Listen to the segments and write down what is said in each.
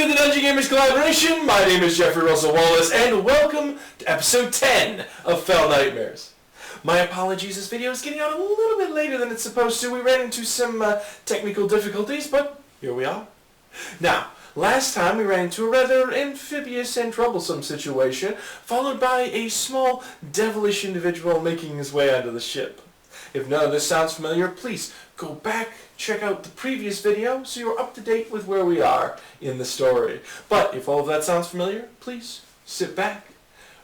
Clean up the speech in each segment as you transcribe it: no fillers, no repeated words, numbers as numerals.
to the Dungeon Gamers Collaboration. My name is Jeffrey Russell Wallace, and welcome to episode 10 of Fell Nightmares. My apologies, this video is getting out a little bit later than it's supposed to. We ran into some technical difficulties, but here we are. Now, last time we ran into a rather amphibious and troublesome situation, followed by a small, devilish individual making his way onto the ship. If none of this sounds familiar, please go back, check out the previous video so you're up to date with where we are in the story. But if all of that sounds familiar, please sit back,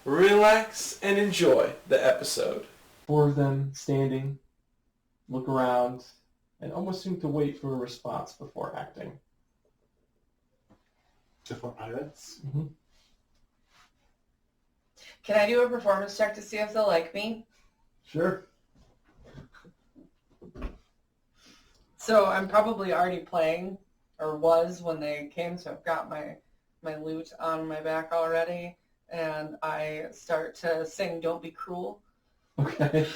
relax, and enjoy the episode. Four of them standing, look around, and almost seem to wait for a response before acting. The four pirates? Mm-hmm. Can I do a performance check to see if they'll like me? Sure. So I'm probably already playing, or was when they came, so I've got my lute on my back already, and I start to sing Don't Be Cruel. Okay.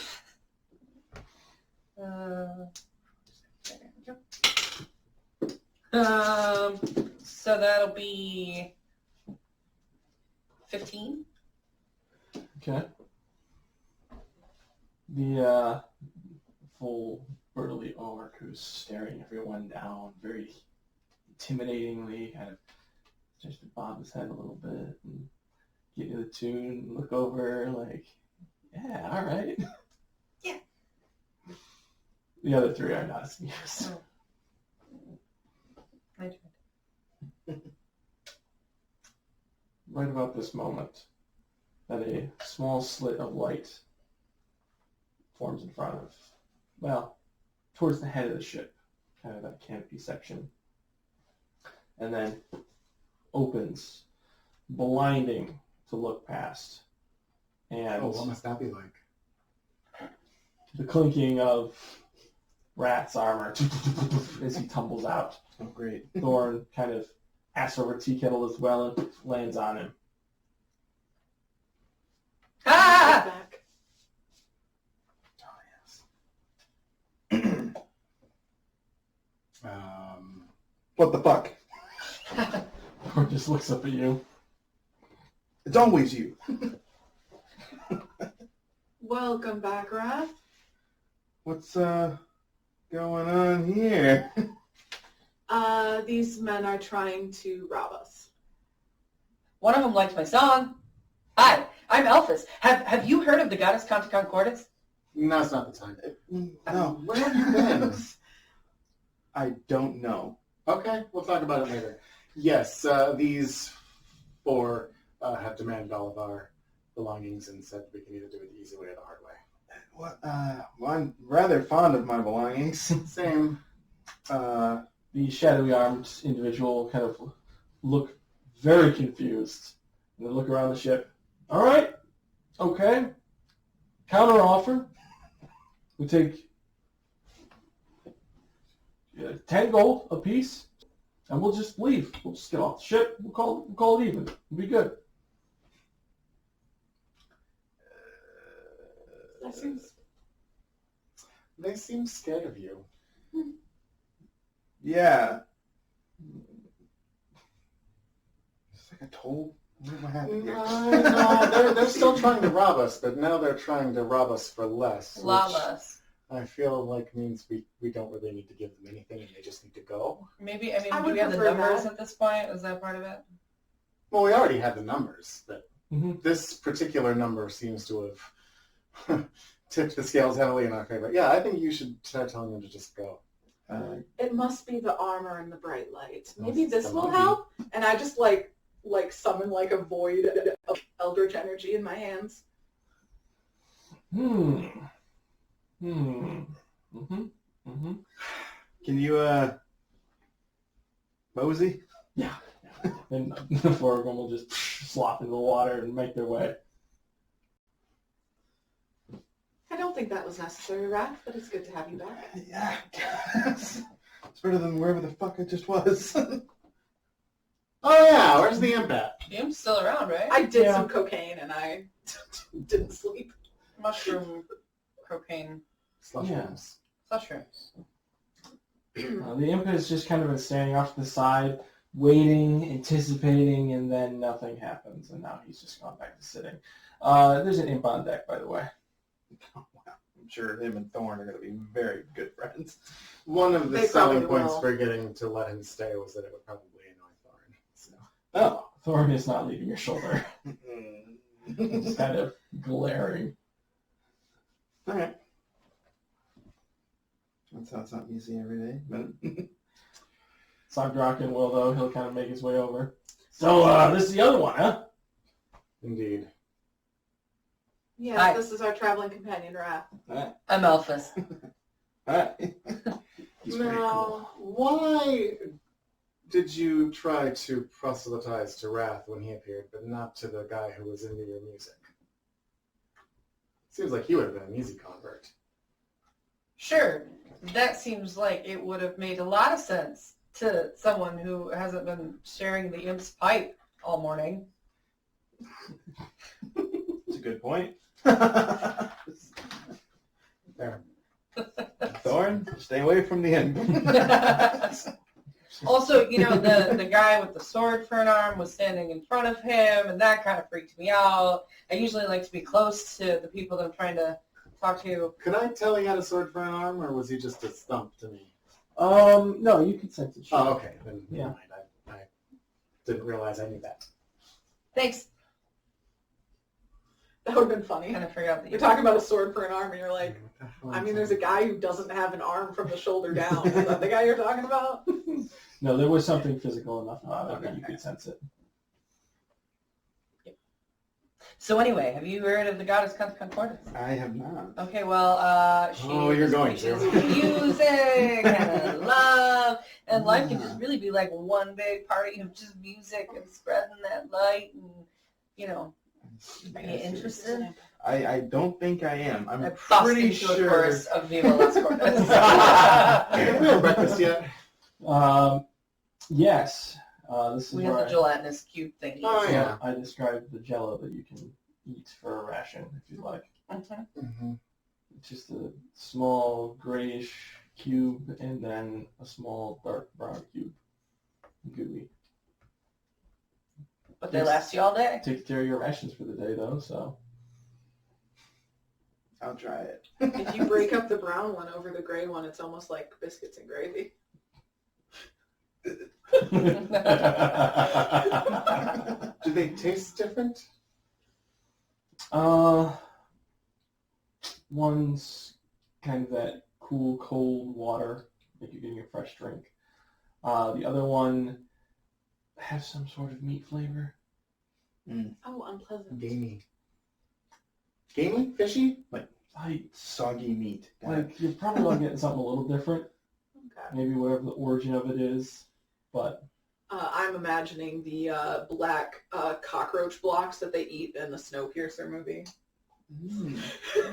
So that'll be 15. Okay. The full burly orc who's staring everyone down very intimidatingly, kind of just to bob his head a little bit and get to the tune and look over like, yeah, all right. Yeah. The other three are not as amused. I tried. Right about this moment, that a small slit of light forms in front of, well, towards the head of the ship, kind of that canopy section, and then opens, blinding to look past. And Oh, what must that be like? the clinking of Rat's armor as he tumbles out. Oh, great. Thorn kind of ass over tea kettle as well and lands on him. Ah! Back. Oh, yes. What the fuck? Thorn just looks up at you. It's always you. Welcome back, Wrath. What's going on here? These men are trying to rob us. One of them liked my song. Hi, I'm Elphys. Have you heard of the goddess Conta Concordis? No, it's not the time. No, where have you been? I don't know. Okay, we'll talk about it later. Yes, these four have demanded all of our belongings and said we can either do it the easy way or the hard way. What? Well, I'm rather fond of my belongings. Same. The shadowy armed individual kind of look very confused and then look around the ship. All right, okay. Counter offer. We take 10 gold a piece, and we'll just leave. We'll just get off the ship. We'll call it even. We'll be good. That seems... They seem scared of you. Yeah. It's like I told. What happened here? No, they're still trying to rob us, but now they're trying to rob us for less. which Lawless. I feel like means we don't really need to give them anything and they just need to go. Maybe, I do would we have the prefer numbers that. at this point? Is that part of it? Well, we already have the numbers, but Mm-hmm. this particular number seems to have tipped the scales heavily in our favor. Yeah, I think you should start telling them to just go. It must be the armor and the bright light. Maybe It's this the will monkey. help. And I just like summon like a void of eldritch energy in my hands. Can you, mosey? Yeah. And the four of them will just slop into the water and make their way. I don't think that was necessary, Wrath, but it's good to have you back. Yeah. It's better than wherever the fuck I just was. Oh yeah, where's the imp at? Im's still around, right? I did Yeah. some cocaine and I didn't sleep. Mushroom, cocaine, Slush Yeah. rooms. mushrooms. The imp has just kind of been standing off to the side, waiting, anticipating, and then nothing happens, and now he's just gone back to sitting. There's an imp on deck, by the way. Oh, wow. I'm sure him and Thorn are going to be very good friends. One of the They selling probably points will. for getting to let him stay was that it would probably annoy Thorn. So. Oh, Thorn is not leaving your shoulder. He's All kind of glaring. right. That's how it's not easy every day, but Sogdraken will, though. He'll kind of make his way over. So, this is the other one, huh? Indeed. Yes, Hi. this is our traveling companion, Wrath. I'm Elphus. all right. He's pretty cool. Now, why did you try to proselytize to Wrath when he appeared, but not to the guy who was into your music? Seems like he would have been an easy convert. Sure, that seems like it would have made a lot of sense to someone who hasn't been sharing the imp's pipe all morning. That's a good point. There. Thorn, stay away from the end. Also, you know, the guy with the sword for an arm was standing in front of him, and that kind of freaked me out. I usually like to be close to the people that I'm trying to talk to. Could I tell he had a sword for an arm, or was he just a stump to me? No, you can sense it. Oh, okay. Then Yeah. never mind. I didn't realize I knew that. Thanks. That would have been funny. Kind of forgot that You're you talking about a sword for an arm, and you're like, What the hell I am mean, there's a guy who doesn't have an arm from the shoulder down. Is that the guy you're talking about? No, there was something physical enough about it that you could sense it. So anyway, have you heard of the goddess Concordance? I have not. Okay, well, she Oh, you're going to. preaches music and love, and life can just really be like one big party of just music and spreading that light, and you know, are you interested? I don't think I am. I'm I bust pretty into a sure. chorus of Viva Las Cortes. Have we had breakfast yet? Yes. This is We have where the gelatinous cube thingy. Oh, yeah. I described the Jello that you can eat for a ration if you like. Mhm. Mm-hmm. It's just a small grayish cube and then a small dark brown cube. Gooey. But they last you all day. Takes care of your rations for the day though, so. I'll try it. If you break up the brown one over the gray one, it's almost like biscuits and gravy. Do they taste different? One's kind of that cool, cold water, like you're getting a fresh drink. The other one has some sort of meat flavor. Oh, unpleasant. Gamey. Gamey? Fishy? Soggy meat. Like you're probably getting something a little different. Okay. Maybe whatever the origin of it is, but I'm imagining the black cockroach blocks that they eat in the Snowpiercer movie.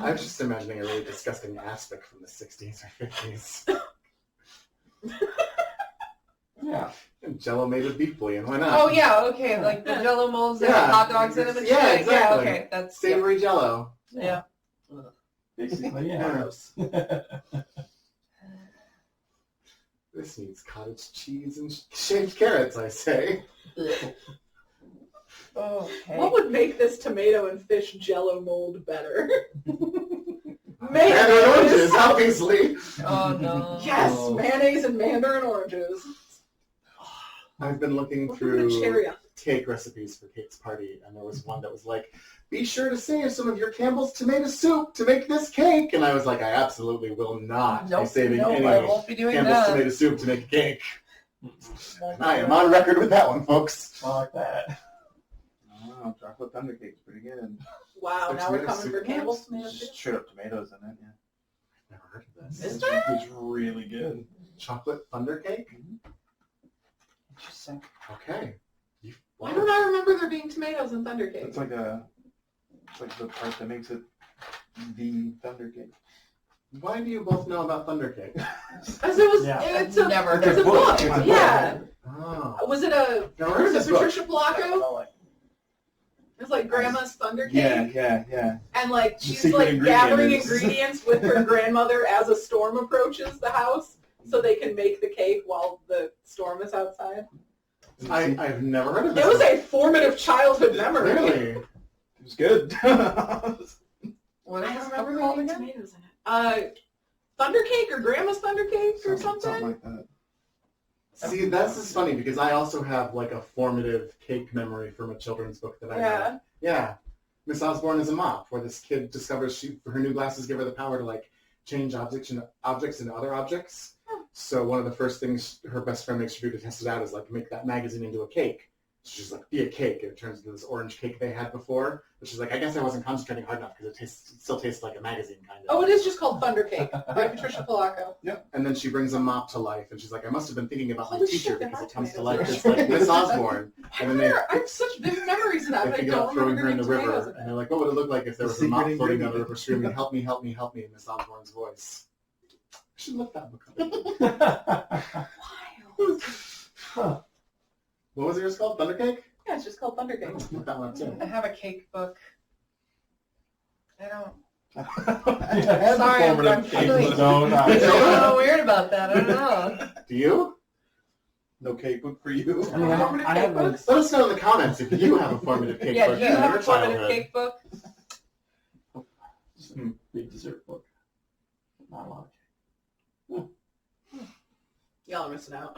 I was just imagining a really disgusting aspic from the 60s or 50s. yeah. Jello made with beef bouillon. Why not? Oh yeah, okay, like the Jello molds that have Yeah. hot dogs in them and Yeah, shit. Yeah, exactly. okay, that's Savory Jello. yeah. Basically, yeah. Gross. This needs cottage cheese and shaved carrots, I say. Okay. What would make this tomato and fish Jello mold better? Mandarin oranges, obviously. Oh no. Yes, Oh. mayonnaise and mandarin oranges. I've been looking What about through cherry on cake recipes for Kate's party, and there was one that was like, be sure to save some of your Campbell's tomato soup to make this cake. And I was like, I absolutely will not be Nope, saving nope, any I won't be doing Campbell's that. tomato soup to make a cake. Won't be I am doing on record with that one, folks. I like that. Oh, chocolate thunder cake's pretty good. Wow, There's now we're tomato coming soup. for Campbell's tomato Just soup. straight up tomatoes in it, yeah. Never heard of this. Is there? It's really good. Chocolate thunder cake? Interesting. Okay. Why don't I remember there being tomatoes in Thunder Cake? It's like the part that makes it the thunder cake. Why do you both know about thunder cake? Because it was, Yeah. it's a, Never it's heard a of book. It's a book. Yeah. Oh. Was it a, Never heard of was this it book. Patricia Polacco? It was like Grandma's Thunder Cake. Yeah. And like The she's secret like ingredient gathering is- ingredients with her grandmother as a storm approaches the house so they can make the cake while the storm is outside. I've never heard of this. It was a formative childhood memory. Really? It was good. What I is this don't cup remember called any again? tomatoes in it. Thunder Cake or Grandma's Thunder Cake or something? Something like that. See, that's just funny because I also have like a formative cake memory from a children's book that I read. Yeah. Yeah. Miss Osborne is a mop, where this kid discovers her new glasses give her the power to like change objects into other objects. Oh. So one of the first things her best friend makes her do to test it out is like make that magazine into a cake. So she's like, be a cake, and it turns into this orange cake they had before. But she's like, I guess I wasn't concentrating hard enough because it still tastes like a magazine kind of. Oh, it is just called Thunder Cake by Patricia Polacco. Yep. And then she brings a mop to life, and she's like, I must have been thinking about my Holy teacher shit, there because are it comes to tomatoes. life just like Miss Osborne. I And then they have such vivid memories of that, They but I figure out don't throwing remember her in the tomatoes river, in and it. they're like, what would it look like if there The was a mop secret floating down the ingredient. river screaming, help me, help me, help me, in Miss Osborne's voice. I should look that book up. Wild. Huh. What was yours called? Thunder Cake? Yeah, it's just called Thunder Cake. I'll look that one up too. I have a cake book. I don't. I had Sorry, I'm formative cake, feeling- but Don't. I'm a little weird about that. I don't know. Do you? no cake book for you. I mean, Formative I cake have a, books? Let us know in the comments if you have a formative cake Yeah, book do you in have your a formative childhood. cake book? just a big dessert book. Not a lot of Y'all are missing out.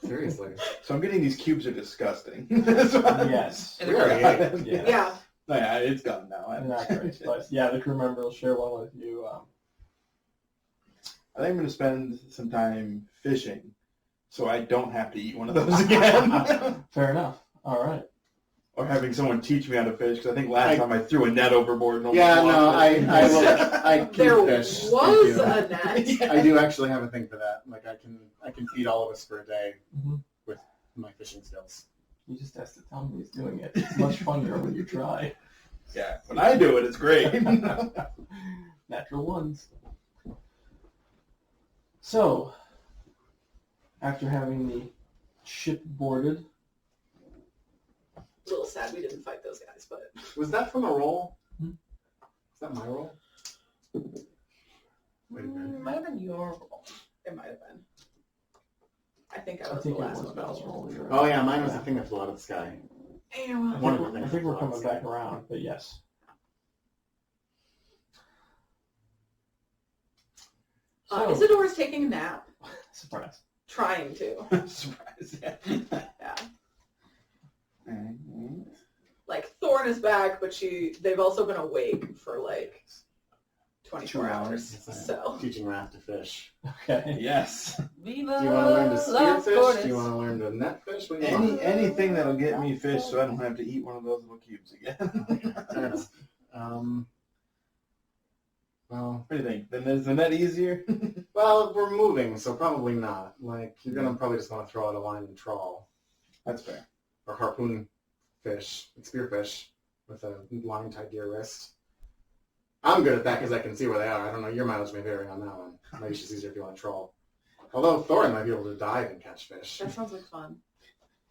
Seriously. So I'm getting these cubes are disgusting. cake. Yes. We already ate. Yeah. Yeah. Oh, yeah, it's gone now. Not great, but yeah, the crew member will share one with you. I think I'm going to spend some time fishing, so I don't have to eat one of those again. Fair enough. All right. Or having someone teach me how to fish, because I think last I- time I threw a net overboard. And Yeah, almost no, lost it. I can There fish. Thank was you. a net. I do actually have a thing for that. Like I can feed all of us for a day Mhm. with my fishing skills. You just has to tell me he's doing it. It's much funnier when you try. Yeah, when I do it, it's great. Natural ones. So, after having the ship boarded, A little sad we didn't fight those guys, but Was that from a roll? Hmm? Is that my roll? Wait a minute. Might have been your role. it might have been. I think I I was think the it last was one. Val's roll. You're right. Oh yeah, mine was the thing that flew out of the sky. Ew. One of the I things think we're that flew out coming of the back sky. around, but yes. So, Isidora's taking a nap. surprise. Trying to. Surprise. Yeah. Yeah. Like Thorn is back, but they've also been awake for like 24 2 hours. It's So teaching Raph to fish. Okay. Yes. Viva Do you want to learn to spear la fish? Cordes. Do you want to learn to net fish? What do you want? Anything that'll get me fish, so I don't have to eat one of those little cubes again. Fair enough. Well, What do you think? Then is the net easier? well, we're moving, so probably not. Like you're gonna probably just want to throw out a line and trawl That's fair. or harpoon fish, spearfish with a line tied to your wrist. I'm good at that because I can see where they are. I don't know. Your mileage may vary on that one. Maybe it's just easier if you want to trawl. Although Thorin might be able to dive and catch fish. that sounds like fun.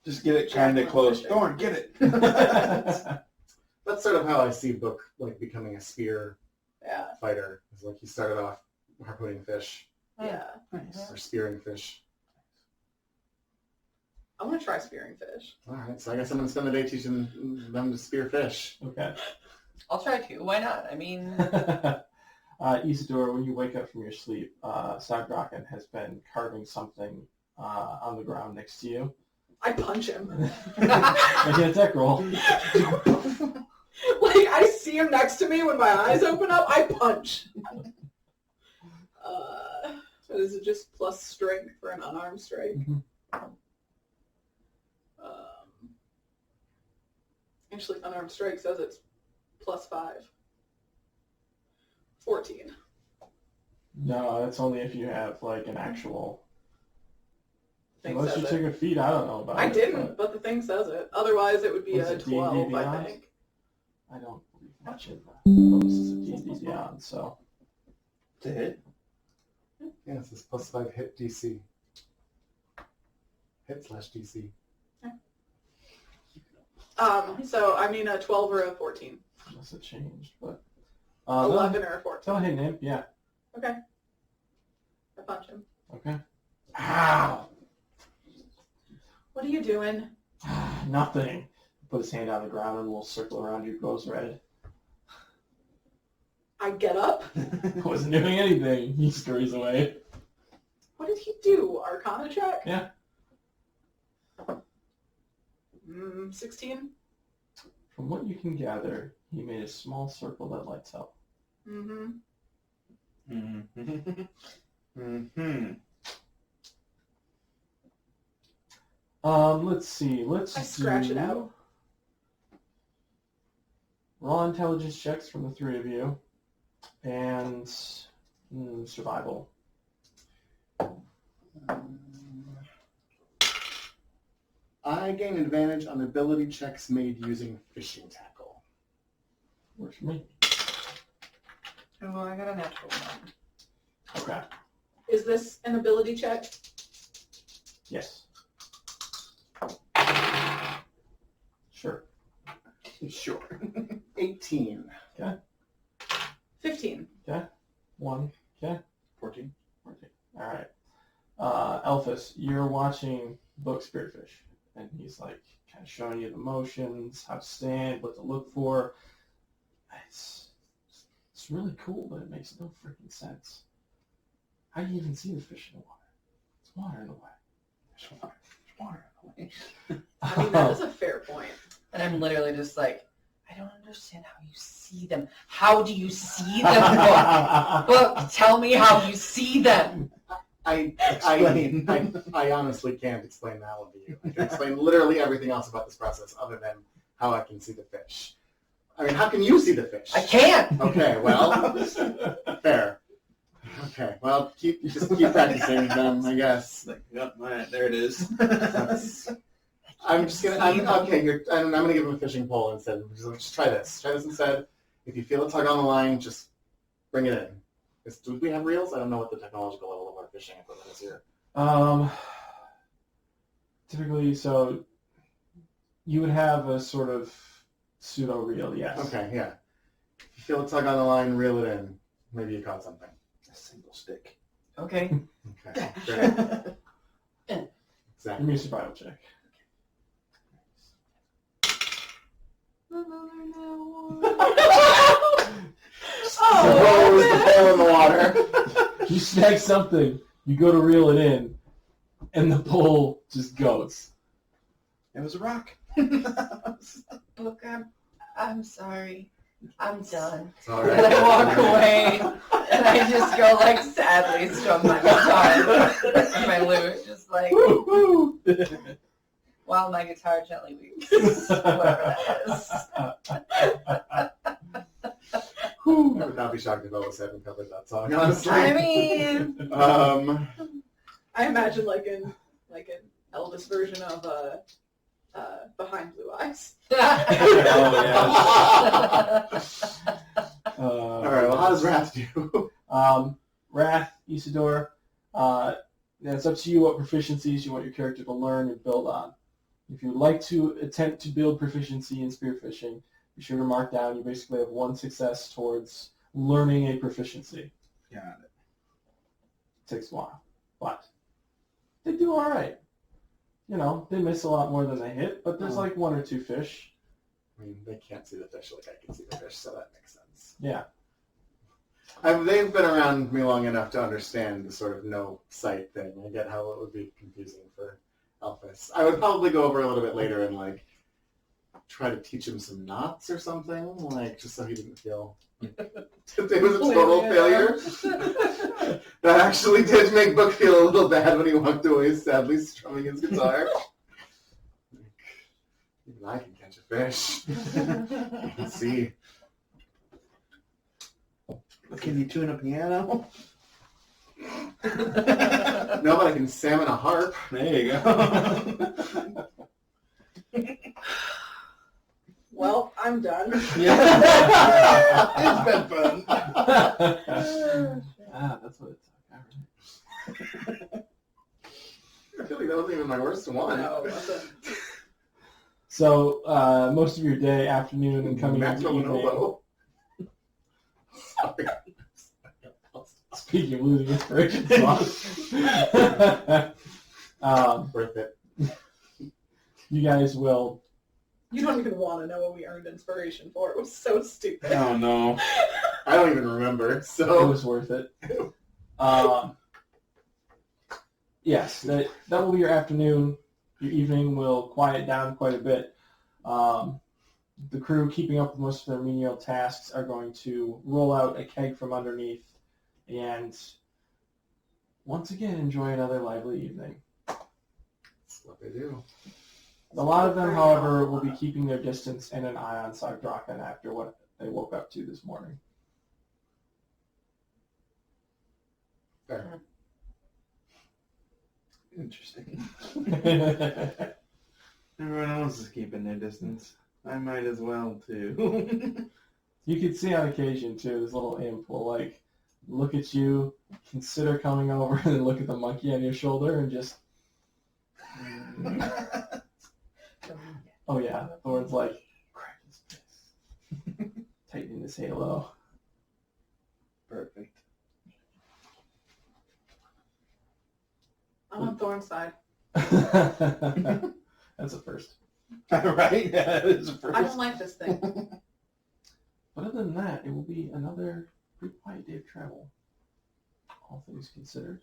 Just get it kind of close. Fishing. Thorn, get it. That's sort of how I see Book like becoming a spear Yeah. fighter. It's like he started off harpooning fish Yeah. or spearing fish. I want to try spearing fish. All right, so I guess I'm gonna spend the day teaching them to spear fish. Okay. I'll try to. Why not? I mean, Isidore, when you wake up from your sleep, Sagrakan has been carving something on the ground next to you. I punch him. Make an attack roll. Like, I see him next to me when my eyes open up, I punch. So is it just plus strength for an unarmed strike? Mhm. Actually, unarmed strike says it's plus 5. 14. No, that's only if you have like an actual. Thing Unless you says took it. a feat, I don't know about I it. didn't, but the thing says it. Otherwise, it would be Was a it D&D 12, I Beyond? think. I don't believe much in the bonuses of D&D Beyond, so. To hit? Yeah, it says plus 5 hit DC. Hit / DC. So, I mean a 12 or a 14. Unless it changed, but. 11 or a 14. Go ahead, Imp, yeah. Okay. I punch him. Okay. Ow! What are you doing? Nothing. Put his hand on the ground and a little circle around you glows red. I get up. Wasn't doing anything. He scurries away. What did he do? Arcana check? Yeah. 16? From what you can gather, he made a small circle that lights up. Mm-hmm. Let's see. I scratch it do out. Raw intelligence checks from the three of you, and survival. I gain advantage on ability checks made using fishing tackle. Works for me. Oh, I got a natural one. Okay. Is this an ability check? Yes. Sure. Sure. 18. 15. 1. Okay. 14. All right. Elphus, you're watching Book Spearfish, and he's like kind of showing you the motions, how to stand, what to look for. It's really cool, but it makes no freaking sense. How do you even see the fish in the water? It's water in the way. There's water in the way. I mean, that is a fair point. And I'm literally just like, I don't understand how you see them. How do you see them, Book? Book, tell me how you see them. I honestly can't explain that one to you. I can explain literally everything else about this process other than how I can see the fish. I mean, how can you see the fish? I can't. Okay, well, fair. Okay, well, just keep practicing then, I guess. Yep, there it is. I'm gonna give him a fishing pole instead. Just try this. Try this instead. If you feel a tug on the line, just bring it in. Do we have reels? I don't know what the technological level of our fishing equipment is here. Typically, so you would have a sort of pseudo reel, yes. Okay, yeah. If you feel a tug on the line, reel it in. Maybe you caught something. A single stick. Okay. Okay, great. Give Exactly. me a survival check. Throws the pole in the water. You snag something, you go to reel it in, and the pole just goes. It was a rock. Book, I'm sorry. I'm done. It's all And I right. walk away, and I just go like sadly strum my guitar, my lute, just like while my guitar gently weeps, whatever that is. I would not be shocked if Elvis hadn't covered that song, honestly. I mean, I imagine like an Elvis version of Behind Blue Eyes. All right, well, how does Wrath do? Wrath, Isidore, it's up to you what proficiencies you want your character to learn and build on. If you would like to attempt to build proficiency in spearfishing, be sure to mark down you basically have one success towards learning a proficiency. Got it. Takes a while, but they do all right. You know, they miss a lot more than they hit, but there's like one or two fish. I mean, they can't see the fish like I can see the fish, so that makes sense. Yeah. They've been around me long enough to understand the sort of no sight thing. I get how it would be confusing for Elphus. I would probably go over a little bit later and like try to teach him some knots or something, like just so he didn't feel it was a total failure. That actually did make Book feel a little bad when he walked away, sadly strumming his guitar. Even I can catch a fish. You can see. Can you tune a piano? No, but I can salmon a harp. There you go. Well, I'm done. It's been fun. That's what it's like. I feel like that wasn't even my worst one. No, it wasn't. So most of your day, afternoon, and coming into Maxwell evening. Novo. Sorry. Speaking of losing inspiration, Worth it. You guys will. You don't even want to know what we earned inspiration for. It was so stupid. Oh no. I don't even remember. It So was worth it. Yes, that will be your afternoon. Your evening will quiet down quite a bit. The crew, keeping up with most of their menial tasks, are going to roll out a keg from underneath and once again enjoy another lively evening. that's what they do. A lot of them, however, will be keeping their distance and an eye on Sardrakan after what they woke up to this morning. Fair. Interesting. Everyone else is keeping their distance. I might as well too. You can see on occasion, too, this little imp will, like, look at you, consider coming over, and then look at the monkey on your shoulder and just... Oh, yeah. Thorn's like, crack his fist. Tightening his halo. Perfect. I'm on Thorn's side. That's a first. Right? Yeah, it is a first. I don't like this thing. But other than that, it will be another pretty quiet day of travel, all things considered.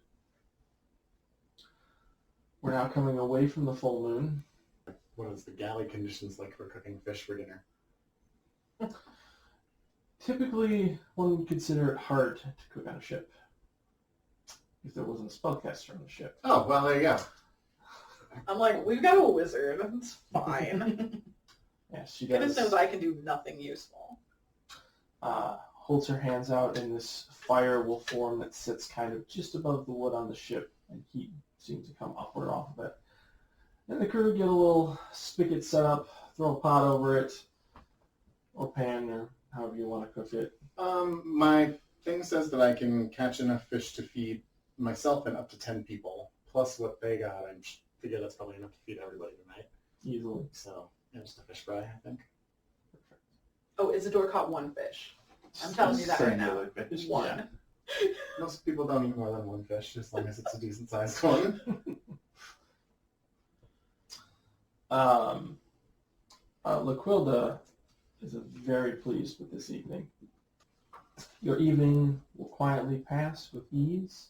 We're now coming away from the full moon. What is the galley conditions like for cooking fish for dinner? Typically, one would consider it hard to cook on a ship if there wasn't a spellcaster on the ship. Oh, well, there you go. I'm like, we've got a wizard. It's fine. Yes, she Goodness does. knows I can do nothing useful. Holds her hands out, and this fire will form that sits kind of just above the wood on the ship, and heat seems to come upward off of it. And the crew get a little spigot set up, throw a pot over it, or pan, or however you want to cook it. My thing says that I can catch enough fish to feed myself and up to 10 people, plus what they got. I figure that's probably enough to feed everybody tonight. Easily. So, yeah, just a fish fry, I think. Oh, Isidore caught one fish. I'm telling you that right now. Singular fish. One. Yeah. Most people don't eat more than one fish, as long as it's a decent-sized one. Laquilda is very pleased with this evening. Your evening will quietly pass with ease.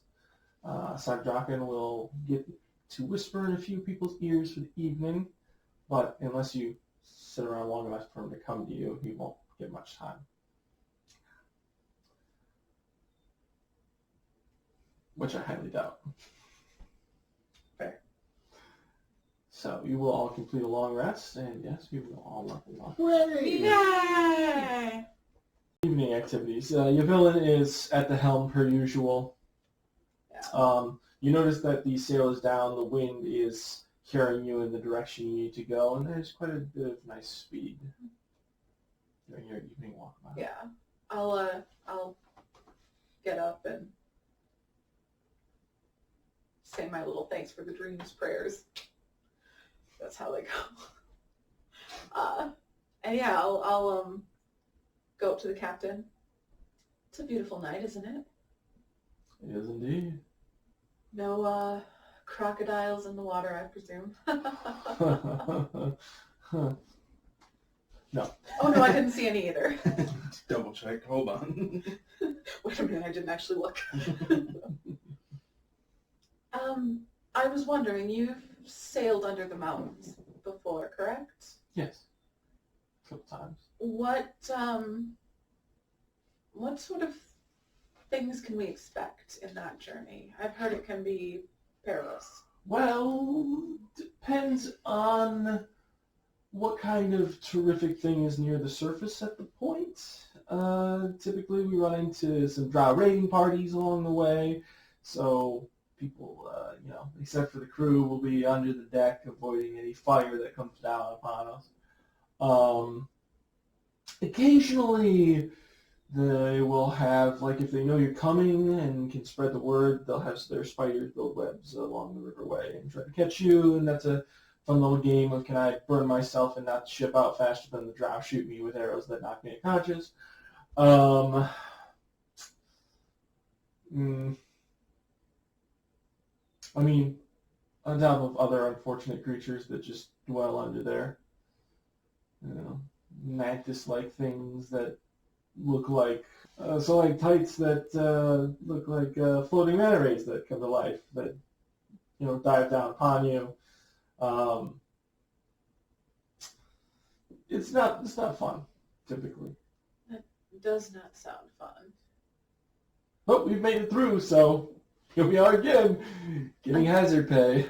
Sardrakan will get to whisper in a few people's ears for the evening, but unless you sit around long enough for him to come to you, he won't get much time. Which I highly doubt. Fair. So you will all complete a long rest, and yes, we will all level up. Yay! Evening activities. Yavillin is at the helm per usual. Yeah. You notice that the sail is down, the wind is carrying you in the direction you need to go, and there's quite a bit of nice speed during your evening walk. Yeah. I'll get up and say my little thanks for the dreams prayers. That's how they go. And yeah, I'll go up to the captain. It's a beautiful night, isn't it? It is indeed. No crocodiles in the water, I presume. No. Oh no, I didn't see any either. Double check. Hold on. Wait a minute, I didn't actually look. I was wondering, you've sailed under the mountains before, correct? Yes. A couple times. What sort of things can we expect in that journey? I've heard it can be perilous. Well, depends on what kind of terrific thing is near the surface at the point. Typically we run into some drow raiding parties along the way, so people, except for the crew, will be under the deck avoiding any fire that comes down upon us. Occasionally they will have, like, if they know you're coming and can spread the word, they'll have their spiders build webs along the riverway and try to catch you, and that's a fun little game of can I burn myself and not ship out faster than the drow shoot me with arrows that knock me unconscious. I mean, on top of other unfortunate creatures that just dwell under there. You know, mantis-like things that look like stalactites that look like floating manta rays that come to life that, you know, dive down upon you. It's not fun, typically. That does not sound fun. But we've made it through, so here we are again, getting hazard pay.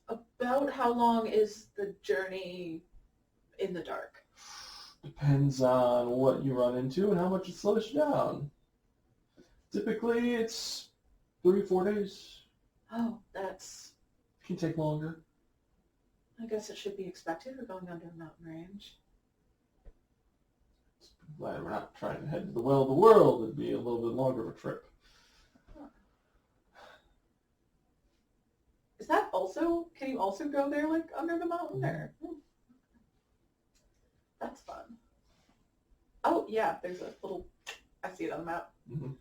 About how long is the journey in the dark? Depends on what you run into and how much it slows you down. Typically, it's 3-4 days. Oh, that's... It can take longer. I guess it should be expected. We're going under a mountain range. Glad we're not trying to head to the well of the world. It'd be a little bit longer of a trip. Is that also... Can you also go there, like, under the mountain? Or... That's fun. Oh, yeah, there's a little... I see it on the map. Mm-hmm.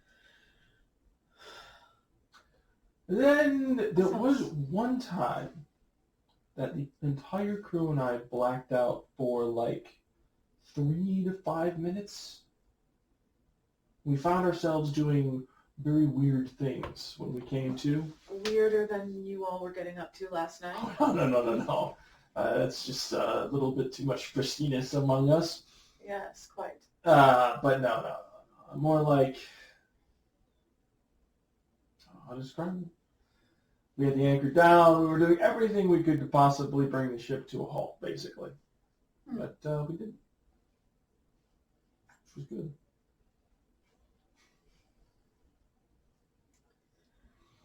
Then there was one time that the entire crew and I blacked out for like 3 to 5 minutes. We found ourselves doing very weird things when we came to. Weirder than you all were getting up to last night. Oh, no. That's just a little bit too much friskiness among us. Yes, quite. But no. More like, I'll describe it. We had the anchor down. We were doing everything we could to possibly bring the ship to a halt, basically. But we didn't. Which was good.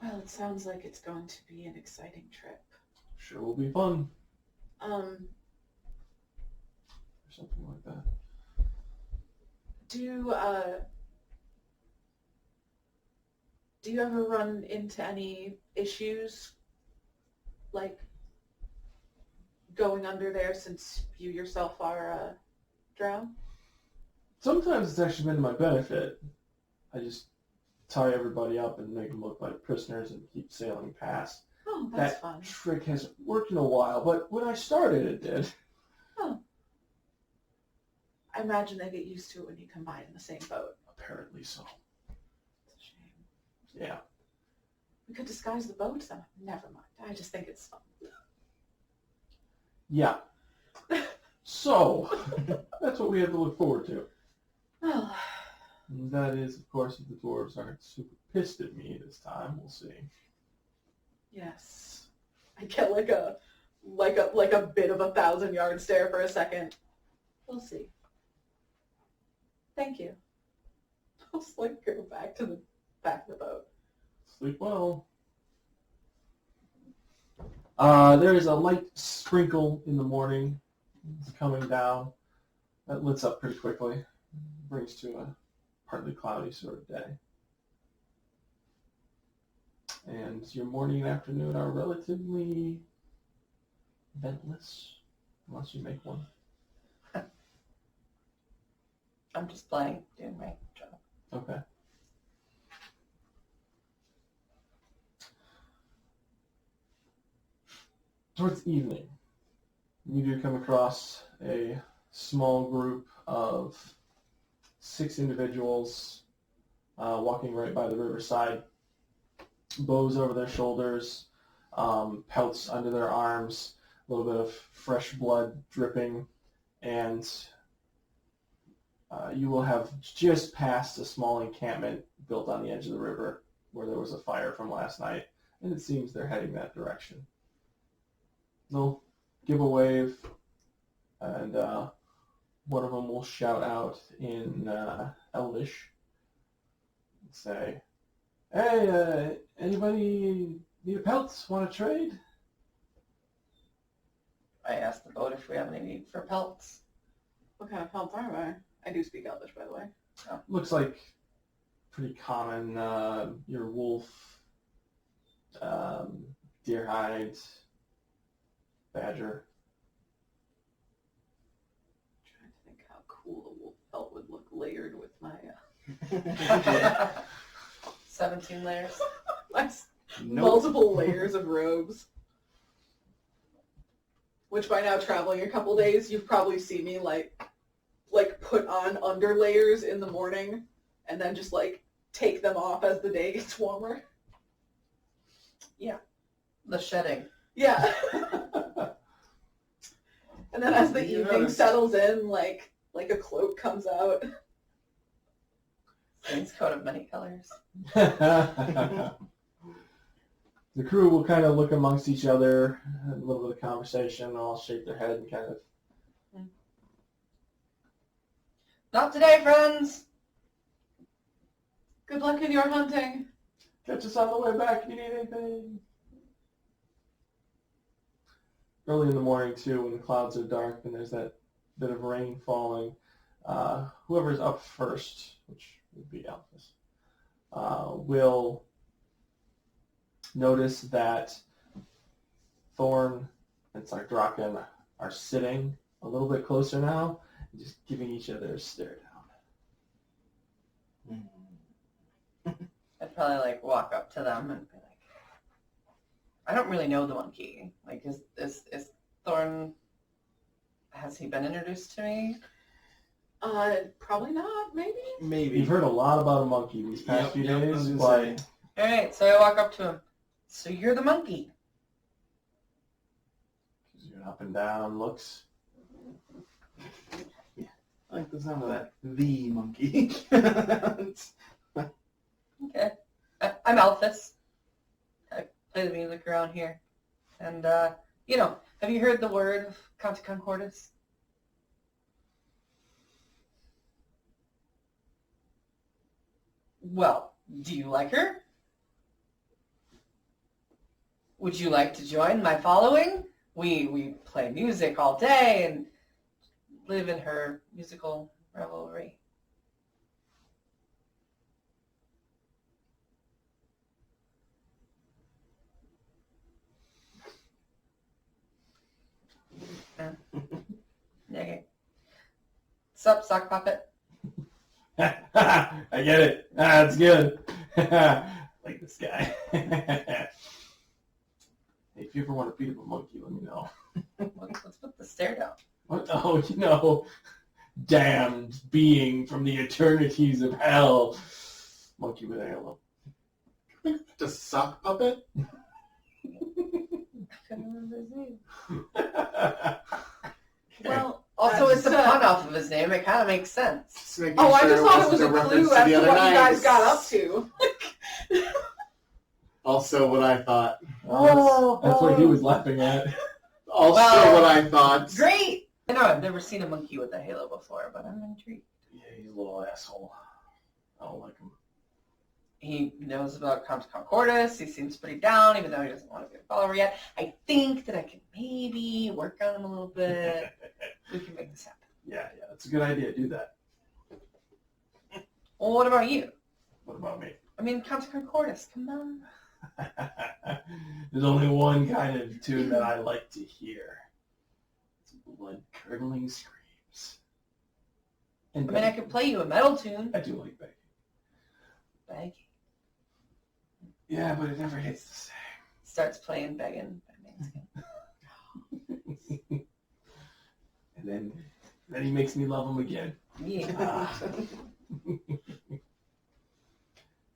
Well, it sounds like it's going to be an exciting trip. Sure will be fun. Um, Or something like that. do you ever run into any issues, like, going under there since you yourself are, drowned? Sometimes it's actually been to my benefit. I just tie everybody up and make them look like prisoners and keep sailing past. Oh, that's That fun. trick hasn't worked in a while, but when I started it did. Oh. I imagine they get used to it when you combine in the same boat. Apparently so. It's a shame. Yeah. We could disguise the boats then. Never mind. I just think it's fun. Yeah. So, that's what we have to look forward to. Well, And that is, of course, if the dwarves aren't super pissed at me this time. We'll see. yes. I get like a bit of a 1,000-yard stare for a second. We'll see. Thank you. I'll just like go back to the back of the boat. Sleep well. There is a light sprinkle in the morning. It's coming down. That lets up pretty quickly. Brings to a partly cloudy sort of day. And your morning and afternoon are relatively ventless, unless you make one. I'm just playing, doing my job. Okay. Towards evening, you do come across a small group of 6 individuals walking right by the riverside, bows over their shoulders, pelts under their arms, a little bit of fresh blood dripping, and you will have just passed a small encampment built on the edge of the river where there was a fire from last night, and it seems they're heading that direction. They'll give a wave, and one of them will shout out in Elvish and say, "Hey, anybody need pelts? Want to trade?" I asked the boat if we have any need for pelts. What kind of pelts are there? I do speak Elvish, by the way. Looks like pretty common. Your wolf, deer hide, badger. I'm trying to think how cool a wolf pelt would look layered with my 17 layers. multiple layers of robes. Which by now, traveling a couple days, you've probably seen me like put on under layers in the morning, and then just like take them off as the day gets warmer. The shedding. Yeah. And then as the evening settles in, like a cloak comes out. It's coat of many colors. The crew will kind of look amongst each other, a little bit of conversation, and all shake their head and kind of... Not today, friends! Good luck in your hunting. Catch us on the way back if you need anything. Early in the morning, too, when the clouds are dark and there's that bit of rain falling, whoever's up first, which would be Alphys, will notice that Thorn and Sardraken are sitting a little bit closer now, and just giving each other a stare down. I'd probably like walk up to them and be like, I don't really know the monkey. Like, is Thorn, has he been introduced to me? Probably not, maybe? Maybe. You've heard a lot about a monkey these past few I days, was gonna but say. Alright, so I walk up to him. So you're the monkey. you're up and down looks. I like the sound of that. The monkey. Okay. I'm Alphys. I play the music around here. And, have you heard the word of Count Concordis? Well, do you like her? Would you like to join my following? We play music all day and live in her musical revelry. Okay. Sup, sock puppet? I get it. That's good. Like this guy. Hey, if you ever want to beat up a monkey, let me know. Let's put the stare down. What? Oh, damned being from the eternities of hell. Monkey with a halo. Just sock puppet? I couldn't remember his name. Well, Also, it's a that's, pun off of his name. It kind of makes sense. Just making I sure just thought it was wasn't a reference clue as the to other what you guys nights. got up to. Also what I thought. That's what he was laughing at. Also Well, what I thought. Great! I know I've never seen a monkey with a halo before, but I'm intrigued. Yeah, he's a little asshole. I don't like him. He knows about Count Concordis. He seems pretty down, even though he doesn't want to be a follower yet. I think that I can maybe work on him a little bit. We can make this happen. Yeah, that's a good idea. Do that. Well, what about you? What about me? I mean, Count Concordis, come on. There's only one kind of tune that I like to hear. It's blood-curdling screams. And I mean, I could play you a metal tune. I do like begging. Begging. Yeah, but it never hits the same. Starts playing Begging by Manskin. And then he makes me love him again. Yeah. Ah.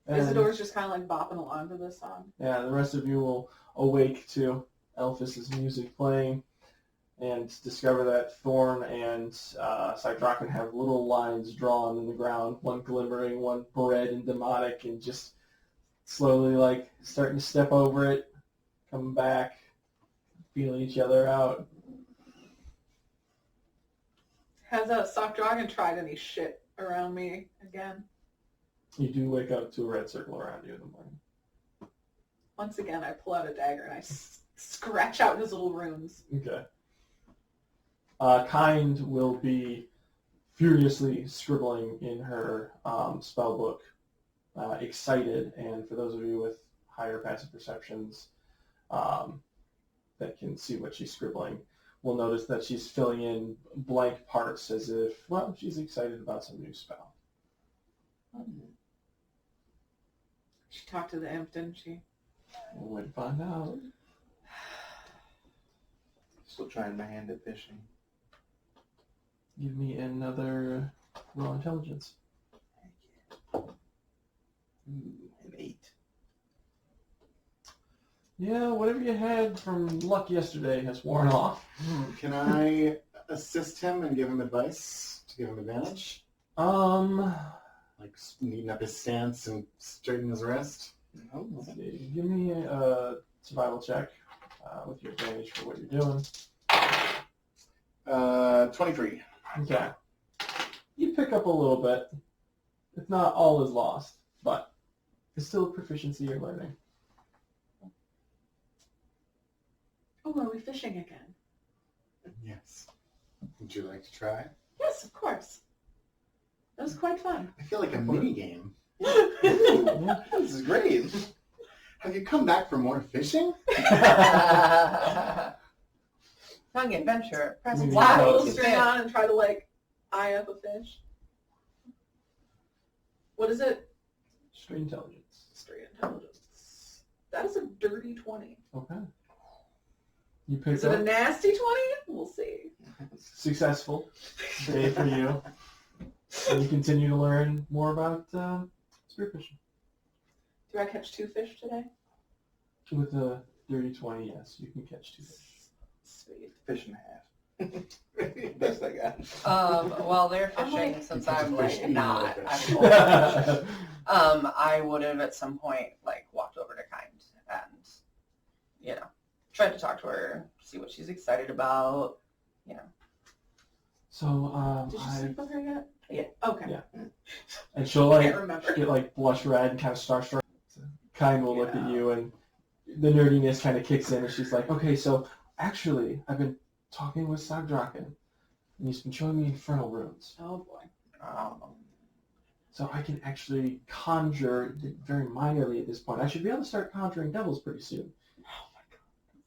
Isidore's just kind of like bopping along to this song. Yeah, the rest of you will awake to Alphys' music playing and discover that Thorn and Sardraken have little lines drawn in the ground, one glimmering, one bred and demonic, and just slowly like starting to step over it, coming back, feeling each other out. Has a sock dragon tried any shit around me again? You do wake up to a red circle around you in the morning. Once again, I pull out a dagger and I scratch out his little runes. Okay. Kind will be furiously scribbling in her spell book, excited, and for those of you with higher passive perceptions that can see what she's scribbling, will notice that she's filling in blank parts as if, well, she's excited about some new spell. She talked to the imp, didn't she? We'll find out. Still trying my hand at fishing. Give me another raw intelligence. Ooh, an 8. Yeah, whatever you had from luck yesterday has worn off. Can I assist him and give him advice to give him advantage? Like neaten up his stance and straighten his wrist? Oh, Let's see. Give me a survival check with your advantage for what you're doing. 23. Okay. You pick up a little bit. It's not all is lost, but it's still a proficiency you're learning. Oh, are we fishing again? Yes. Would you like to try? Yes, of course. That was quite fun. I feel like a mini game. Yeah. This is great. Have you come back for more fishing? Young adventure. Press Maybe Slap a so. little Y. string on and try to like eye up a fish. What is it? Straight intelligence. Straight intelligence. That is a dirty 20. Okay. You pick Is it up a nasty 20? We'll see. successful day for you. And you continue to learn more about spearfishing. Do I catch 2 fish today? With a dirty 20, yes, you can catch 2 fish. Sweet. fish and a half. Best I got. While they're I'm fishing, like- since You catch I'm a fish like and not, you I'm eat a old. I would have at some point like walked over to Kind and, you know, tried to talk to her, see what she's excited about, you know. So, Did you sleep with her yet? Yeah. Okay. Yeah. and she'll I like can't remember. get like blush red and kind of starstruck. Kind will look at you and the nerdiness kind of kicks in and she's like, okay, so actually I've been talking with Sagdraken and he's been showing me infernal runes. Oh boy. So I can actually conjure very minorly at this point. I should be able to start conjuring devils pretty soon.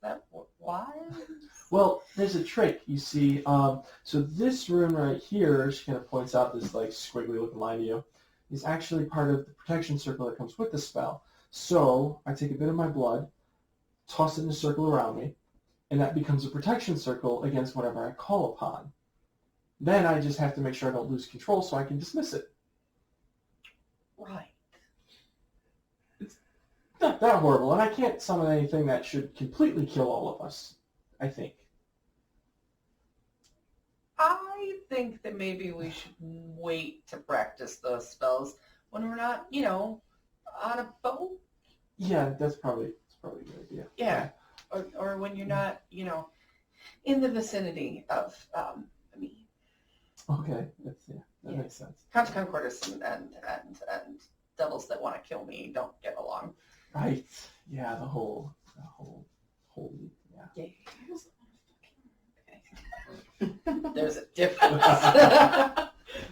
That why? Well, there's a trick, you see. So this rune right here, she kind of points out this like squiggly looking line to you, is actually part of the protection circle that comes with the spell. So I take a bit of my blood, toss it in a circle around me, and that becomes a protection circle against whatever I call upon. Then I just have to make sure I don't lose control so I can dismiss it. Right. Not that horrible, and I can't summon anything that should completely kill all of us, I think. I think that maybe we should wait to practice those spells when we're not, you know, on a boat. Yeah, that's probably a good idea. Yeah. Or when you're not, you know, in the vicinity of me. Okay, that Yeah. makes sense. Contra Concordis and devils that want to kill me don't get along. Right. Yeah, the whole yeah. Yeah. Okay. There's a difference.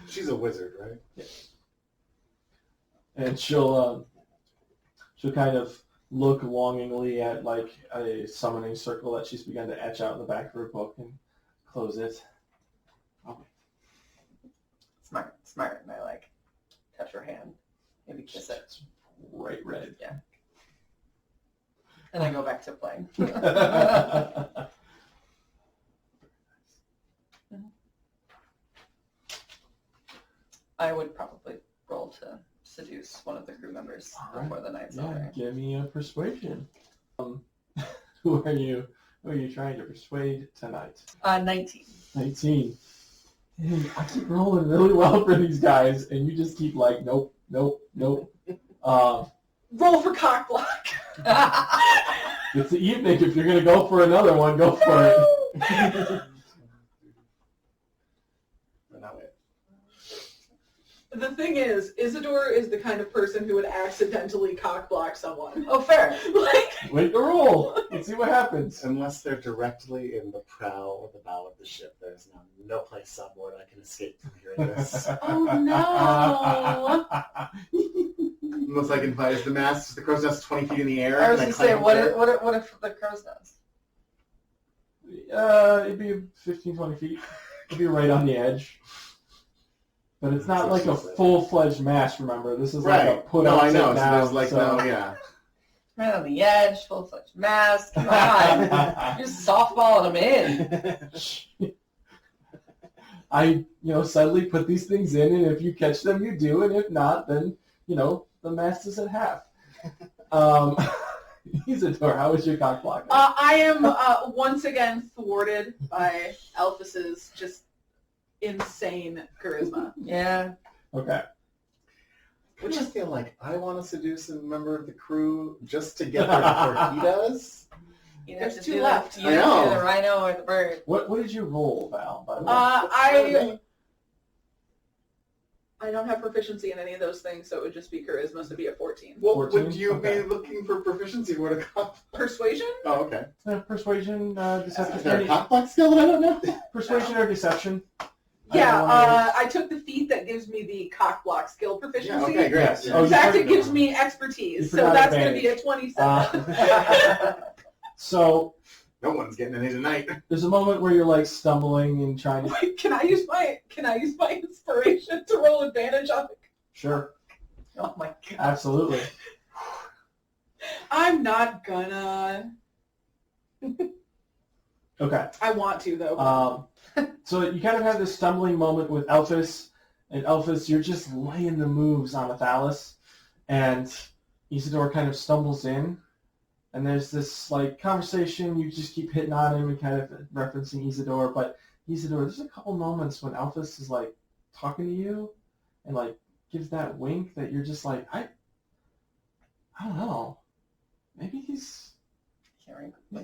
She's a wizard, right? And she'll kind of look longingly at like a summoning circle that she's begun to etch out in the back of her book and close it. Smart. And I like touch her hand, maybe kiss it. It's bright red. Yeah. And I go back to playing. I would probably roll to seduce one of the crew members All right. before the night's Yeah, over. give me a persuasion. Who are you trying to persuade tonight? 19. 19. Hey, I keep rolling really well for these guys, and you just keep like, nope. Roll for cock block. It's the evening. If you're going to go for another one, go for it. Not it. The thing is, Isidore is the kind of person who would accidentally cock block someone. Oh, fair. Like, Wait the roll. Let's see what happens. Unless they're directly in the prow or the bow of the ship, there's no place on board I can escape from hearing this. oh no. Unless I can advise the mast, the crow's nest 20 feet in the air. I was and going to say, climb what up if the crow's nest? It'd be 15, 20 feet. It'd be right on the edge. But it's not like a full-fledged mast, remember. This is there. like a Right. put No, up, I know. sit So down. there's like no, yeah. Right on the edge, full-fledged mask. Come on. You're just softballing them in. I, suddenly put these things in, and if you catch them, you do, and if not, then, the mask is at half. Isidore, how was your cock block? I am once again thwarted by Alphys's just insane charisma. Yeah. Okay. I just feel like I want to seduce a member of the crew just to get there before he does. You have There's to two do left. You I have to know. do the rhino or the bird. What did you roll, Val, by the way? I don't have proficiency in any of those things, so it would just be charisma, so it'd be a 14. What 14? would you Okay. be looking for proficiency for to come? Persuasion? Oh, okay. Persuasion, Is there a deception. cock block skill that I don't know? Persuasion or deception? Yeah, I took the feat that gives me the cock block skill proficiency. Yeah, okay, great. Yes. Yeah. Oh, In you fact, forgot- it gives me You expertise, so forgot that's going to advantage. be a 27. So No one's getting any tonight. there's a moment where you're like stumbling and trying to. Wait, can I use my inspiration to roll advantage on it? Sure, Oh my god. absolutely. I'm not gonna. Okay. I want to though. So you kind of have this stumbling moment with Elphys, and Elphys, you're just laying the moves on Athalas, and Isidore kind of stumbles in, and there's this like conversation, you just keep hitting on him and kind of referencing Isidore, but Isidore, there's a couple moments when Elphys is like talking to you, and like gives that wink that you're just like, I don't know, maybe he's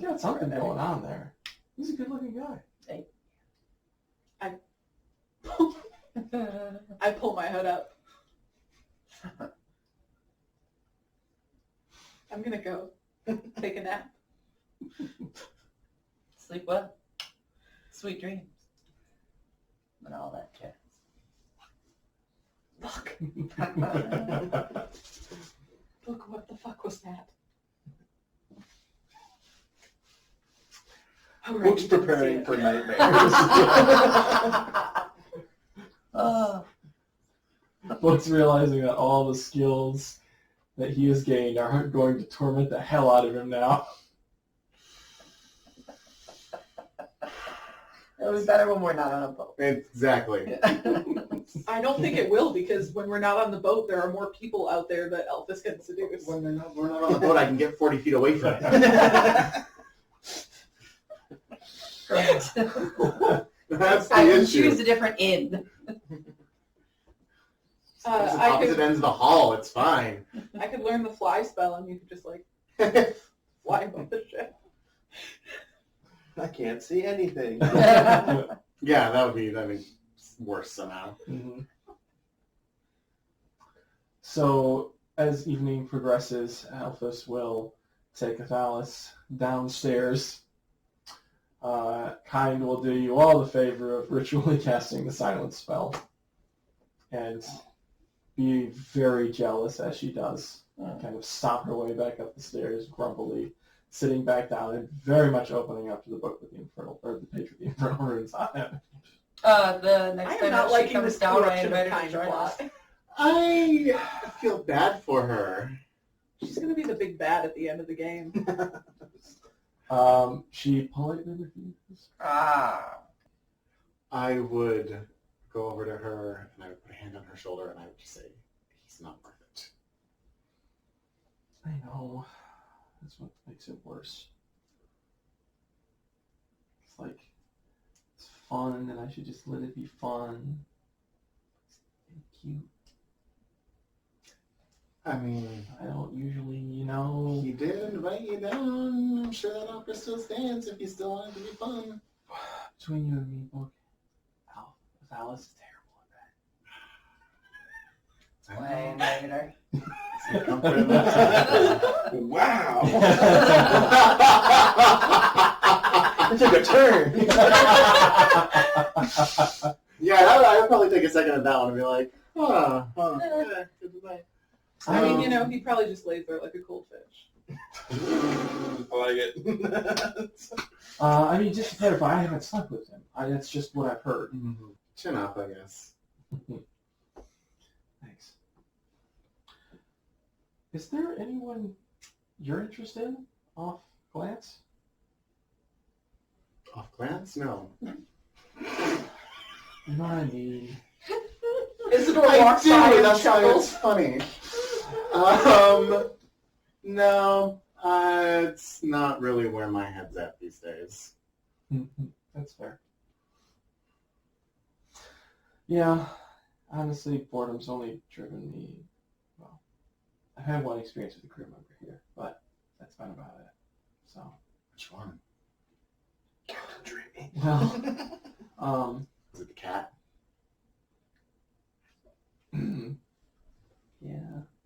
got something going on there. He's a good-looking guy. I pull my hood up. I'm gonna go take a nap. Sleep well. Sweet dreams. And all that jazz. Fuck. Look, what the fuck was that? Book's preparing for nightmares. Oh. Book's realizing that all the skills that he has gained are going to torment the hell out of him now. It'll be better when we're not on a boat. Exactly. I don't think it will, because when we're not on the boat, there are more people out there that Elphys can seduce. When we're not on the boat, I can get 40 feet away from it. Correct. That's the I would issue. choose a different inn. It's the I opposite could ends of the hall. It's fine. learn the fly spell, and you could just like fly above the ship. I can't see anything. Yeah, that'd be worse somehow. Mhm. So, as evening progresses, Alphys will take Athalas downstairs. Kind will do you all the favor of ritually casting the silence spell. And be very jealous as she does. Kind of stomp her way back up the stairs, grumpily, sitting back down, and very much opening up to the book with the infernal, or the page with the infernal runes on it. The next I am time not that she liking comes this down, I corruption of invite her to kind join us. plot. I feel bad for her. She's gonna be the big bad at the end of the game. She politely refuses. I would go over to her and I would put a hand on her shoulder and I would just say, he's not worth it. I know. That's what makes it worse. It's like, it's fun, and I should just let it be fun. It's cute. I mean, I don't usually, he did invite you down. I'm sure that offer still stands if you still want it to be fun. between you and me, Book, Alice is terrible Way later. Comfort in that. Wow. at It took a turn. Yeah, I would probably take a second at that one and be like, yeah, good night. I mean, he probably just lays there like a cold fish. I like it. I mean, just to clarify, I haven't slept with him. That's just what I've heard. Chin up, I guess. Thanks. Is there anyone you're interested in off glance? Off glance? No. You know what I mean? Isidore I walks by do, and that's why it's chuckles. funny. No, it's not really where my head's at these days. That's fair. Yeah, honestly, boredom's only driven me. Well, I've had one experience with a crew member here, but that's about it. So, Which one? well, Is it the cat? yeah.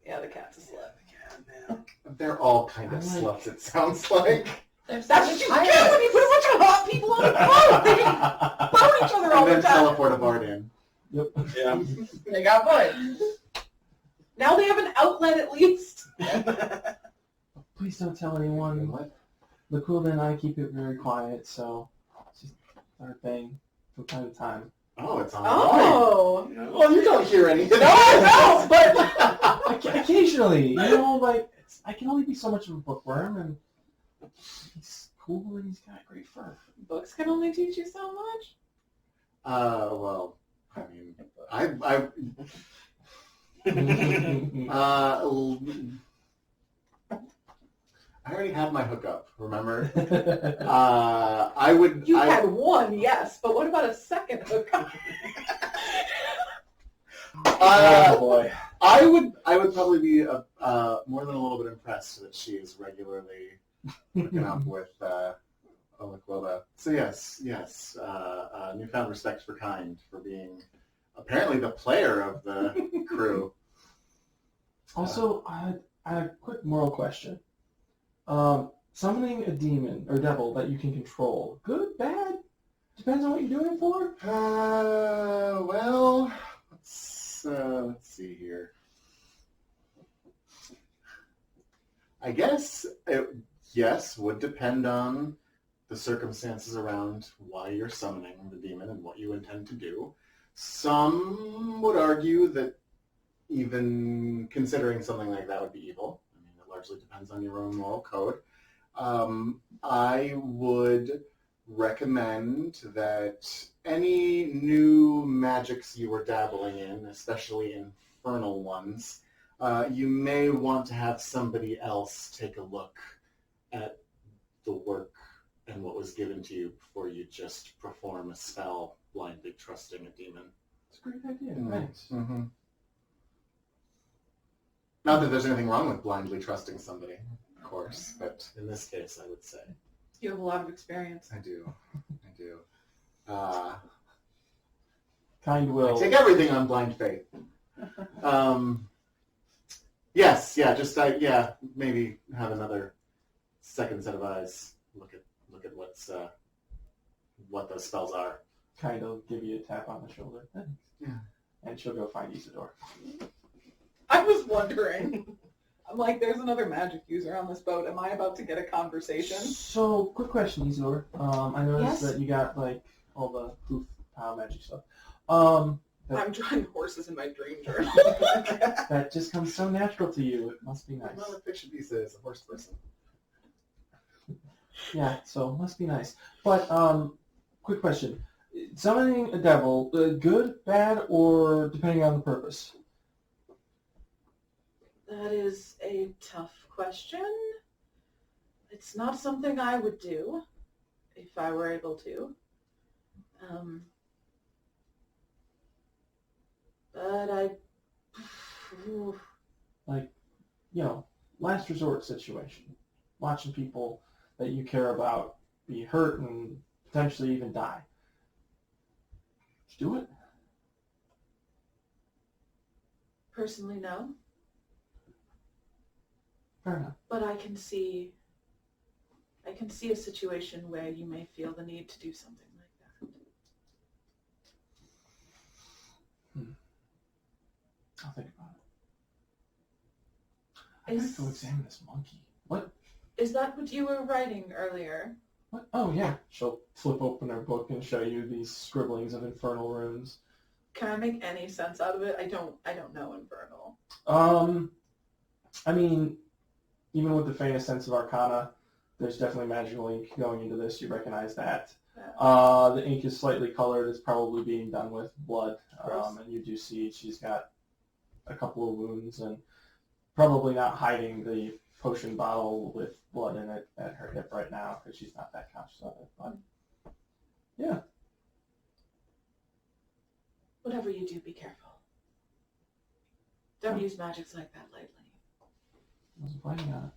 Yeah, the cat's a slut. They're all kind of I like- sluts, it sounds like. There's That's what you get when you put a bunch of hot people on a boat. They can boat each other all And the then time. teleport a Bard in. Yep. Yeah. They got boys. Now they have an outlet at least. Please don't tell anyone. What? Laquilda and I keep it very quiet, so it's just our thing from time to time. Oh, it's on Oh. Well, you don't hear anything. No, I don't, but Occasionally, you know, like I can only be so much of a bookworm, and he's cool and he's got great fur. books can only teach you so much. Well, I mean, I already had my hookup, remember? I would... You had one, yes, but what about a second hookup? Oh boy. I would probably be more than a little bit impressed that she is regularly hooking up with Olaquilda. So yes, newfound respect for kind for being apparently the player of the crew. Also, I had a quick moral question. Summoning a demon or devil that you can control, good, bad? Depends on what you're doing it for? Well, let's see here. I guess yes, would depend on the circumstances around why you're summoning the demon and what you intend to do. Some would argue that even considering something like that would be evil. I mean, it largely depends on your own moral code. I would recommend that any new magics you were dabbling in, especially infernal ones, you may want to have somebody else take a look at the work and what was given to you before you just perform a spell blindly trusting a demon. It's a great idea, thanks. Mm-hmm. Not that there's anything wrong with blindly trusting somebody, of course, but in this case, I would say. You have a lot of experience. I do. Kind will. I take everything on blind faith. Yes, maybe have another second set of eyes. Look at what those spells are. Kind will give you a tap on the shoulder. Thanks. Yeah. And she'll go find Isidore. I was wondering. I'm like, there's another magic user on this boat. Am I about to get a conversation? So, quick question, Isidore. I noticed Yes? that you got like all the poof pow magic stuff. I'm drawing horses in my dream journal. That just comes so natural to you. It must be nice. I'm not a fiction piece as a horse person. Yeah, so it must be nice. But quick question: summoning a devil, good, bad, or depending on the purpose? That is a tough question. It's not something I would do if I were able to. But Like, last resort situation. Watching people that you care about be hurt and potentially even die. Just do it. personally, no. Fair enough. But I can see a situation where you may feel the need to do something like that. I'll think about it. I have to go examine this monkey. What? Is that what you were writing earlier? What? Oh, yeah. She'll flip open her book and show you these scribblings of infernal runes. Can I make any sense out of it? I don't know Infernal. I mean, even with the faintest sense of Arcana, there's definitely magical ink going into this. You recognize that. The ink is slightly colored. It's probably being done with blood. And you do see she's got a couple of wounds and probably not hiding the potion bottle with blood in it at her hip right now because she's not that conscious of it. But yeah. Whatever you do, be careful. Don't use magics like that lightly. I wasn't planning on it.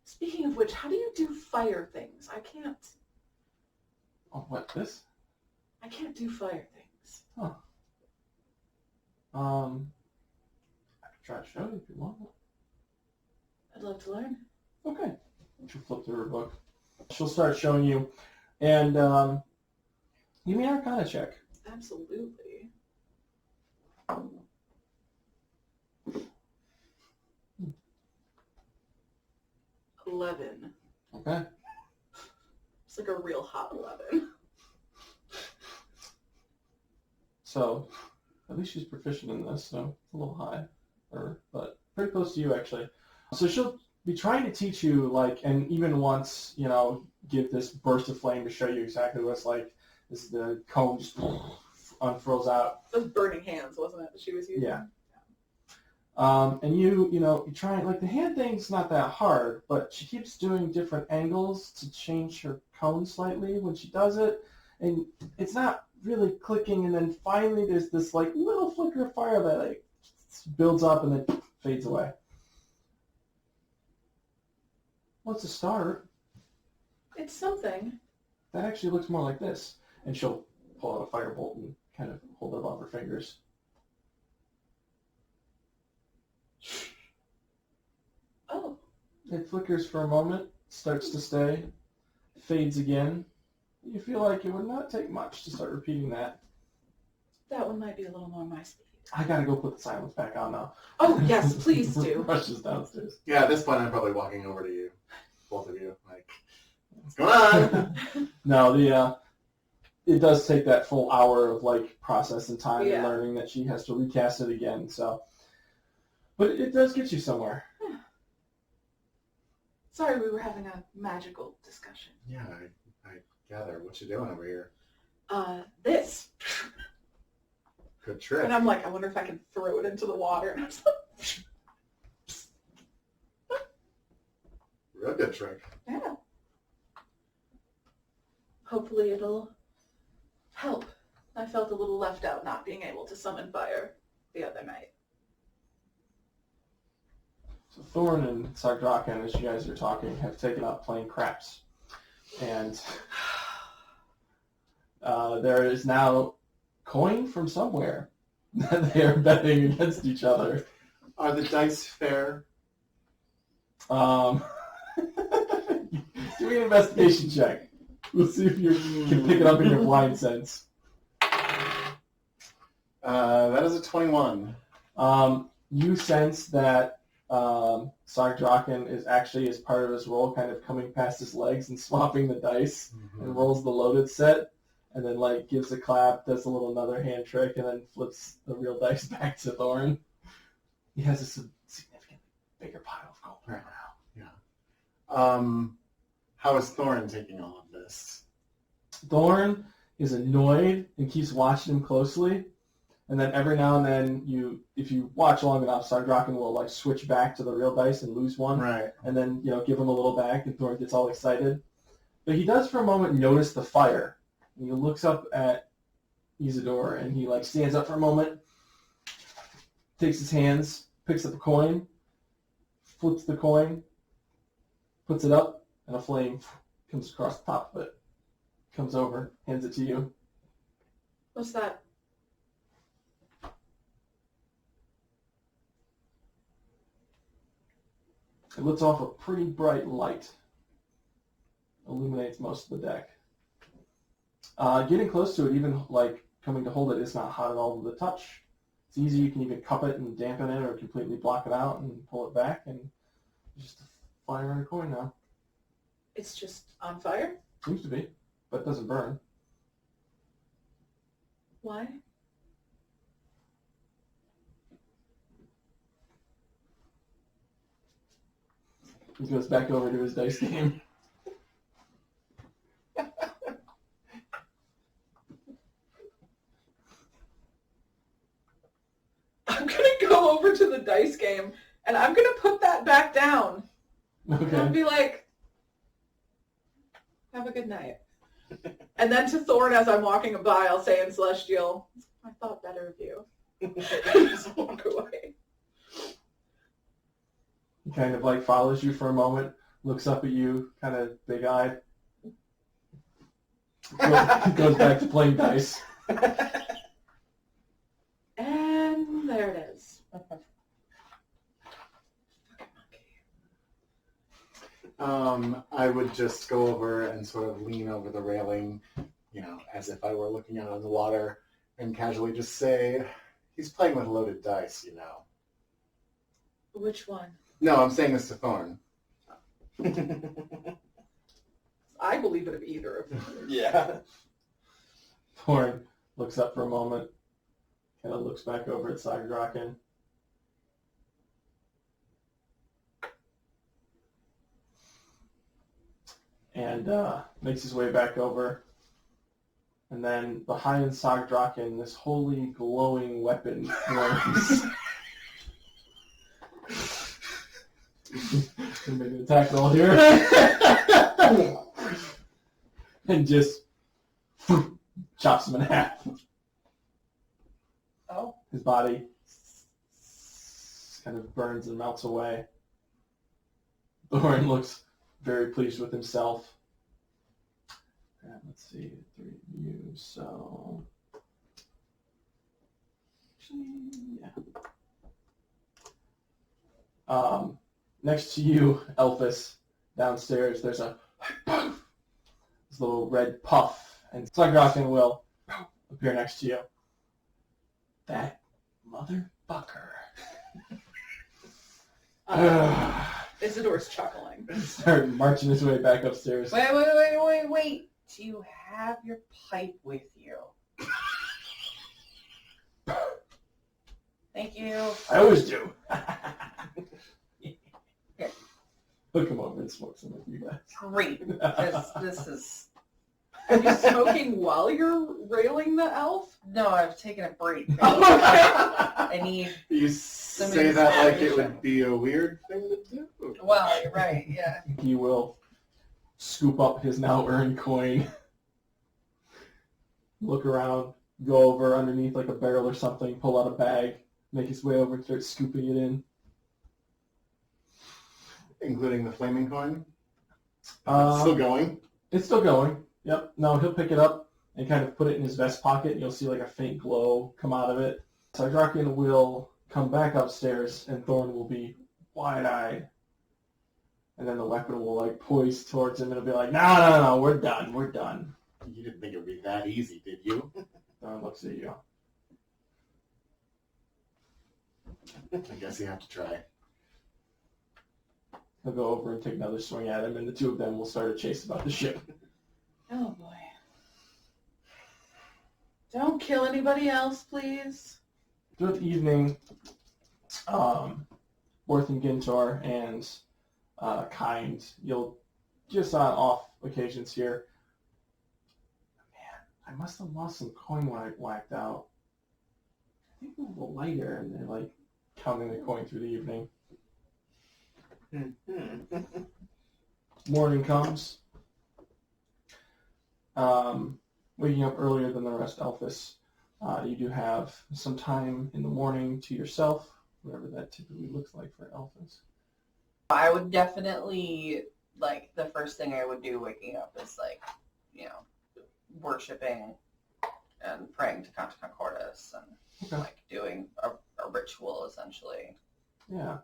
Speaking of which, how do you do fire things? I can't. Oh, what, this? I can't do fire things. I can try to show you if you want. I'd love to learn. Okay. She'll flip through her book. She'll start showing you. And give me an Arcana check. Absolutely. 11. Okay. It's like a real hot 11. So, at least she's proficient in this, so it's a little high. But pretty close to you, actually. So she'll be trying to teach you, like, and even once, give this burst of flame to show you exactly what it's like. This is the cone just unfurls out. Those burning hands, wasn't it, that she was using? Yeah. And you try, like, the hand thing's not that hard, but she keeps doing different angles to change her cone slightly when she does it, and it's not really clicking, and then finally there's this, like, little flicker of fire that, like, builds up and then fades away. Well, it's a start. It's something. That actually looks more like this. And she'll pull out a firebolt and kind of hold it above her fingers. Oh. It flickers for a moment, starts to stay, fades again. You feel like it would not take much to start repeating that. That one might be a little more my speed. I gotta go put the silence back on now. Oh, yes, please do. Rushes downstairs. Yeah, at this point, I'm probably walking over to you, both of you, like, what's going on? No, it does take that full hour of, like, process and time and Yeah. learning that she has to recast it again, so. But it does get you somewhere. Sorry, we were having a magical discussion. Yeah, I gather. What you doing over here? This. Good trick. And I'm like, I wonder if I can throw it into the water. And I was like, Real good trick. yeah. Hopefully it'll help. I felt a little left out not being able to summon fire the other night. So Thorn and Sardrakan, as you guys are talking, have taken up playing craps. And there is now coin from somewhere that they are betting against each other. Are the dice fair? Do me an investigation check. We'll see if you can pick it up in your blind sense. That is a 21. You sense that Sardrakan is actually, as part of his role, kind of coming past his legs and swapping the dice and rolls the loaded set, and then, like, gives a clap, does a little another hand trick, and then flips the real dice back to Thorn. He has a significantly bigger pile of gold right now. Yeah. How is Thorin taking all of this? Thorn is annoyed and keeps watching him closely. And then every now and then, if you watch long enough, Sardrakan will, like, switch back to the real dice and lose one. Right. And then, give him a little back, and Thorn gets all excited. But he does for a moment notice the fire. And he looks up at Isidore, and he, like, stands up for a moment, takes his hands, picks up a coin, flips the coin, puts it up, and a flame comes across the top of it. Comes over, hands it to you. What's that? It lets off a pretty bright light. Illuminates most of the deck. Getting close to it, even, like, coming to hold it, is not hot at all to the touch. It's easy. You can even cup it and dampen it or completely block it out and pull it back, and just a fire and a coin now. It's just on fire? Seems to be, but it doesn't burn. Why? He goes back over to his dice game. I'm gonna go over to the dice game and I'm gonna put that back down. And I'll Okay. be like, have a good night. And then to Thorn as I'm walking by, I'll say in Celestial, I thought better of you. And just walk away. He kind of like follows you for a moment, looks up at you, kind of big-eyed. Goes back to playing dice. And there it is. I would just go over and sort of lean over the railing, as if I were looking out on the water, and casually just say, he's playing with loaded dice, Which one? No, I'm saying this to Thorn. I believe it of either of them. Yeah. Thorn looks up for a moment, kind of looks back over at Sagraken. And makes his way back over. And then behind Sagdraken, this holy glowing weapon forms. Gonna make an attack roll here. And just chops him in half. Oh. His body kind of burns and melts away. Thorin looks very pleased with himself. And let's see, 3 of you, so... Actually, yeah. Next to you, Elphys, downstairs, there's a this little red puff, and Sagraken will appear next to you. That motherfucker. Isidore's chuckling. Start marching his way back upstairs. Wait. Do you have your pipe with you? Thank you. I always do. He'll come over and smoke some with you guys. Great. This is... Are you smoking while you're railing the elf? No, I've taken a break. Okay. I need... You say that like it would be a weird thing to do? Well, you're right, yeah. He will scoop up his now earned coin, look around, go over underneath like a barrel or something, pull out a bag, make his way over and start scooping it in. Including the flaming coin? Um, Still going? It's still going. Yep. No, he'll pick it up and kind of put it in his vest pocket, and you'll see like a faint glow come out of it. Sagraken will come back upstairs, and Thorn will be wide-eyed. And then the weapon will like poise towards him, and it'll be like, no, we're done. You didn't think it would be that easy, did you? Thorn looks at you. I guess you have to try. He'll go over and take another swing at him, and the two of them will start a chase about the ship. Oh boy. Don't kill anybody else, please. Throughout the evening, Worth and Gintor and Kind, you'll just on off occasions here. Man, I must have lost some coin when I whacked out. I think it was a little lighter, and they're like counting the coin through the evening. Morning comes. Waking up earlier than the rest, Elphys. You do have some time in the morning to yourself, whatever that typically looks like for Elphys. I would definitely, like, the first thing I would do waking up is, like, worshiping and praying to Conta Concordis and, like, doing a ritual, essentially. Yeah.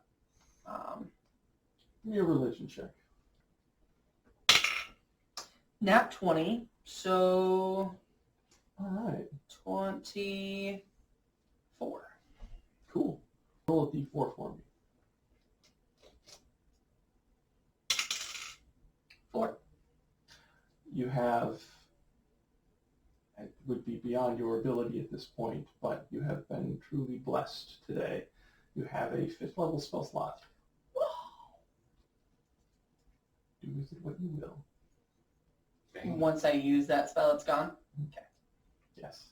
Give me a religion check. Nat 20, so All right. 24. Cool. Roll a d4 for me. 4. You have, it would be beyond your ability at this point, but you have been truly blessed. blessed. Today. You have a 5th level spell slot. Do with it what you will. Once I use that spell, it's gone. Yes.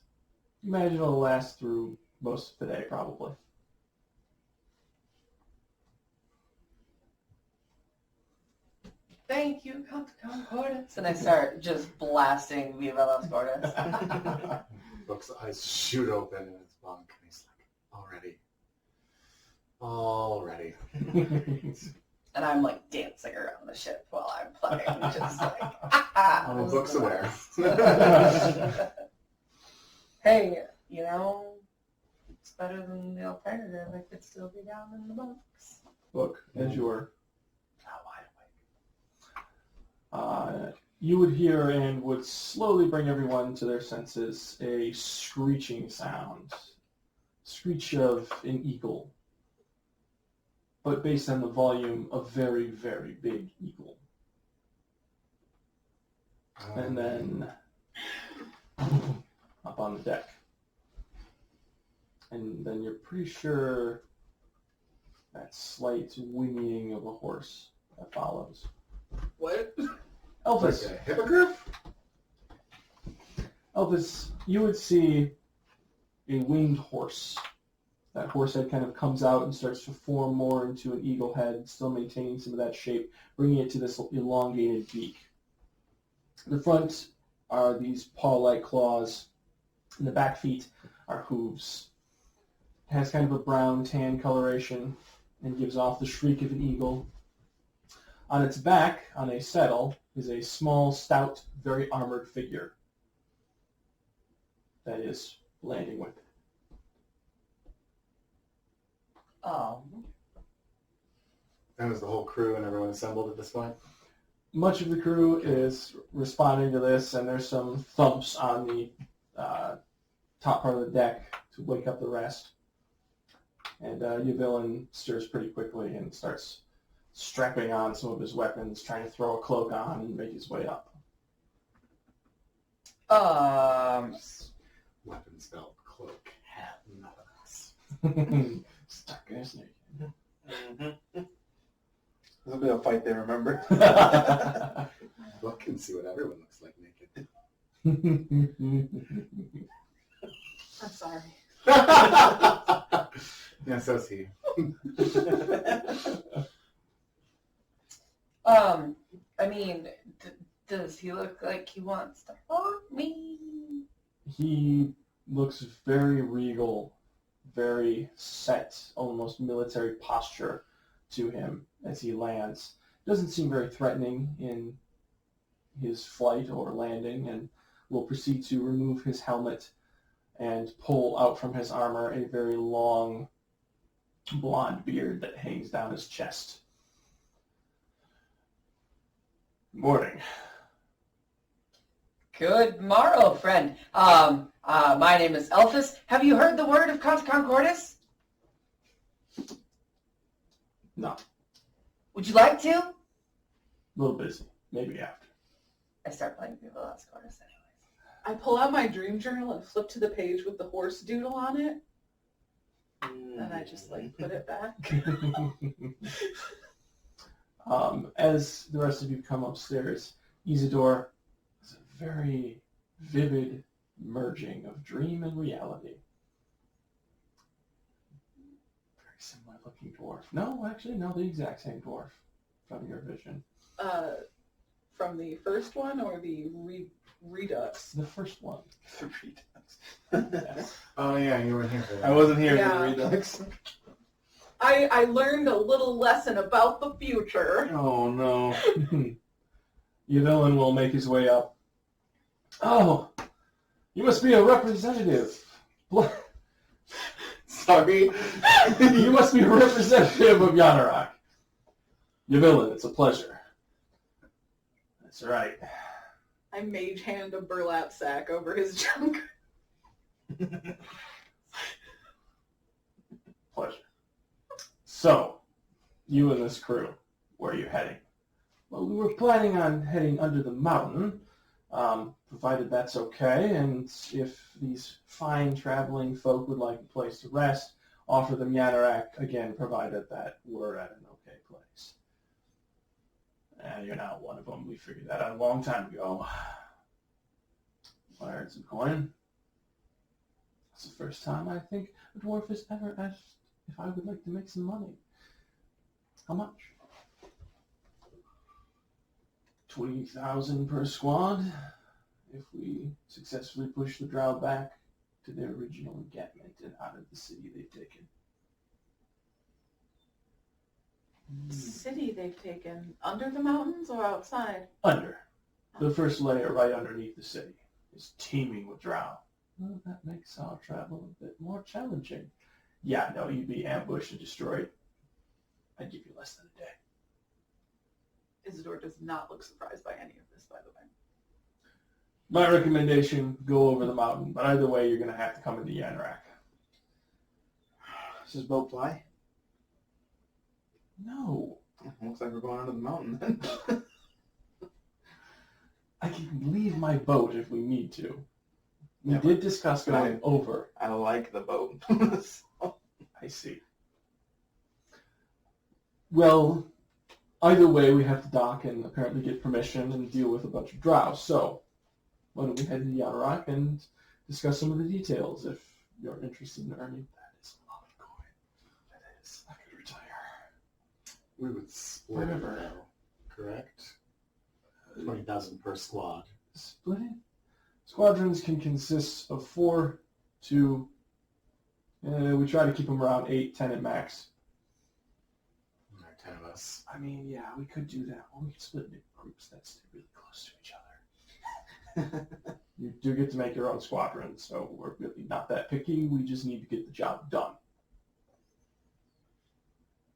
You imagine it'll last through most of the day, probably. Thank you, Count Concordance. And I start just blasting Viva Las Gordas. Book's eyes shoot open in his bunk, and he's like, already. And I'm like dancing around the ship while I'm playing, just like, Oh, Book's aware. Hey, you know, it's better than the alternative. I could still be down in the bunks. Book, as you're you would hear and would slowly bring everyone to their senses a screeching sound. Screech of an eagle. But based on the volume, a very, very big eagle. And then up on the deck. And then you're pretty sure that slight whinnying of a horse that follows. What? Elvis, Like a hippogriff? Elvis, you would see a winged horse. That horse head kind of comes out and starts to form more into an eagle head, still maintaining some of that shape, bringing it to this elongated beak. The front are these paw-like claws, and the back feet are hooves. It has kind of a brown-tan coloration and gives off the shriek of an eagle. On its back, on a settle, is a small, stout, very armored figure that is landing with it. That was the whole crew and everyone assembled at this point? Much of the crew is responding to this, and there's some thumps on the top part of the deck to wake up the rest. And Yvelin stirs pretty quickly and starts strapping on some of his weapons, trying to throw a cloak on and make his way up. Weapons, belt, cloak, hat, none of this. Stuck in a snake. There'll be a fight there, remember? Book can see what everyone looks like naked. I'm sorry. Yeah, so's he. I mean, does he look like he wants to hurt me? He looks very regal, very set, almost military posture to him as he lands. Doesn't seem very threatening in his flight or landing, and will proceed to remove his helmet and pull out from his armor a very long blonde beard that hangs down his chest. Morning. Good morrow, friend. My name is Elphys. Have you heard the word of Count Concordus? No, Would you like to? a little busy. Maybe after. I start playing Viva Las Gordas anyways. I pull out my dream journal and flip to the page with the horse doodle on it, and I just like put it back. As the rest of you come upstairs, Isidore is a very vivid merging of dream and reality. Very similar looking dwarf. No, actually, no, the exact same dwarf from your vision. From the first one or the Redux? The first one. The Redux. Yes. Oh yeah, you were here for I that. wasn't here Yeah. for the Redux. I learned a little lesson about the future. Oh no. Your villain will make his way up. Oh, you must be a representative. Sorry. You must be a representative of Yanarak. Your villain, it's a pleasure. That's right. I mage hand a burlap sack over his junk. Pleasure. So, you and this crew, where are you heading? Well, we were planning on heading under the mountain, provided that's okay, and if these fine traveling folk would like a place to rest, offer them Yanarak, again, provided that we're at an okay place. You're not one of them. We figured that out a long time ago. I earned some coin. It's the first time I think a dwarf has ever asked if I would like to make some money. How much? 20,000 per squad if we successfully push the drow back to their original encampment and out of the city they've taken. City they've taken under the mountains or outside? Under. The first layer right underneath the city is teeming with drow. Well, that makes our travel a bit more challenging. Yeah, no, you'd be ambushed and destroyed. I'd give you less than a day. Isidore does not look surprised by any of this, by the way. My recommendation, go over the mountain. But either way, you're going to have to come into Yanrak. Does this boat fly? No. Looks like we're going under the mountain then. I can leave my boat if we need to. We Yeah, did discuss going I- over. I like the boat. I see. Well, either way, we have to dock and apparently get permission and deal with a bunch of drow. So, why don't we head into Yanrak and discuss some of the details if you're interested in earning. That is a lot of coin. That is. I could retire. We would split it Whatever. now, correct? 20,000 per squad. Splitting? Squadrons can consist of 4 to... we try to keep them around 8, 10 at max. There are 10 of us. I mean, yeah, we could do that. Or we could split into groups that's really close to each other. You do get to make your own squadron, so we're really not that picky. We just need to get the job done.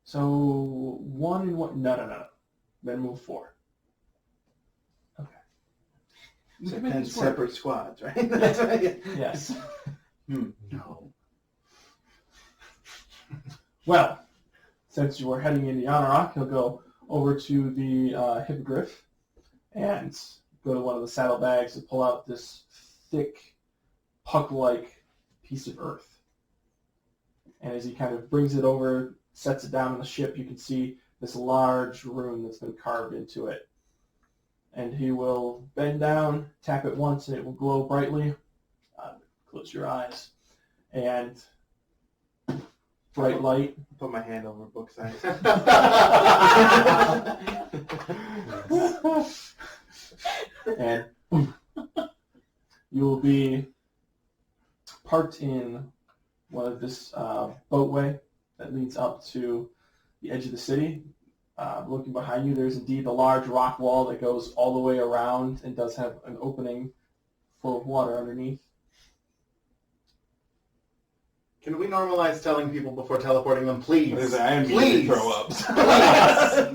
So, 1 and 1... No. Then move 4. Okay. We So can make 10 this work. separate squads, right? That's right. Yeah. Yes. No. Well, since you are heading into Yanrak, he'll go over to the hippogriff and go to one of the saddlebags and pull out this thick, puck-like piece of earth. And as he kind of brings it over, sets it down on the ship, you can see this large rune that's been carved into it. And he will bend down, tap it once, and it will glow brightly. Close your eyes. And bright light. Put my hand over book size. And you will be parked in one of this boatway that leads up to the edge of the city. Looking behind you, there's indeed a large rock wall that goes all the way around and does have an opening full of water underneath. Can we normalize telling people before teleporting them, please? I am Please. to throw up.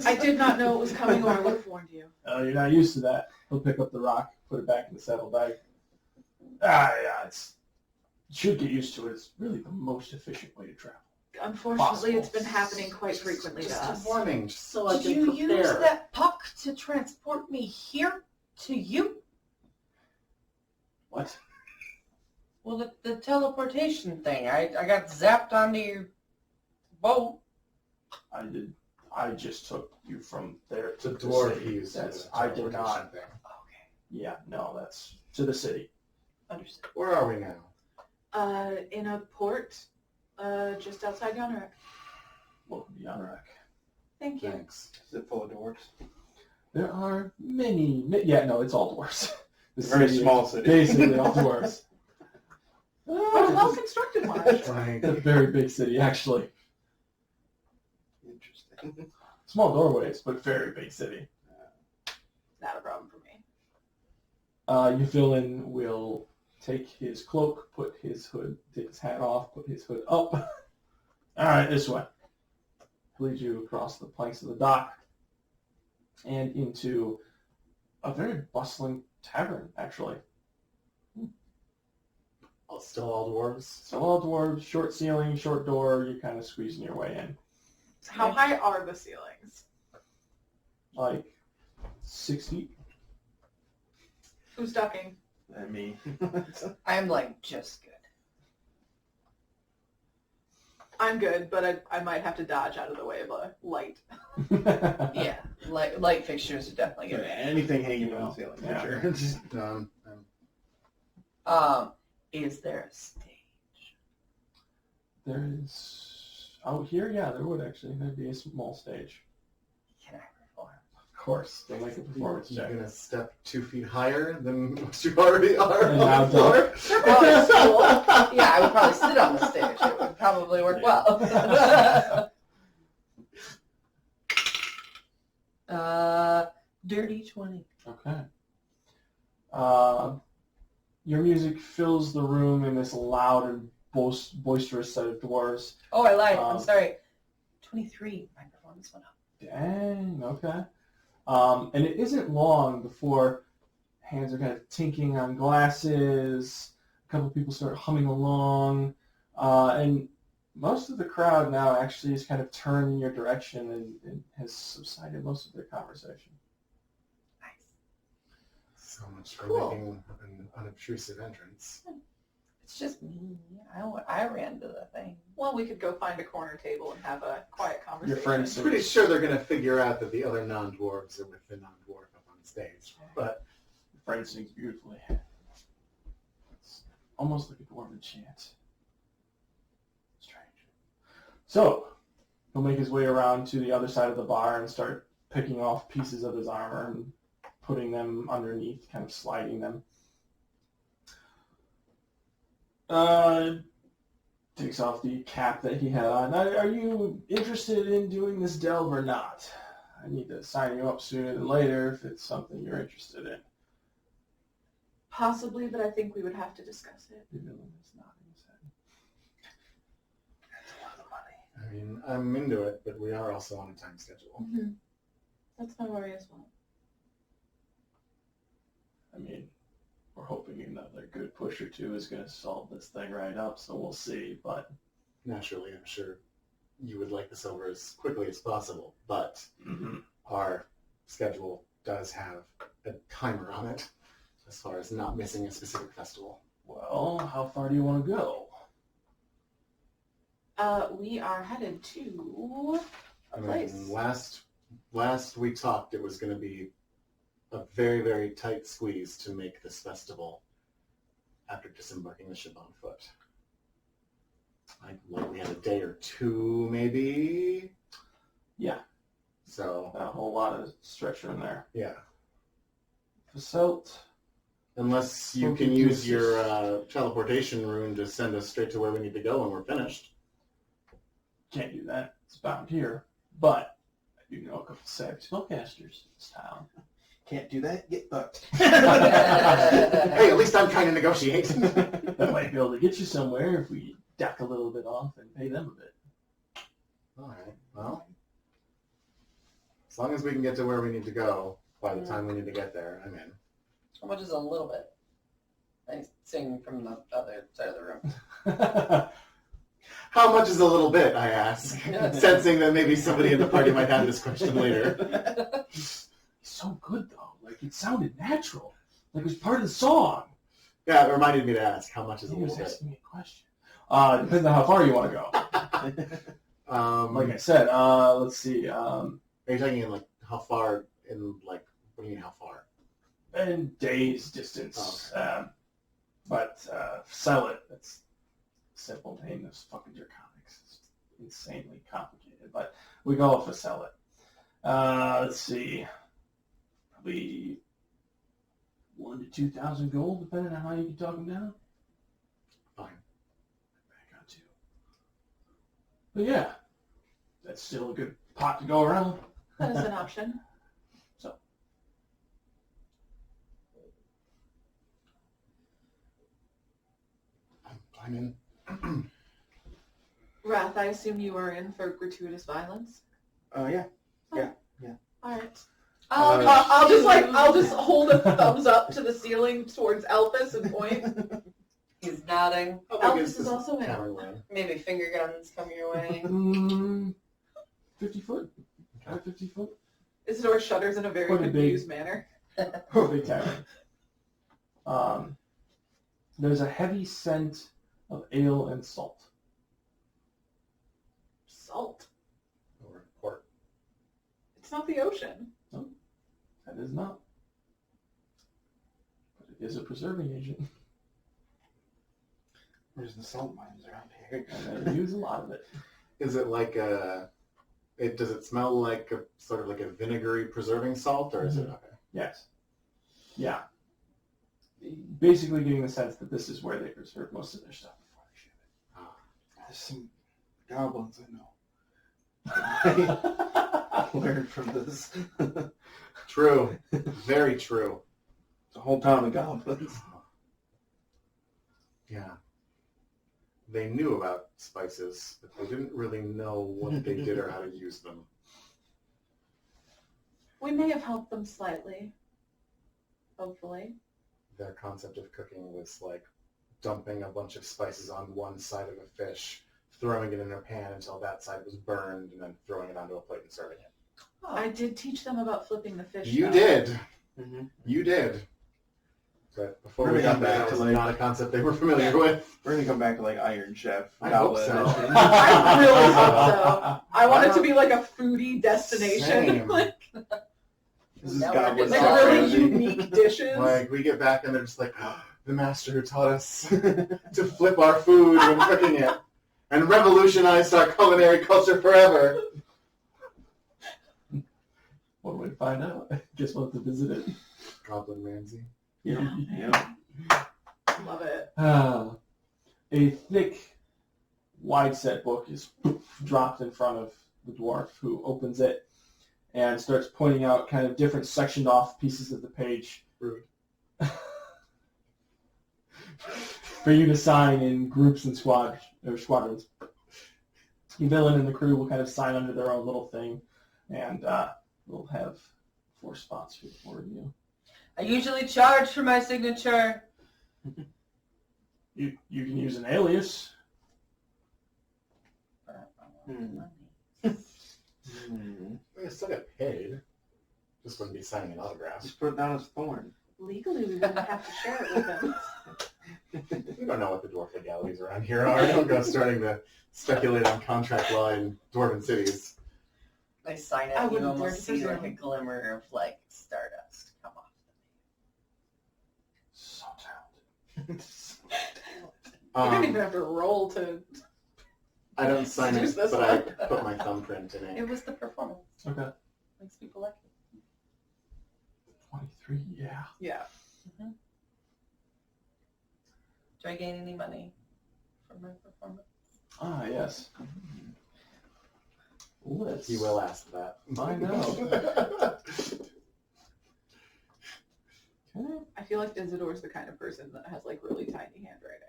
I did not know it was coming or I would have warned you. You're not used to that. He'll pick up the rock, put it back in the saddlebag. Yeah, it should get used to it. It's really the most efficient way to travel. Unfortunately, it's Possible. been happening quite frequently to Just us. a warning, just so I Did can you prepare. use that puck to transport me here to you? What? Well, the teleportation thing. I got zapped onto your boat. I did. I just took you from there to The the dwarf city. used That's, the I did teleportation not. thing. Okay, Yeah, no, that's to the city. understood. Where are we now? In a port, just outside Yanrak. Welcome to Yanrak. Thank you. Thanks. Is it full of dwarves? There are many. Yeah, no, it's all dwarves. The It's a very city is small city. Basically, all dwarves. What a well-constructed one, actually. Like, It's a very big city, actually. Interesting. Small doorways, but very big city. Not a problem for me. Euphilin will take his cloak, put his hood, take his hat off, put his hood up. All right, this way. He'll lead you across the planks of the dock and into a very bustling tavern, actually. still all dwarves? So all dwarves, short ceiling, short door, you're kind of squeezing your way in. How high are the ceilings? Like 6 feet. Who's ducking? And me. I'm like just good. I'm good, but I might have to dodge out of the way of a light. Yeah, light fixtures are definitely Yeah, good. anything hanging on the ceiling, Yeah. for sure. Just, Is there a stage? There is out here. Yeah, there would actually. There'd be a small stage. Can I perform? Of course, they make a performance You're check. gonna step 2 feet higher than what you already are And on now the floor. Oh, cool. Yeah, I would probably sit on the stage. It would probably work well. Dirty 20. Okay. Your music fills the room in this loud and boisterous set of dwarves. Oh, I lied. I'm Um, sorry. 23. My performance went up. Dang, okay. And it isn't long before hands are kind of tinking on glasses, a couple people start humming along, and most of the crowd now actually is kind of turned in your direction and has subsided most of their conversation. Nice. So much for Cool. making an unobtrusive entrance. It's just me. I ran to the thing. Well, we could go find a corner table and have a quiet conversation. Your friends I'm pretty sure they're gonna figure out that the other non-dwarves are with the non-dwarf up on stage. But Your friend sings beautifully. It's almost like a dwarven chant. Strange. So, he'll make his way around to the other side of the bar and start picking off pieces of his armor and putting them underneath, kind of sliding them. Takes off the cap that he had on. Are you interested in doing this delve or not? I need to sign you up sooner than later if it's something you're interested in. Possibly, but I think we would have to discuss it. The villain is nodding his head. That's a lot of money. I mean, I'm into it, but we are also on a time schedule. Mm-hmm. That's my worry as well. I mean, we're hoping another good push or two is going to solve this thing right up, so we'll see. But Naturally, I'm sure you would like this over as quickly as possible, but our schedule does have a timer on it as far as not missing a specific festival. well, how far do you want to go? We are headed to a I place. mean, last we talked, it was going to be a very, very tight squeeze to make this festival after disembarking the ship on foot. We had a day or two, maybe. Yeah. So, Not a whole lot of stretcher in there. yeah. Facelt. Unless you Okay, can use Jesus. your teleportation rune to send us straight to where we need to go when we're finished. Can't do that. It's bound here. But I do know a couple savage spellcasters in this town. can't do that, get fucked. Hey, at least I'm trying to negotiate. That might be able to get you somewhere if we duck a little bit off and pay them a bit. All right. Well, as long as we can get to where we need to go by the time we need to get there, I'm in. How much is a little bit? I sing from the other side of the room. How much is a little bit, I ask, sensing that maybe somebody in the party might have this question later. He's so good though. Like it sounded natural. Like it was part of the song. Yeah, it reminded me to ask, how much is a He little was bit? asking me a question. Depends on how far you want to go. Like I said, let's see. Are you talking in like how far in like what do you mean how far? In days distance. Oh, But sell it. That's a simple name. Those fucking Draconics. It's insanely complicated. But we go for sell it. Let's see. Probably 1,000 to 2,000 gold, depending on how you can talk them down. Fine. Back on 2. But yeah, that's still a good pot to go around. That is an option. I'm in. Wrath, I assume you are in for gratuitous violence. Yeah. All right. Uh, I'll just hold a thumbs up to the ceiling towards Elphys and point. He's nodding. How big Elphys is this also in. cameraman? Maybe finger guns come your way. 50 foot. 50 foot. Isidore shudders in a very Quite a big- confused manner. Big tavern. There's a heavy scent of ale and salt. salt. Or port. It's not the ocean. That is not. But it is a preserving agent. Where's the salt mines around here? And they use a lot of it. Is it like a? Does it smell like a sort of like a vinegary preserving salt, or is it okay? Yes. Yeah. Basically getting the sense that this is where they preserve most of their stuff before they ship There's some goblins I it. know. Learned from this. True. Very true. It's a whole town of goblins. Yeah. They knew about spices, but they didn't really know what they did or how to use them. We may have helped them slightly. Hopefully. Their concept of cooking was like dumping a bunch of spices on one side of a fish, throwing it in a pan until that side was burned, and then throwing it onto a plate and serving it. I did teach them about flipping the fish. You though. did. Mm-hmm. You did. But before We're we gonna got come there, back that to, was like- not a concept they were familiar with. We're gonna come back to like Iron Chef. I hope Goblet so. Edition. I really hope so. I want Why it to not? be like a foodie destination. Same. like This is Now we're Goblin just like Sauce really Frenzy. unique dishes. Like, we get back and they're just like, oh, the master who taught us to flip our food when cooking it and revolutionized our culinary culture forever. One way to find out. Guess we'll have to visit it. Goblin Ramsay. Yeah. Yeah. Love it. A thick, wide-set book is dropped in front of the dwarf, who opens it and starts pointing out kind of different sectioned off pieces of the page Rude. for you to sign in groups and squadrons. The villain and the crew will kind of sign under their own little thing, and we'll have 4 spots for the 4 of you. I usually charge for my signature. You can use an alias. Hmm. We still get paid. Just wouldn't be signing an autograph. Just put it down as Thorn. Legally, we wouldn't have to share it with them. We don't know what the dwarf legalities around here are. Don't go starting to speculate on contract law in dwarven cities. I sign it, I you wouldn't dare almost to see like a presume. glimmer of like stardust come off. So talented. You don't even have to roll to. I don't sign Seduce it, this but I one. put my thumbprint in it. It was the performance. Okay. Makes people like it. 23, yeah. Yeah. Do I gain any money from my performance? Ah, yes. Let's... He will ask that. I know. Okay. I feel like Isidore's the kind of person that has like really tiny handwriting.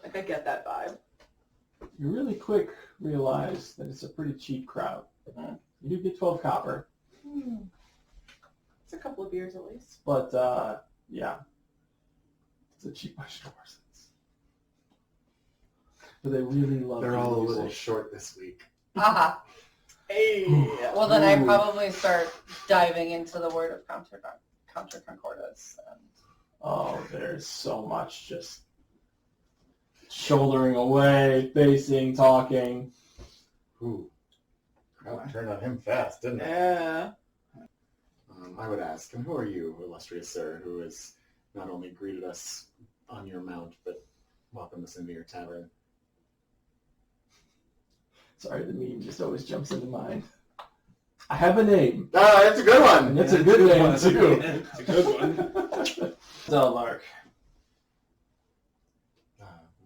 Like I get that vibe. You really quick realize that it's a pretty cheap crowd. You do get 12 copper, It's a couple of beers at least. but yeah, it's a cheap bunch of Dwarsons. But they really love They're the all a music. little short this week. Aha. Hey. Well, then I Ooh. probably start diving into the word of Contra Concordas. And Oh, there's so much just shouldering away, facing, talking. Ooh. Crowd turned on him fast, didn't it? Yeah. I would ask, and who are you, illustrious sir, who has not only greeted us on your mount, but welcomed us into your tavern? Sorry, the meme just always jumps into mind. I have a name, Ah, that's a good and one! it's a good name one. too. It's a good one. Dellark.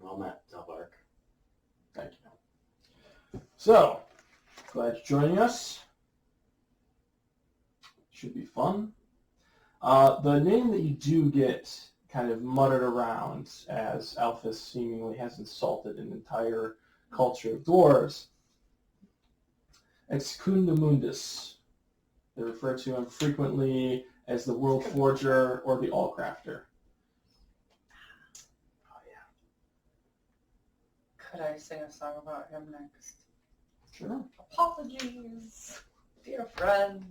Well met, Delbark. Thank you. So, glad you're joining us. Should be fun. The name that you do get kind of muttered around as Alphys seemingly has insulted an entire culture of dwarves. Excundamundus. They refer to him frequently as the World Forger or the Allcrafter. could I sing a song about him next? Sure. Apologies, dear friends.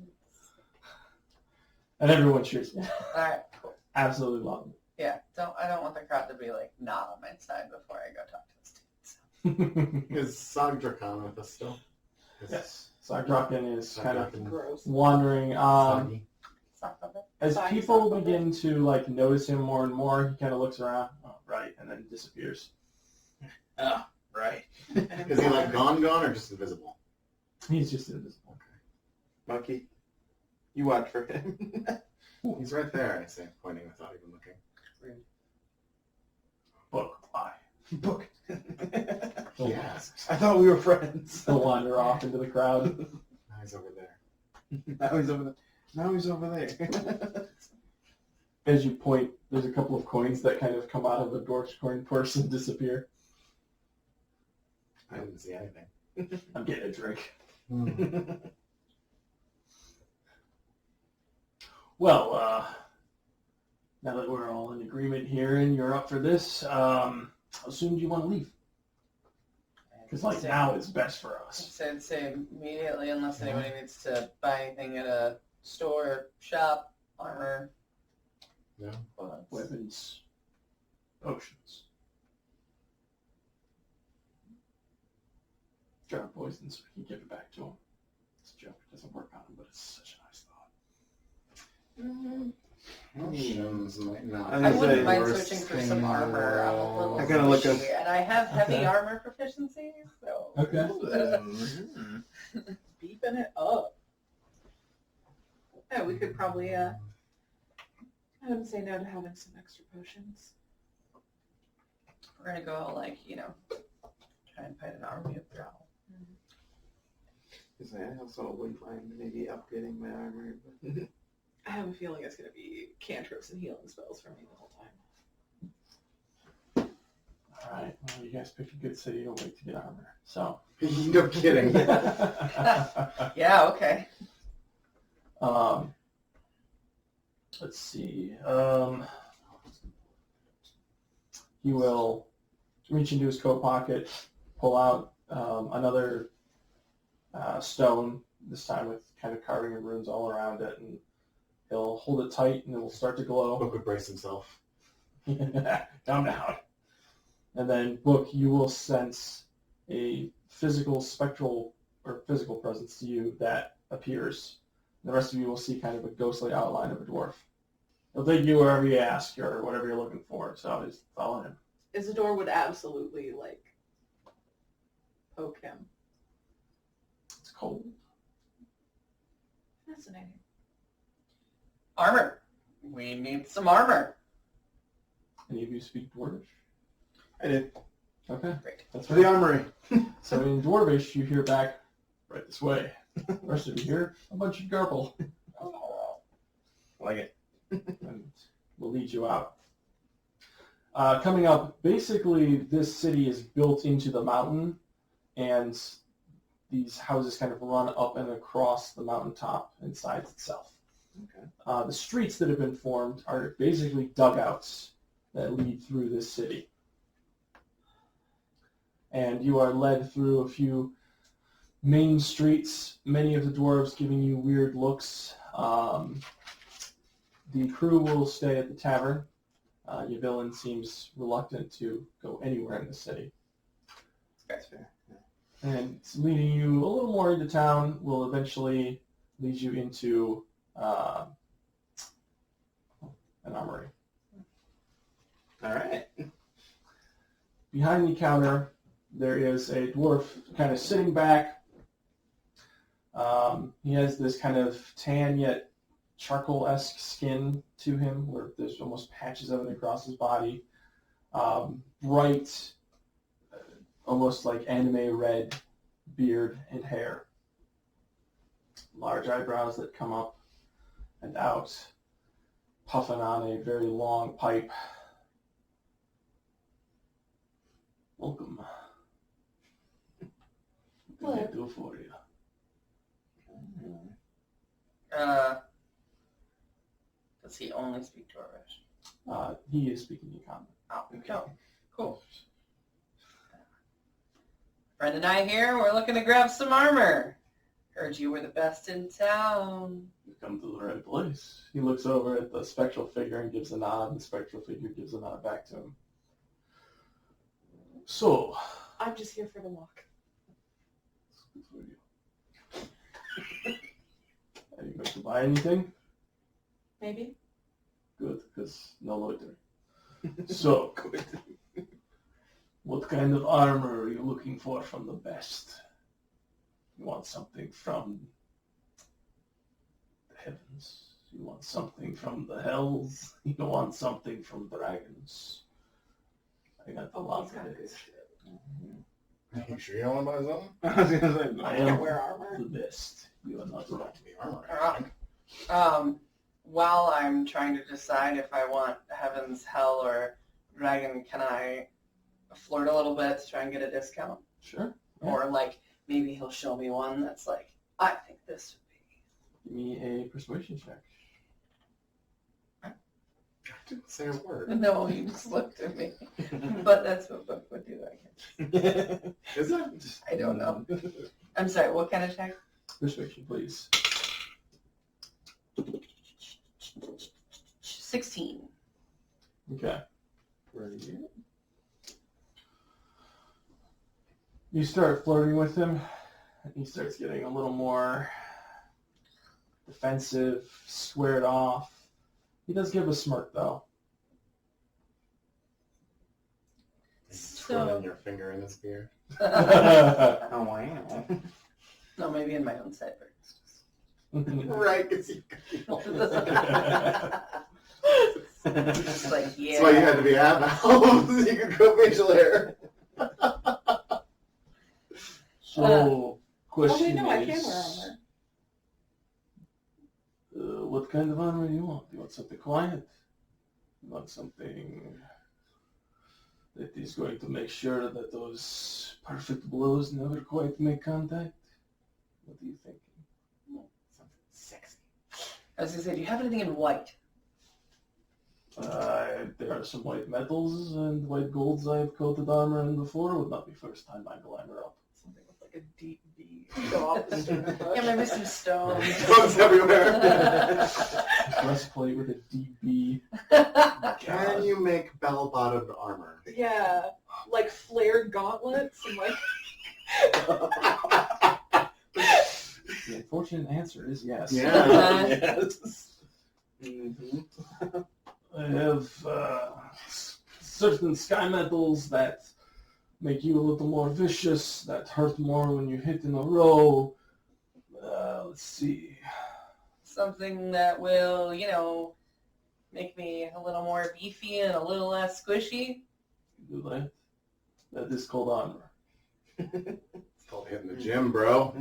And everyone cheers. All right, cool. Absolutely love him. Yeah, I don't want the crowd to be like not on my side before I go talk to this Is Sog Drakan with us still? Yes. Sardraken is kind of Gross. wandering. Soggy. As Sorry, people sorry. begin to like notice him more and more, he kind of looks around. Oh, right, and then disappears. Oh, right. Is he like gone or just invisible? He's just invisible. Monkey, you watch for him. He's right there, I say, pointing without even looking. Book. Why? Book. He asked. I thought we were friends. He'll wander off into the crowd. Now he's over there. Now he's over there. Now he's over there. As you point, there's a couple of coins that kind of come out of the dwarf's coin purse and disappear. I didn't see anything. I'm getting a drink. Well, now that we're all in agreement here and you're up for this, how soon do you want to leave? Because like now is best for us. I'd say immediately, unless anybody needs to buy anything at a store, shop, armor. No. Bullets. Weapons, potions. Jar poison so we can give it back to him. It's a joke. It doesn't work on him, but it's such a nice thought. Potions might not. I I was wouldn't say mind worst switching for thing some in the armor. I'm a world. little I gotta look up- squishy, and I have heavy Okay. armor proficiency, so Okay. Beeping it up. Yeah, we could probably, I wouldn't say no to having some extra potions. we're gonna go like, try and fight an army of drow. I also wouldn't mind maybe upgrading my armor. But I have a feeling it's going to be cantrips and healing spells for me the whole time. All right. Well, you guys picked a good city to wait to get armor. So. No kidding. Yeah, okay. Let's see. He will reach into his coat pocket, pull out another stone, this time with kind of carving and runes all around it, and he'll hold it tight and it will start to glow. Book would brace himself. Calm down. And then, Book, you will sense a physical, spectral, or physical presence to you that appears. The rest of you will see kind of a ghostly outline of a dwarf. He'll take you wherever you ask or whatever you're looking for, so just follow him. Isidore would absolutely, poke him. It's cold. Fascinating. Armor. We need some armor. Any of you speak Dwarvish? I did. Okay, Great. that's For the right. armory. So in Dwarvish, you hear back, right this way. The rest of you hear a bunch of garble. Like it. And we'll lead you out. Coming up, basically this city is built into the mountain, and these houses kind of run up and across the mountaintop inside itself. Okay. The streets that have been formed are basically dugouts that lead through this city. And you are led through a few main streets, many of the dwarves giving you weird looks. The crew will stay at the tavern. Yvelin seems reluctant to go anywhere in the city. That's fair. Yeah. And it's leading you a little more into town will eventually lead you into an armory. All right. Behind the counter, there is a dwarf kind of sitting back. He has this kind of tan yet charcoal-esque skin to him, where there's almost patches of it across his body. Bright, almost like anime red beard and hair. Large eyebrows that come up and out, puffing on a very long pipe. Welcome. What can I do for you? Does he only speak Dwarvish? He is speaking in common. Oh, no. Cool. Friend and I here, we're looking to grab some armor. Heard you were the best in town. You've come to the right place. He looks over at the spectral figure and gives a nod, and the spectral figure gives a nod back to him. So, I'm just here for the walk. Good for you. Are you going to buy anything? Maybe. Good, because no loitering. So, what kind of armor are you looking for from the best? You want something from the heavens? You want something from the hells? You want something from dragons? I got a lot He's of got it. good shit. You sure you don't want to buy something? I was gonna say, I can't am wear armor. the best. You are not Doesn't wrong. have to be armor. I think. While I'm trying to decide if I want heavens, hell, or dragon, can I flirt a little bit to try and get a discount? Sure. Yeah. Or like maybe he'll show me one that's like, I think this would be. Give me a persuasion check. I didn't say a word. No, you just looked at me. But that's what Book would do, I guess. Is it? I don't know. I'm sorry, what kind of check? Persuasion, please. 16. Okay. Ready? You start flirting with him, and he starts getting a little more defensive, squared off. He does give a smirk, though. Twirling your finger in his beard. Right, oh wow. No, maybe in my own sideburns. Right, because you It's like, yeah. That's why you had to be half elf, so you could grow facial hair. So, Oh, question wait, no, I is, can wear armor. what kind of armor do you want? Do you want something quiet? You want something that is going to make sure that those perfect blows never quite make contact? What do you think? Something sexy. I was going to say, do you have anything in white? There are some white metals and white golds I've coated armor in before. It would not be first time I glamor up. Something with like a deep V. Go off the stern bush. Yeah, maybe some stones. Bugs everywhere. Breastplate with a DB. Can you make bell-bottomed armor? Yeah, like flared gauntlets and like. The unfortunate answer is yes. Yeah. Yes. Mm-hmm. I have certain sky metals that make you a little more vicious, that hurt more when you hit in a row. Let's see. Something that will, make me a little more beefy and a little less squishy. Do that. That is called armor. It's called hitting the gym, bro.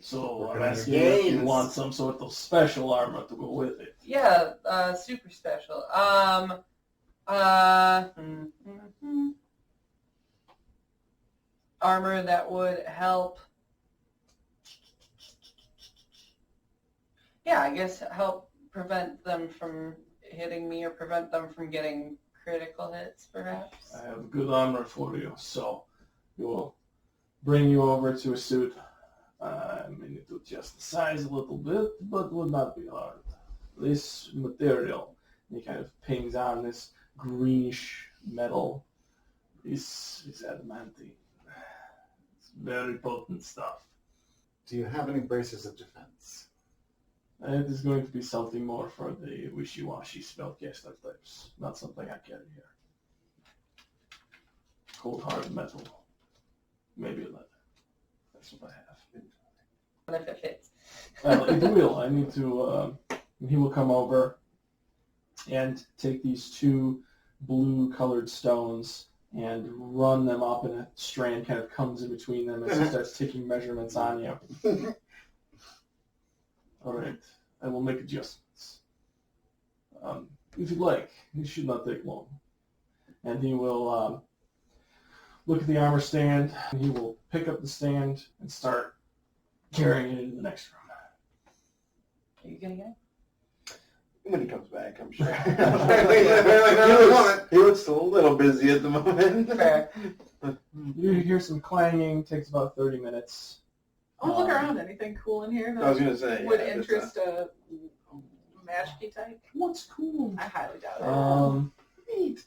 So Working I'm on asking your if you gains. want some sort of special armor to go with it. Yeah, super special. Armor that would help. Yeah, I guess help prevent them from hitting me or prevent them from getting critical hits, perhaps. I have good armor for you, so we will bring you over to a suit. I may need to adjust the size a little bit, but would not be hard. This material, he kind of pings on this greenish metal, is adamantine. It's very potent stuff. Do you have any braces of defense? It is going to be something more for the wishy-washy spellcaster types, not something I carry here. Cold hard metal, maybe leather. That's what I have. And if it fits. It will. I need to. He will come over and take these two blue-colored stones and run them up, and a strand kind of comes in between them as he starts taking measurements on you. All right, I will make adjustments. If you'd like, it should not take long. And he will look at the armor stand, and he will pick up the stand and start carrying it into the next room. Are you getting it? When he comes back, I'm sure. Apparently not at the moment. he looks a little busy at the moment. Fair. You hear some clanging, takes about 30 minutes. I'll look around. Anything cool in here I was that gonna say. would yeah, it's, interest a magic type? What's cool? I highly doubt it.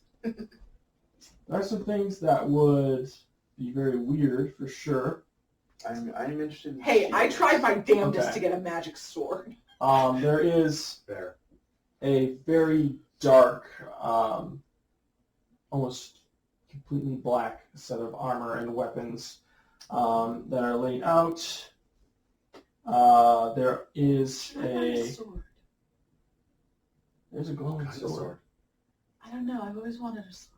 There are some things that would be very weird for sure. I'm interested in Hey, I shields. tried my damnedest Okay. to get a magic sword. There is There. a very dark, almost completely black set of armor and weapons that are laid out. There is I want a a sword. there's a glowing Kind of sword. I don't know. I've always wanted a sword.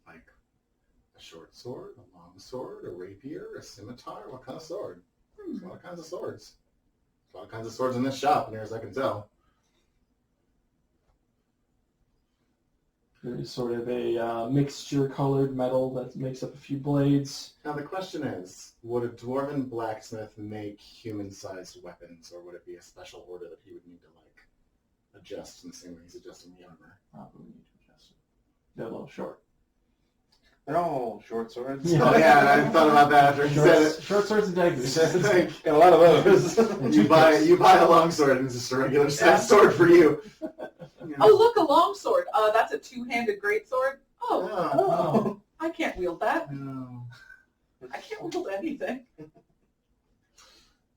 Like a short sword, a long sword, a rapier, a scimitar. What kind of sword? There's a lot of kinds of swords. There's a lot of kinds of swords in this shop, near as I can tell. There is sort of a mixture-colored metal that makes up a few blades. Now the question is, would a dwarven blacksmith make human-sized weapons, or would it be a special order that he would need to adjust in the same way he's adjusting the armor? Probably need to adjust it. They're a little short. They're all short swords. Yeah. Oh yeah, I thought about that after he said it. Short swords and daggers. Like, and a lot of those. you buy a long sword and it's just a regular sized sword for you. Oh, look, a long sword. That's a two-handed greatsword. Oh, Oh. I can't wield that. No. I can't wield anything.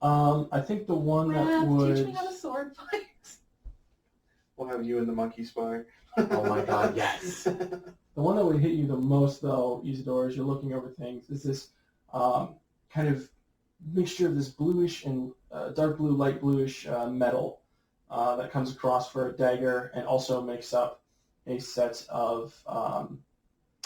I think the one that Math, would... teach me how to sword fight. We'll have you and the monkey spar. Oh my god, yes. The one that would hit you the most, though, Isidore, as you're looking over things, is this kind of mixture of this bluish and dark blue, light bluish metal that comes across for a dagger and also makes up a set of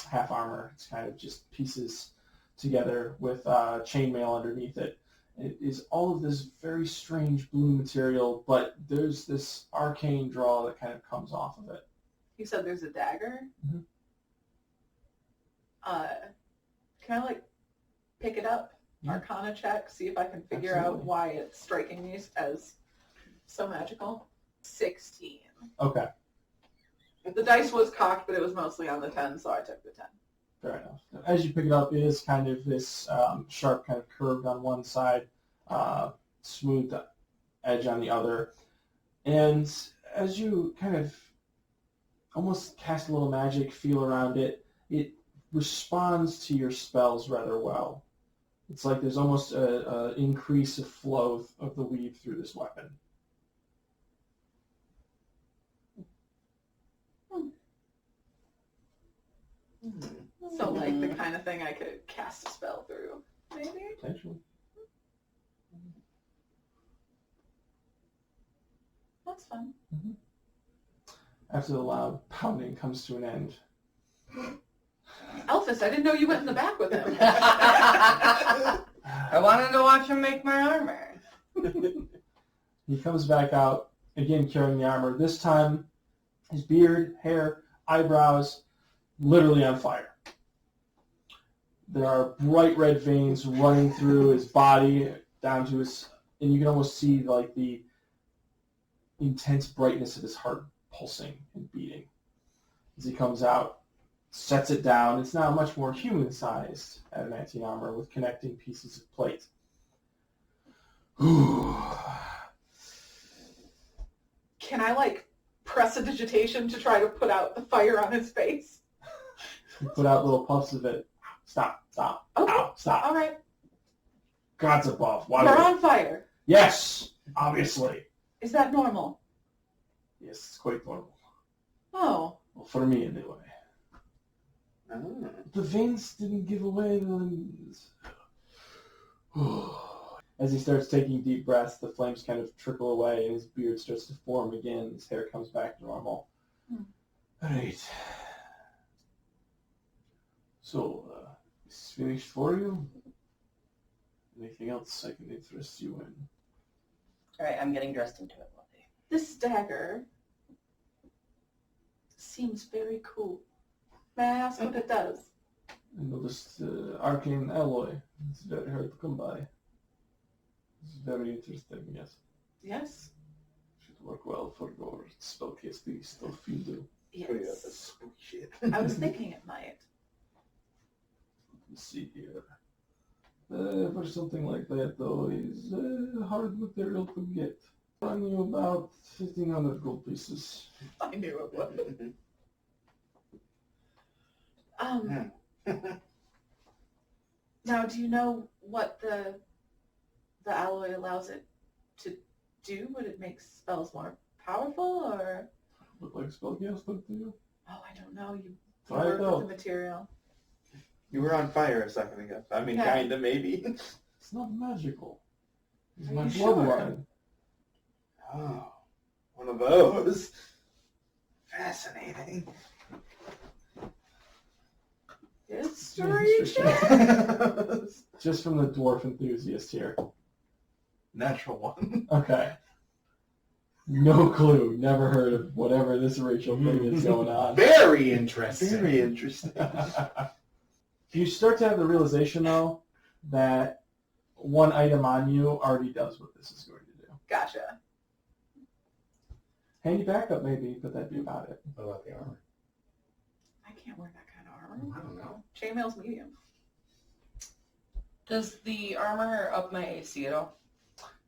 half armor. It's kind of just pieces together with chainmail underneath it. It is all of this very strange blue material, but there's this arcane draw that kind of comes off of it. You said there's a dagger? Mhm. Can I, pick it up? Yeah. Arcana check, see if I can figure out Absolutely. why it's striking me as so magical. 16. Okay, The dice was cocked, but it was mostly on the 10, so I took the 10. fair enough. As you pick it up, it is kind of this sharp, kind of curved on one side, smooth edge on the other. And as you kind of almost cast a little magic, feel around it, it responds to your spells rather well. It's like there's almost an increase of flow of the weave through this weapon. So, the kind of thing I could cast a spell through, maybe? Potentially. That's fun. After the loud pounding comes to an end, Elphys, I didn't know you went in the back with him. I wanted to watch him make my armor. he comes back out, again carrying the armor. This time, his beard, hair, eyebrows, literally on fire. There are bright red veins running through his body down to his, and you can almost see the intense brightness of his heart pulsing and beating. As he comes out, sets it down. It's now much more human-sized adamantine armor with connecting pieces of plate. Can I, prestidigitation to try to put out the fire on his face? You put out little puffs of it. Stop. Okay. Ow, stop. All right. God's above. Why We're would- on fire. Yes, obviously. Is that normal? Yes, it's quite normal. Oh. Well, for me, anyway. Oh. The veins didn't give away As he starts taking deep breaths, the flames kind of trickle away and his beard starts to form again. His hair comes back to normal. All right. So, is this finished for you? Anything else I can interest you in? All right, I'm getting dressed into it, Lucky. This dagger seems very cool. May I ask what it does? I noticed arcane alloy. It's very hard to come by. It's very interesting, yes. Yes? Should work well for your spellcasting stuff you do. Oh, yeah, that's Yes. spooky shit. I was thinking it might. Let's see here. For something like that, though, is hard material to get. Run you about 1,500 gold pieces. I knew it would. Now, do you know what the alloy allows it to do? Would it make spells more powerful, or? Look like spellcaster to you? Oh, I don't know. You Try work it with out. the material. You were on fire a second ago. I mean, Yeah. kinda, maybe. It's not magical. It's Are my you sure? bloodline. Oh, one of those. Fascinating. History History check. Just from the dwarf enthusiast here. Natural one. Okay. No clue. Never heard of whatever this racial thing is going on. Very interesting. Very interesting. You start to have the realization, though, that one item on you already does what this is going to do. Gotcha. Handy backup, maybe, but that'd be about it. What about the armor? I can't wear that kind of armor. I don't know. Chainmail's medium. Does the armor up my AC at all?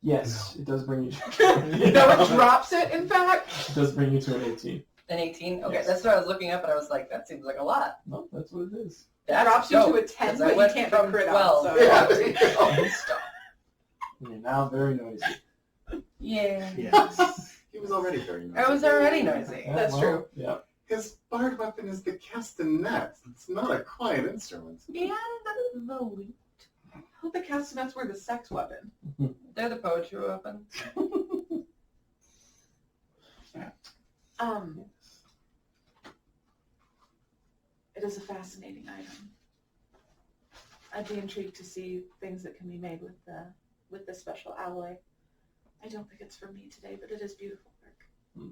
Yes, it does bring you. No, it drops it, in fact. It does bring you to an 18. An 18? Okay, Yes. that's what I was looking up, and I was like, that seems like a lot. No, that's what it is. That drops you to a 10, 'cause I but you went can't from be crit 12. on. So. Yeah, there you go. And you're now very noisy. Yeah. Yes. He was already very nice. I was already noisy. Yeah, That's true. Yeah. His bard weapon is the castanet. It's not a quiet instrument. And the lute. I thought the castanets were the sex weapon. They're the poetry weapon. It is a fascinating item. I'd be intrigued to see things that can be made with the special alloy. I don't think it's for me today, but it is beautiful work.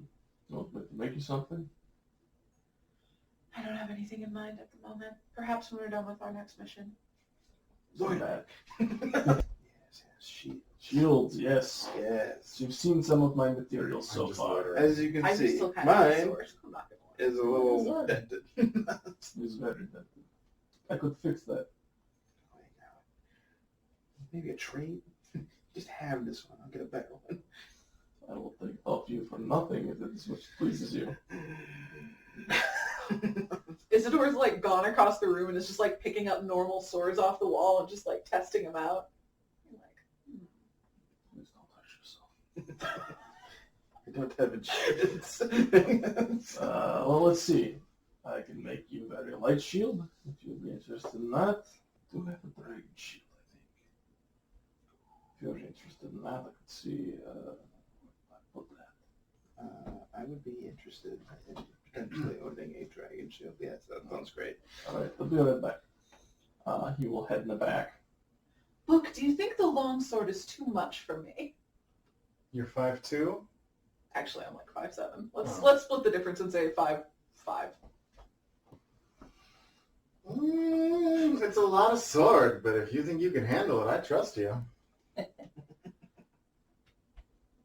Well, make you something? I don't have anything in mind at the moment. Perhaps when we're done with our next mission. Not bad. Yes, she. Shields, yes. Yes. So you've seen some of my materials so just far. As you can I'm see, still kind of a mine sword. I'm not gonna lie. is a little dented. It's very dented. I could fix that. Maybe a trade. Just have this one. I'll get a better one. I will take off you for nothing if it is what pleases you. Isidore's like gone across the room and is just like picking up normal swords off the wall and just like testing them out. I'm like, Please don't touch yourself. I don't have insurance. Well, let's see. I can make you a very light shield if you'd be interested in that. I do have a dragon shield, I think. If you're interested in that, I could see. I put that. I would be interested in potentially owning a dragon shield. Yes, that sounds great. All right, I'll be right back. He will head in the back. Book, do you think the longsword is too much for me? You're 5'2"? Actually, I'm like 5'7". Let's Oh. let's split the difference and say 5'5". It's a lot of sword, but if you think you can handle it, I trust you.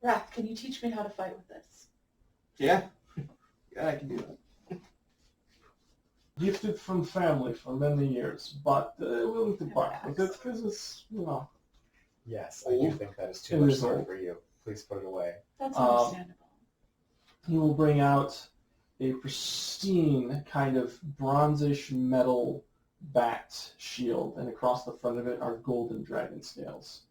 Wrath, can you teach me how to fight with this? Yeah. Yeah, I can do that. Gifted from family for many years, but willing to part with it because it's, Yes, I do think that is too It much is sword old. for you. Please put it away. That's Um, understandable. He will bring out a pristine kind of bronzish metal backed shield, and across the front of it are golden dragon scales.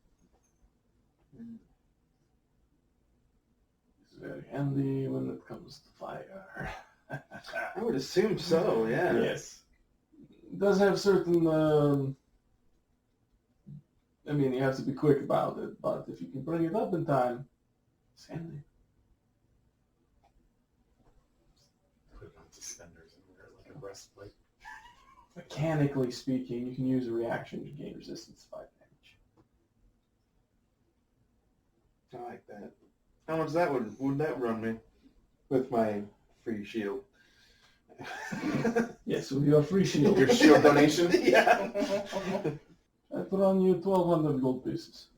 It's very handy when it comes to fire. I would assume so, yeah. Yes. It does have certain, you have to be quick about it, but if you can bring it up in time, it's handy. Put it on suspenders and wear it like a breastplate. Mechanically speaking, you can use a reaction to gain resistance to 5 damage. I like that. How much that would that run me with my free shield? Yes, with your free shield. Your shield donation? Yeah. I put on you 1,200 gold pieces.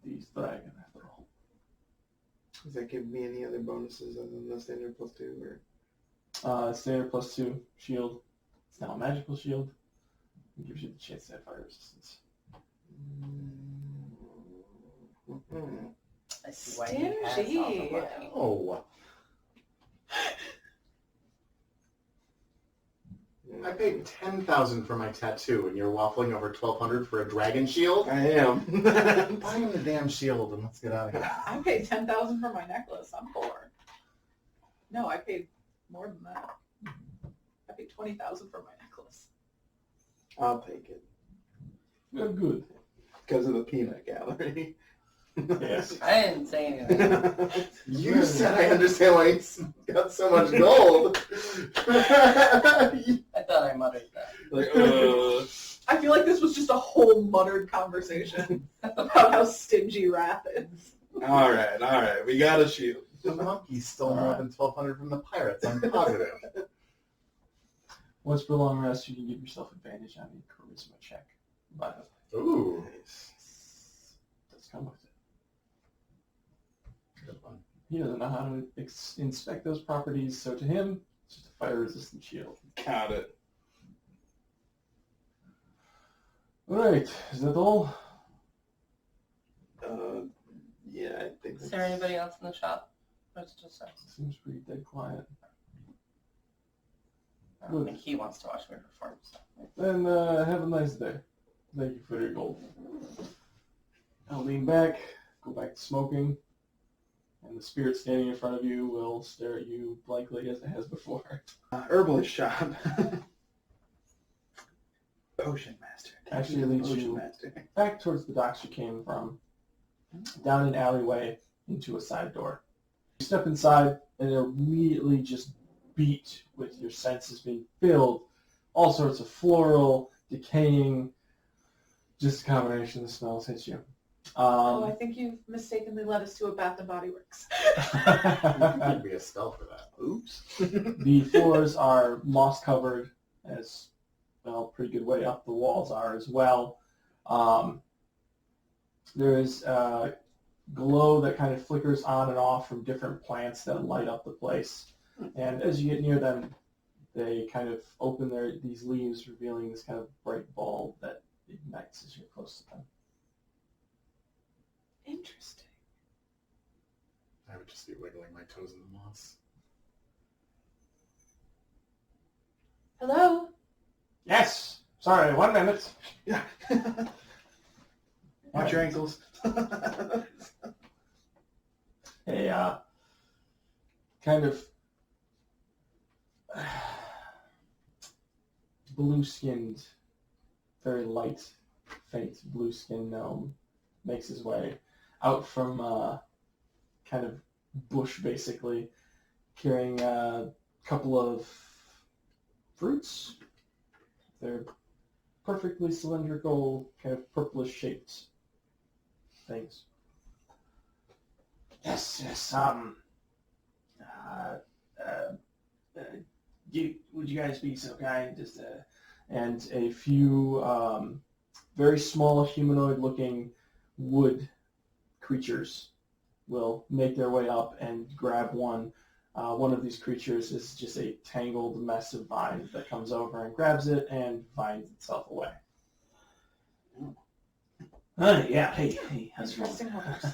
These dragon, after all. Does that give me any other bonuses other than the standard +2? Or? Standard +2 shield. It's now a magical shield. It gives you the chance to have fire resistance. I see why he has all the Stingy. money. Oh. I paid 10,000 for my tattoo, and you're waffling over 1,200 for a dragon shield. I am. Buy him the damn shield, and let's get out of here. I paid 10,000 for my necklace. I'm poor. No, I paid more than that. I paid 20,000 for my necklace. I'll take it. Well, good. Because of the peanut gallery. Yes. I didn't say anything. You said I understand why he's got so much gold. I thought I muttered that. Like, I feel like this was just a whole muttered conversation about how stingy Wrath is. all right. We got a shield. The monkey stole more than 1,200 from the pirates, I'm positive. Once per long rest, you can give yourself advantage on a charisma check. But Ooh. let's come with it. Good one. He doesn't know how to inspect those properties, so to him, it's just a fire-resistant shield. Got it. All right, is that all? Yeah, I think. Is there anybody else in the shop? Or is it just us? Seems pretty dead quiet. I don't think he wants to watch me perform. So. Then have a nice day. Thank you for your gold. I'll lean back, go back to smoking, and the spirit standing in front of you will stare at you blankly as it has before. Herbalist shop. Potion master. Actually, it leads Potion you master. back towards the docks you came from, down an alleyway into a side door. You step inside, and are immediately just beat with your senses being filled. All sorts of floral, decaying, just a combination of smells hits you. Oh, I think you've mistakenly led us to a Bath and Body Works. Could be a spell for that. Oops. The floors are moss covered, as well, pretty good way up the walls are as well. There is glow that kind of flickers on and off from different plants that light up the place. And as you get near them, they kind of open these leaves, revealing this kind of bright bulb that ignites as you're close to them. Interesting. I would just be wiggling my toes in the moss. Hello? Yes! Sorry, 1 minute. Yeah. Watch your ankles. A kind of blue-skinned, very light, faint blue-skinned gnome makes his way out from kind of bush, basically, carrying a couple of fruits. They're perfectly cylindrical, kind of purplish-shaped things. Yes. Would you guys be so kind? And a few very small humanoid-looking wood creatures will make their way up and grab one. One of these creatures is just a tangled mess of vines that comes over and grabs it and finds itself away. Yeah, hey, how's it Interesting going? horse.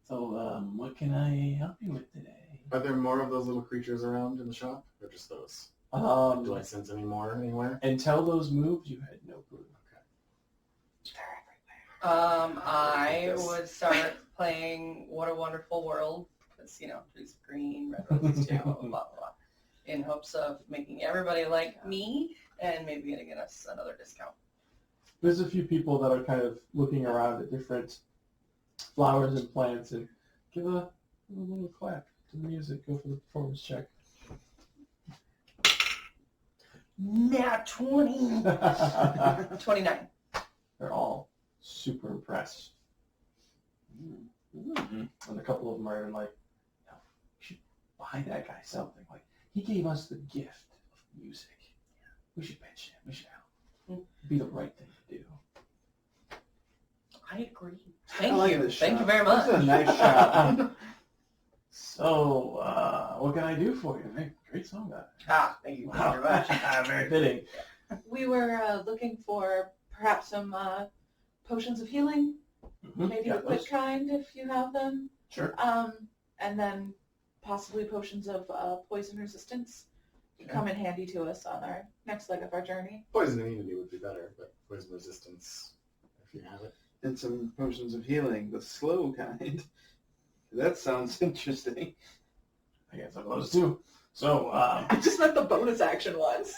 So, what can I help you with today? Are there more of those little creatures around in the shop? Or just those? Do I sense any more anywhere? Until those moved, you had no clue. I would start playing What a Wonderful World, because, trees of green, red roses too, blah, blah, blah, in hopes of making everybody like me and maybe getting us another discount. There's a few people that are kind of looking around at different flowers and plants and give a little clap to the music. Go for the performance check. Nat 20! 29. They're all super impressed. And a couple of them are even like, no, we should buy that guy something. Like, he gave us the gift of music. We should pitch him. We should help. It'd be the right thing to do. I agree. I Thank like you. this Thank shop. you very much. This is a nice shop. So, what can I do for you? Hey, great song, that. Thank you very much. Very fitting. We were looking for perhaps some potions of healing, maybe Yeah, the quick kind if you have them. Sure. And then possibly potions of poison resistance could come in handy to us on our next leg of our journey. Poison immunity would be better, but poison resistance, if you have it. And some potions of healing, the slow kind. That sounds interesting. I guess I'm those too. So, I just meant the bonus action ones.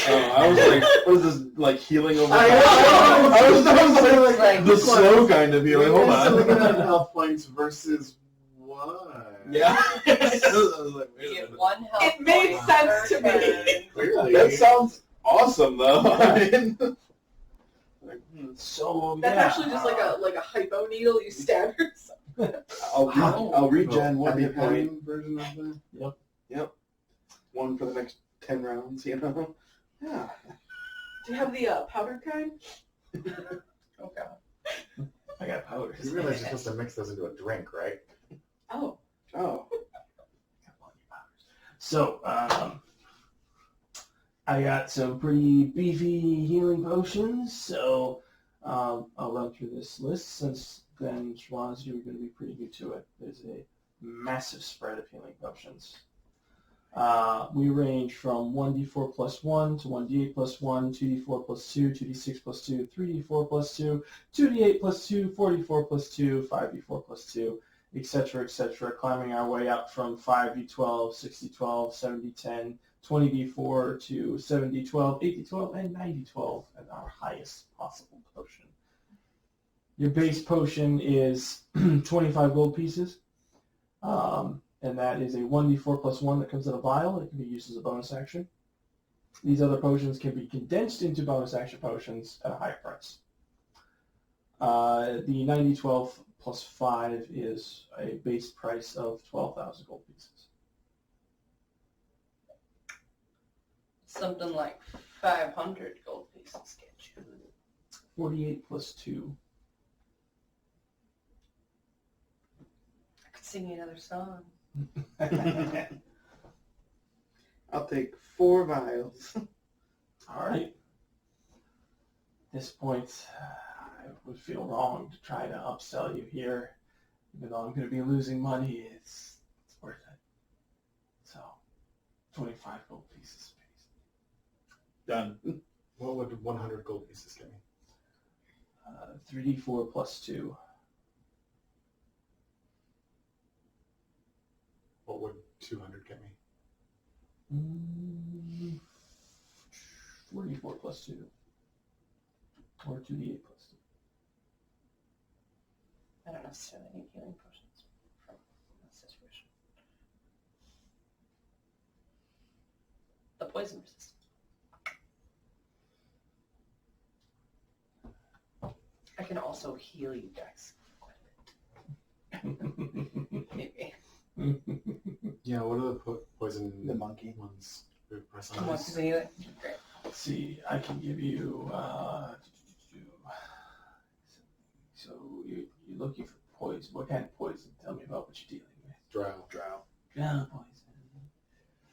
I was like, what is this, like healing over? I was like, Like, the slow kind of healing. Hold So we're gonna have on. health points versus what? Yeah. I was like, You wait a get minute. 1 health It made point sense per to me. turn. Clearly. That sounds awesome, though. I mean, like, so That's yeah. actually just like a hypo needle you stab yourself. I'll regen one Happy hit point. pen version of that. Yep. One for the next 10 rounds, you know? Yeah. Do you have the powdered kind? Oh god. I got powders. You realize you're supposed to mix those into a drink, right? Oh. Oh. So, I got some pretty beefy healing potions, so I'll run through this list since then, Schwaz, you're going to be pretty new to it. There's a massive spread of healing potions. We range from 1d4 plus 1 to 1d8 plus 1, 2d4 plus 2, 2d6 plus 2, 3d4 plus 2, 2d8 plus 2, 4d4 plus 2, 5d4 plus 2, etc., climbing our way up from 5d12, 6d12, 7d10, 20d4 to 7d12, 8d12, and 9d12 as our highest possible potion. Your base potion is 25 gold pieces, and that is a 1d4 plus 1 that comes in a vial. It can be used as a bonus action. These other potions can be condensed into bonus action potions at a higher price. The 9012 plus 5 is a base price of 12,000 gold pieces. Something like 500 gold pieces get you. 48 plus 2. I could sing you another song. I'll take 4 vials. All right. At this point, I would feel wrong to try to upsell you here. Even though I'm going to be losing money, it's worth it. So, 25 gold pieces, please. Done. What would 100 gold pieces give me? 3d4 plus 2. What would 200 get me? 44 plus 2. Or 2d8 plus 2. I don't necessarily need healing potions from this situation. The poison resistance. I can also heal you guys quite a bit. Maybe. Yeah, what are the poison The monkey. ones? We press How on much this? is healing? Great. Let's see, I can give you, so you're looking for poison. What kind of poison? Tell me about what you're dealing with. Drow. Drow poison.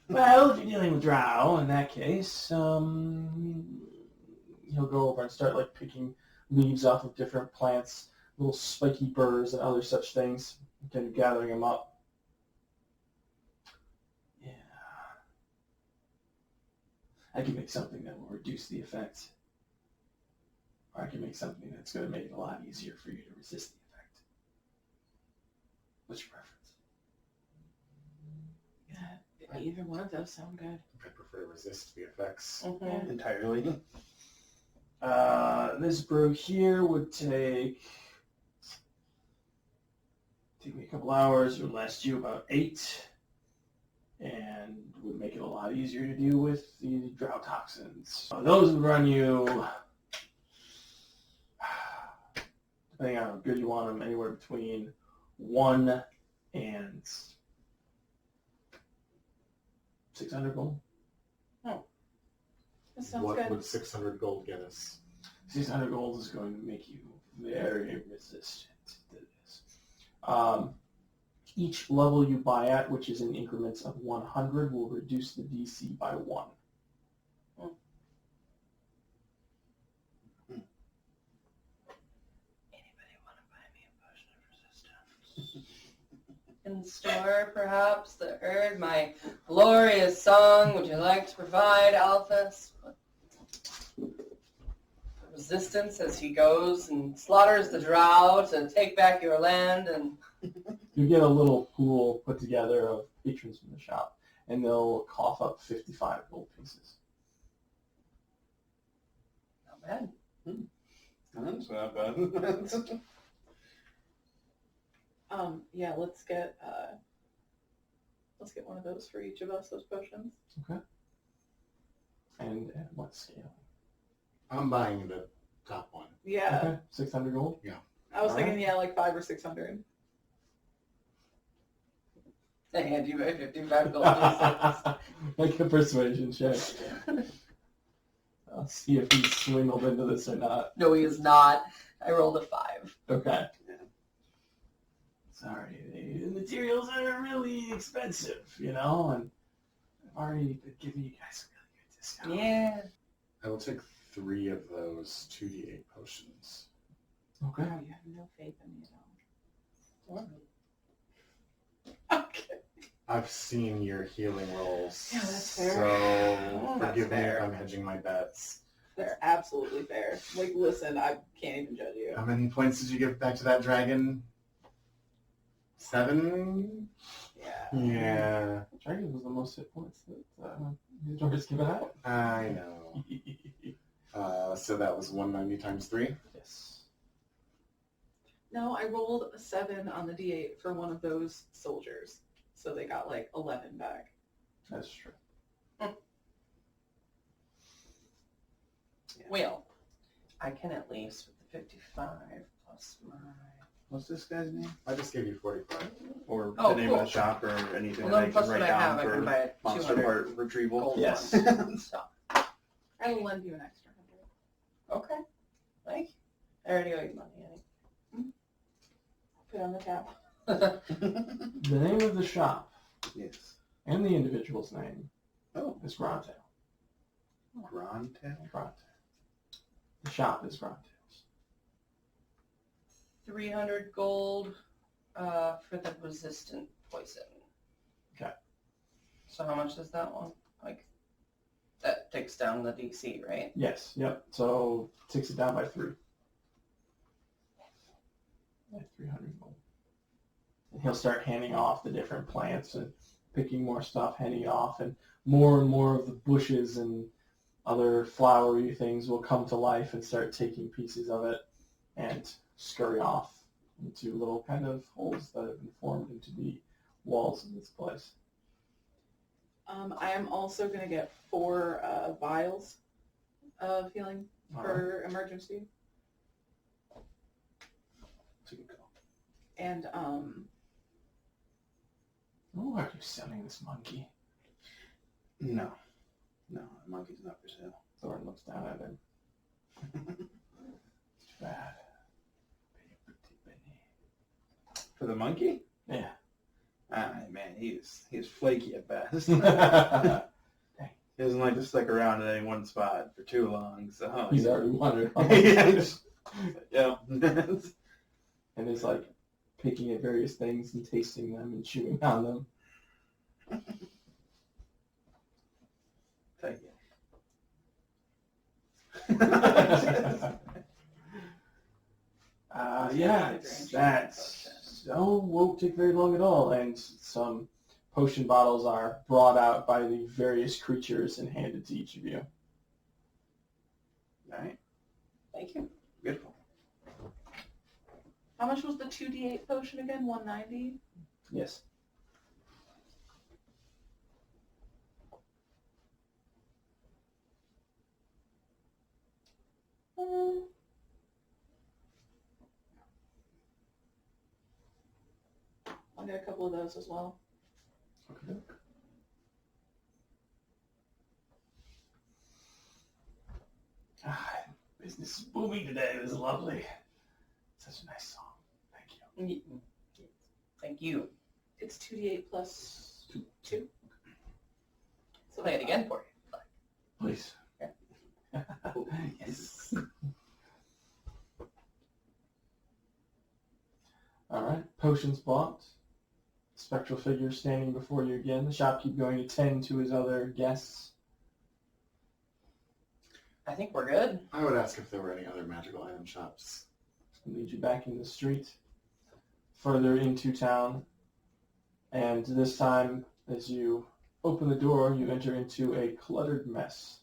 Well, if you're dealing with drow, in that case, he'll go over and start like picking leaves off of different plants, little spiky burrs and other such things, and kind of gathering them up. Yeah. I can make something that will reduce the effect. Or I can make something that's going to make it a lot easier for you to resist the effect. What's your preference? Either one of those sound good. I prefer to resist the effects. Mm-hmm. Entirely. This brew here would take me a couple hours. It would last you about 8, and would make it a lot easier to deal with the drow toxins. Those would run you, depending on how good you want them, anywhere between 1 and 600 gold. That sounds What good. would 600 gold get us? 600 gold is going to make you very resistant to this. Each level you buy at, which is in increments of 100, will reduce the DC by 1. Anybody want to buy me a potion of resistance? in store, perhaps, that heard my glorious song? Would you like to provide, Alphys? Resistance as he goes and slaughters the drow to take back your land, and You get a little pool put together of patrons from the shop, and they'll cough up 55 gold pieces. not bad. That's not bad. Yeah, let's get one of those for each of us, those potions. And at what scale? I'm buying the top one. Yeah. Okay, 600 gold. I was Alright. thinking, yeah, like 500 or 600. I hand you my 55 gold pieces. Make a persuasion check. I'll see if he's swindled into this or not. No, he is not. I rolled a 5. Okay. Sorry, the materials are really expensive, and I've already been giving you guys a really good discount. Yeah. I will take 3 of those 2d8 potions. Okay. Oh, you have no faith in me at all. Okay. I've seen your healing rolls. Yeah, that's fair. So That's forgive me fair. if I'm hedging my bets. They're absolutely fair. Like, listen, I can't even judge you. How many points did you give back to that dragon? 7? Yeah. Yeah, Dragon was the most hit points that Jordan's given out. I know. So that was 190 times 3? Yes. No, I rolled a 7 on the D8 for one of those soldiers. So they got like 11 back. That's true. Well, I can at least with the 55 plus my... What's this guy's name? I just gave you 45. Or Oh, the name of cool. the shop or anything Well, that I then plus can what write I have, down I can for buy a monster 200 part retrieval? gold Yes. one. So, I will lend you an extra 100. okay. Thank you. I already owe you money, Put it on the tab. Annie. The name of the shop Yes. and the individual's name Oh, is Grontail. Grontail? Grontail. The shop is Grontail's. 300 gold for the resistant poison. Okay. So how much is that one? Like, that takes down the DC, right? Yes, yep. So takes it down by 3. Like 300 gold. And he'll start handing off the different plants and picking more stuff, handing off, and more of the bushes and other flowery things will come to life and start taking pieces of it and scurry off into little kind of holes that have been formed into the walls of this place. I am also going to get 4 vials of healing for emergency. That's a good call. And Oh, are you selling this monkey? No. No, the monkey's not for sale. Thorn looks down at him. It's bad. Pretty penny. For the monkey? Yeah. Man, he's flaky at best. Dang. He doesn't like to stick around in any one spot for too long, so He's already wandered. yeah. And is like picking at various things and tasting them and chewing on them. Thank Yeah, that's won't take very long at all. And some potion bottles are brought out by the various creatures and handed to each of you. All right. Thank you. Beautiful. how much was the 2d8 potion again? 190? Yes. I'll get a couple of those as well. Okay. Business is booming today. This is lovely. Such a nice song. Thank you. Thank you. It's 2d8 plus 2. So Play it again for you. Please. Yeah. Yes. All right. Potions bought. spectral figure standing before you again. The shopkeep going to tend to his other guests. I think we're good. I would ask if there were any other magical item shops. Lead you back in the street, further into town. And this time, as you open the door, you enter into a cluttered mess.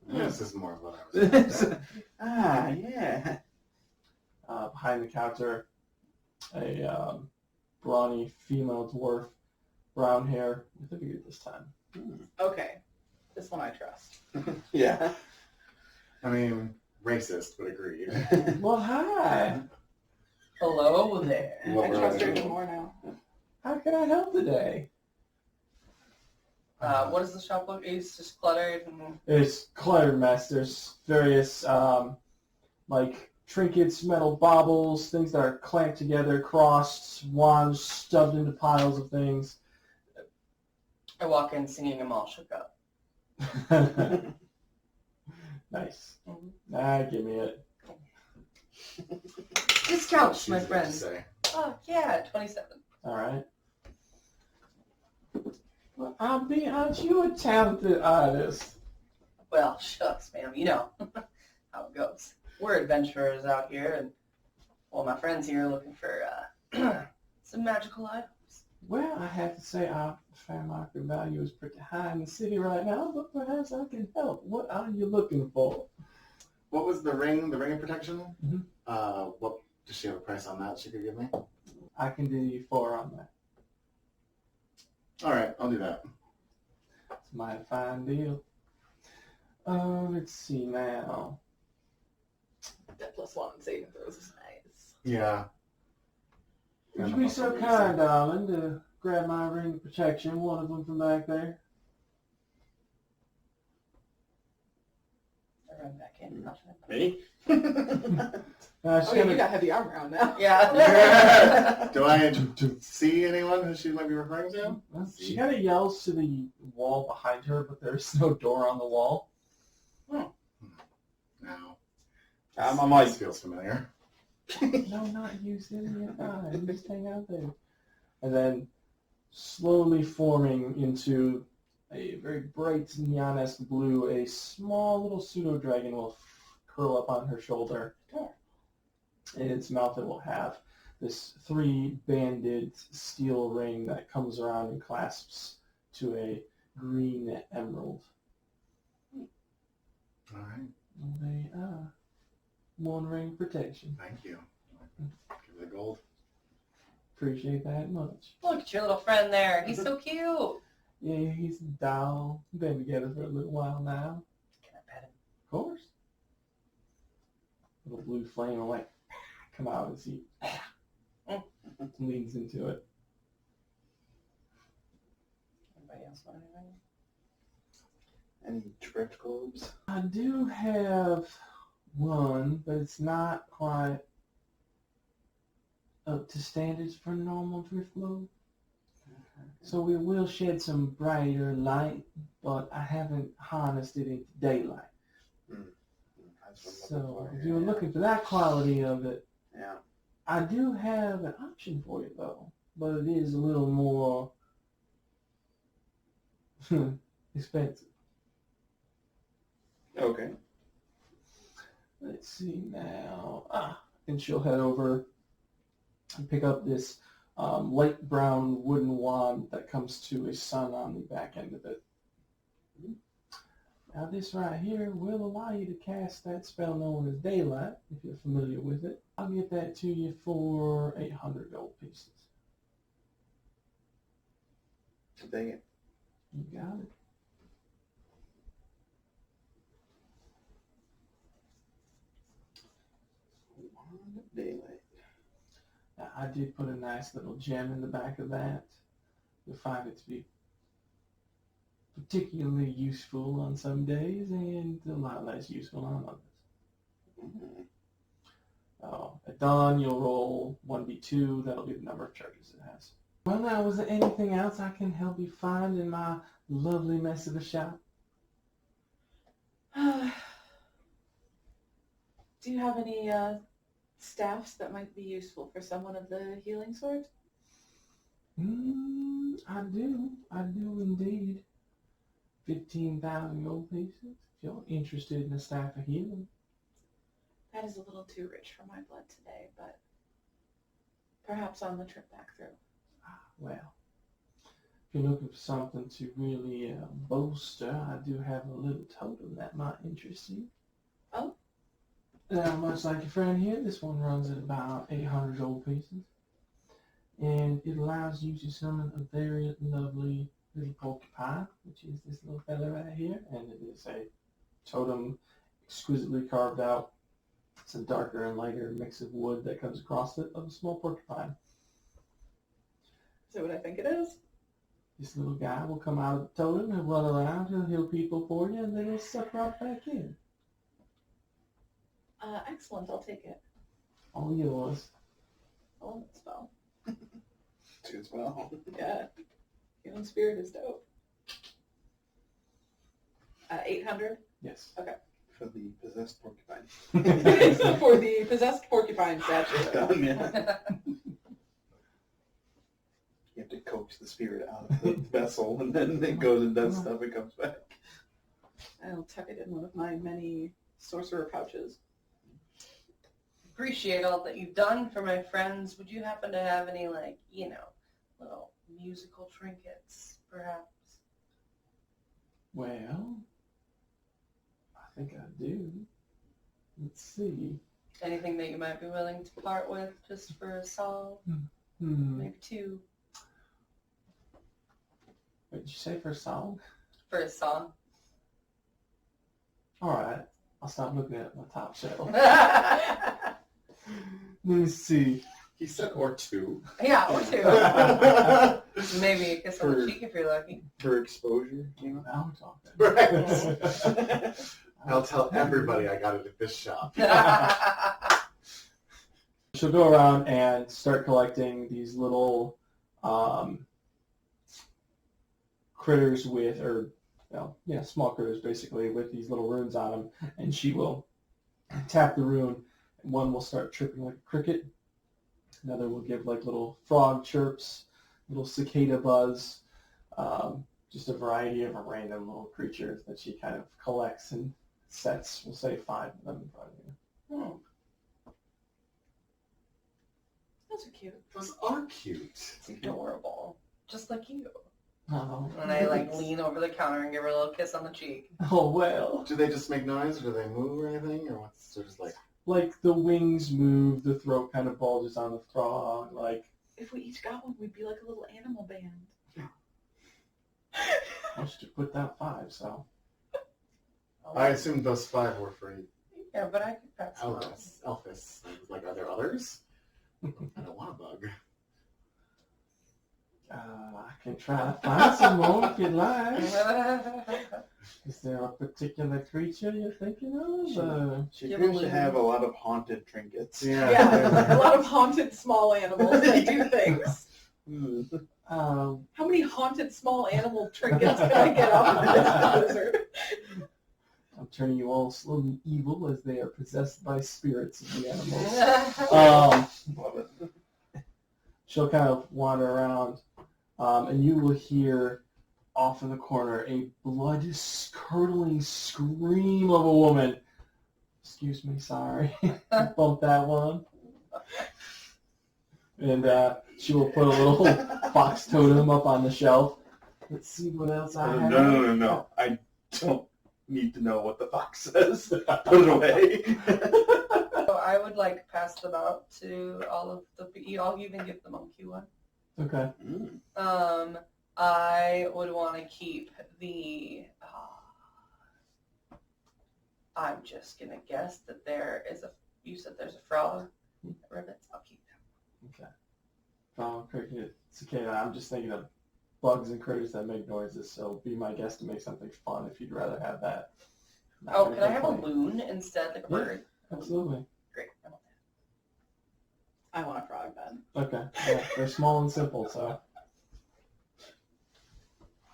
This is more of what I was Yeah. Behind the counter, a brawny female dwarf, brown hair, with a beard this time. Okay. This one I trust. Yeah. I mean, racist, but agreed. Well, hi! Hello there. What I were trust her they? even more now. How can I help today? What does the shop look? It's just cluttered. And... It's cluttered mess. There's various, like, trinkets, metal baubles, things that are clamped together, crossed, wands stuffed into piles of things. I walk in singing them all shook up. Nice. Mhm. Give me it. Discounts, my Easy to friend. say. Oh, yeah, 27. All right. Well, I'll be honest, you're a talented artist. Well, shucks, ma'am. You know how it goes. We're adventurers out here, and well, my friends here are looking for some magical items. Well, I have to say our fair market value is pretty high in the city right now, but perhaps I can help. What are you looking for? What was the ring? The ring of protection? Mhm. What does she have a price on that she could give me? I can do you 4 on that. All right, I'll do that. It's my fine deal. Let's see now. That +1 saving throws is nice. Yeah. Would you be so kind, darling, to grab my ring of protection, one of them from back there? I run back in. Me? She's Oh, yeah, gonna- you got heavy armor on now. Yeah. Do I see anyone who she might be referring to? Well, she kind of yells to the wall behind her, but there's no door on the wall. No. I'm like, This feels familiar. No, not you, Sylvia. Fine. Just hang out there. And then, slowly forming into a very bright neon-esque blue, a small little pseudo-dragon will curl up on her shoulder. In its mouth it will have this 3-banded steel ring that comes around and clasps to a green emerald. All right. They are 1 ring protection. Thank you. Give it a gold. Appreciate that much. Look at your little friend there. He's so cute. Yeah, he's a doll. Been together for a little while now. Can I pet him? Of course. Little blue flame will like come out as he leans into it. Anybody else want anything? any drift globes? I do have one, but it's not quite up to standards for normal drift globe. So we will shed some brighter light, but I haven't harnessed it into daylight. That's what I'm looking So for if here, you're yeah. looking for that quality of it, Yeah. I do have an option for you though, but it is a little more expensive. Okay. Let's see now. And she'll head over and pick up this light brown wooden wand that comes to a sun on the back end of it. Now this right here will allow you to cast that spell known as Daylight, if you're familiar with it. I'll get that to you for 800 gold pieces. Dang it. You got it. Wand of Daylight. Now, I did put a nice little gem in the back of that. You'll find it to be particularly useful on some days and a lot less useful on others. Mm. At dawn, you'll roll 1d2. That'll be the number of charges it has. Well, now, was there anything else I can help you find in my lovely mess of a shop? Do you have any staffs that might be useful for someone of the healing sort? I do indeed. 15,000 gold pieces. If you're interested in a staff of healing. That is a little too rich for my blood today, but perhaps on the trip back through. Well, if you're looking for something to really bolster, I do have a little totem that might interest you. Oh? Now, much like your friend here, this one runs at about 800 gold pieces. And it allows you to summon a very lovely little porcupine, which is this little fella right here. And it is a totem exquisitely carved out. It's a darker and lighter mix of wood that comes across it of a small porcupine. Is that what I think it is? This little guy will come out of the totem and run around, he'll heal people for you, and then he'll suck right back in. Excellent, I'll take it. All yours. I love that spell. Too as well. Yeah. Human Spirit is dope. 800? Yes. For the possessed porcupine. For the possessed porcupine statue. Yeah. You have to coax the spirit out of the vessel, and then it goes and does stuff and comes back. I'll tuck it in one of my many sorcerer pouches. Appreciate all that you've done for my friends. Would you happen to have any, like, little musical trinkets, perhaps? Well, I think I do. Let's see. Anything that you might be willing to part with just for a song? Hmm. Maybe two. What did you say for a song? For a song. All right. I'll stop looking at my top shelf. Yeah, Let me see. He said or two. or two. Maybe a kiss on the For- cheek if you're lucky. For exposure, you know? Now we're talking. Right. I'll tell everybody I got it at this shop. She'll go around and start collecting these little critters with, small critters basically with these little runes on them, and she will tap the rune. One will start chirping like a cricket. Another will give like little frog chirps, little cicada buzz, just a variety of random little creatures that she kind of collects and sets. We'll say 5 of them in front of you. Those are cute. Those are cute. It's adorable. Just like you. Oh, And I lean over the counter and give her a little kiss on the cheek. oh well. Do they just make noise, or do they move or anything, or what's they're just like? Like the wings move, the throat kind of bulges on the frog. Like If we each got one, we'd be like a little animal band. I should put that 5. So I assumed those 5 were for Yeah, but I could pass them out. Elphys. Like, are there others? I don't want a bug. I can try to find some more if you'd like. Is there a particular creature you're thinking of? She Give appears a to little- have a lot of haunted trinkets. Yeah, a lot of haunted small animals that do things. How many haunted small animal trinkets can I get up in this blizzard? I'm turning you all slowly evil as they are possessed by spirits of the animals. Love it. She'll kind of wander around, and you will hear off in the corner a blood-curdling scream of a woman. Excuse me, sorry. Bumped that one. And she will put a little fox totem up on the shelf. Let's see what else I have. No. I don't need to know what the fox says. Put it away. So I would pass them out to all of the. I'll even give the monkey one. Okay. I would want to keep the. I'm just gonna guess that there is a. You said there's a frog. Ribbons. I'll keep that. Okay. Frog, cricket, cicada. I'm just thinking of bugs and critters that make noises, so be my guest to make something fun if you'd rather have that. Not Oh, gonna can I have a complain. loon instead, like a Yeah. bird? Absolutely. Great. I want I want a frog then. Okay. Yeah, they're small and simple, so.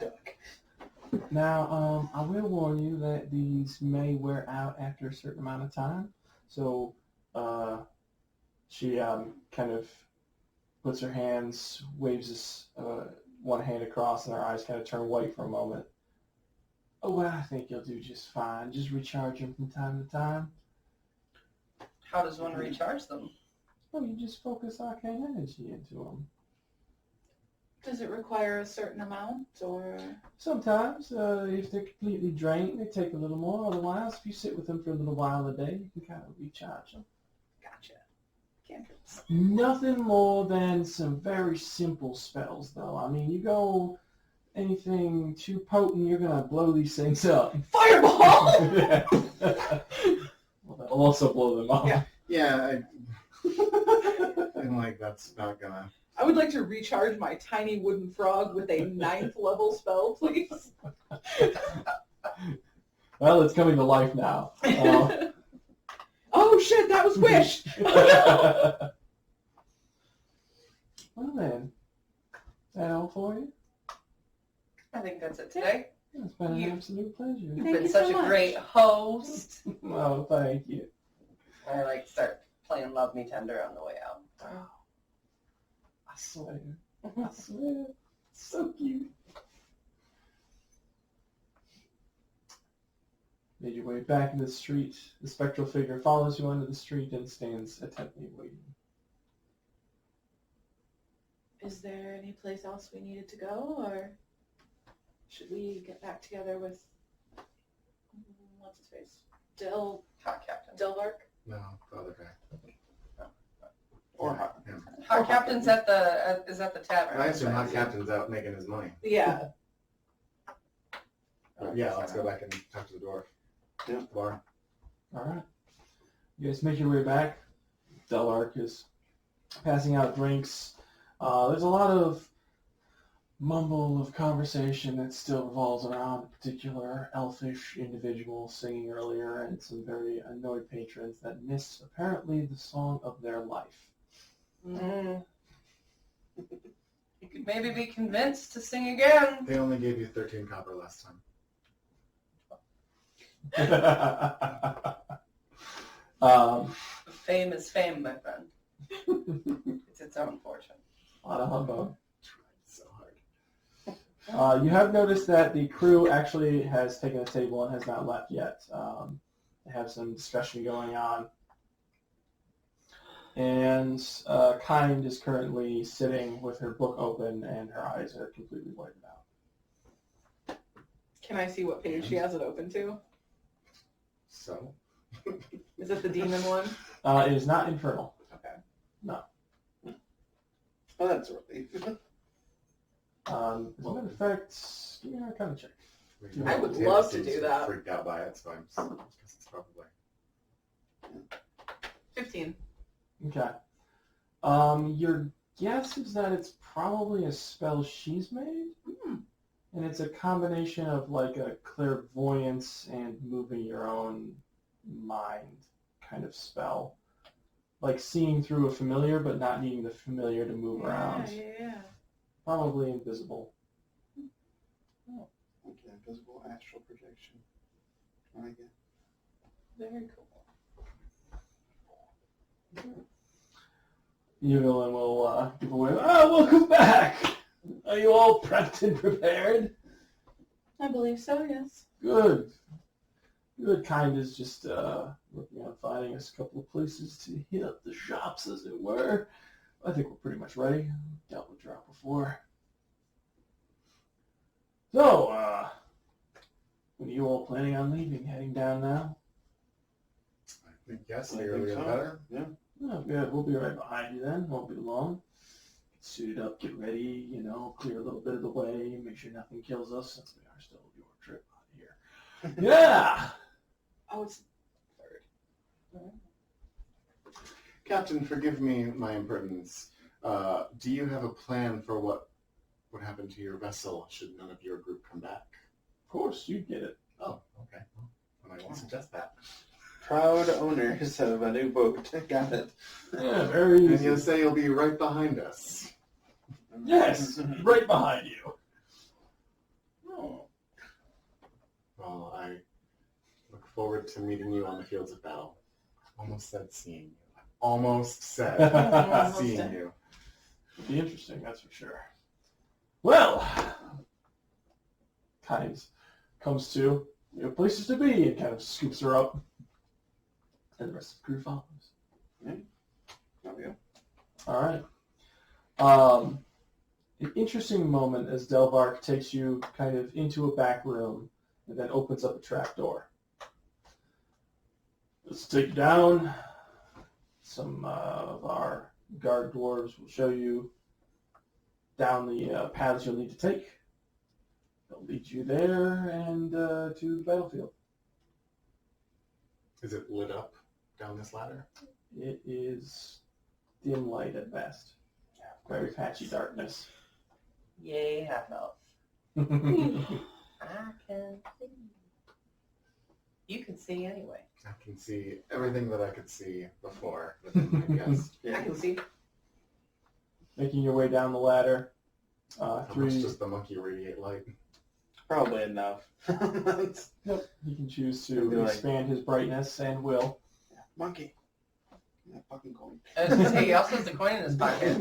Duck. Now, I will warn you that these may wear out after a certain amount of time. So, she kind of puts her hands, waves one hand across, and her eyes kind of turn white for a moment. Oh, well, I think you'll do just fine. Just recharge them from time to time. How does one recharge them? Well, you just focus arcane energy into them. Does it require a certain amount, or? Sometimes, if they're completely drained, they take a little more. Otherwise, if you sit with them for a little while a day, you can kind of recharge them. Gotcha. Cantrips. Nothing more than some very simple spells, though. I mean, you go anything too potent, you're going to blow these things up. Fireball! Well, that'll also blow them up. Yeah. Yeah, I'm like, that's not gonna... I would like to recharge my tiny wooden frog with a 9th level spell, please. Well, it's coming to life now. Oh shit, that was Wish! Well then, is that all for you? I think that's it today. It's been an You- absolute pleasure. You've Thank been you such so a much. great host. Oh, thank you. I start playing Love Me Tender on the way out. I swear. I swear. So cute. Made your way back into the street. The spectral figure follows you onto the street and stands attentively waiting. Is there any place else we needed to go, or should we get back together with what's his face? Hot Captain. Delvark? No, the other guy. Or hot. Him. Hot Captain's is at the tavern. I assume Hot Captain's out making his money. Yeah. But yeah, let's go back and talk to the dwarf. Yeah. Bar. All right. You guys make your way back. Delark is passing out drinks. There's a lot of mumble of conversation that still revolves around a particular elfish individual singing earlier and some very annoyed patrons that missed apparently the song of their life. Mm. You could maybe be convinced to sing again. They only gave you 13 copper last time. Fame is fame, my friend. It's its own fortune. A lot of hubbub. Tried so hard. You have noticed that the crew actually has taken a table and has not left yet. They have some discussion going on. And Kind is currently sitting with her book open and her eyes are completely whited out. Can I see what page she has it open to? So? Is it the demon one? It is not infernal. Okay. No. Oh, that's a relief. As a matter of fact, give me an Arcana check. I would Yeah, love to seems do that. Freaked out by it, so I'm guess it's probably. 15. Okay. Your guess is that it's probably a spell she's made? And it's a combination of like a clairvoyance and moving your own mind kind of spell. Like seeing through a familiar but not needing the familiar to move around. Yeah. Probably invisible. Okay, visible astral projection. I like it. Very cool. Evelyn will give away, welcome back! Are you all prepped and prepared? I believe so, yes. Good. Good. Kind is just working on finding us a couple of places to hit up the shops, as it were. I think we're pretty much ready. Dealt with Drop before. So, when are you all planning on leaving? Heading down now? I think yes, I the think earlier the so. better. Yeah. Oh, good. We'll be right behind you then. Won't be long. Suit up, get ready, clear a little bit of the way, make sure nothing kills us since we are still your trip out here. Yeah! Oh, it's third. Captain, forgive me my impertinence. Do you have a plan for what would happen to your vessel should none of your group come back? Of course, you get it. Oh, okay. Well, I might suggest that. Proud owners of a new boat. Got it. Yeah, very And easy. you'll say you'll be right behind us. Yes, right behind you. Well, I look forward to meeting you on the fields of battle. I almost said seeing you. I almost said Almost seeing did. you. It'd be interesting, that's for sure. Well, kind comes to, you have places to be, and kind of scoops her up. And the rest of the crew follows. There we go. All right. An interesting moment as Delvark takes you kind of into a back room and then opens up a trap door. Let's take you down. Some of our guard dwarves will show you down the paths you'll need to take. They'll lead you there and to the battlefield. Is it lit up down this ladder? It is dim light at best. Very patchy darkness. Yay, half elf. I can see. You can see anyway. I can see everything that I could see before, within my guess. I can see. Making your way down the ladder. How much Three. does the monkey radiate light? Probably enough. Yep. He can choose It'll be to like- expand his brightness and will. Monkey. That fucking coin. I was gonna say, he also has a coin in his pocket.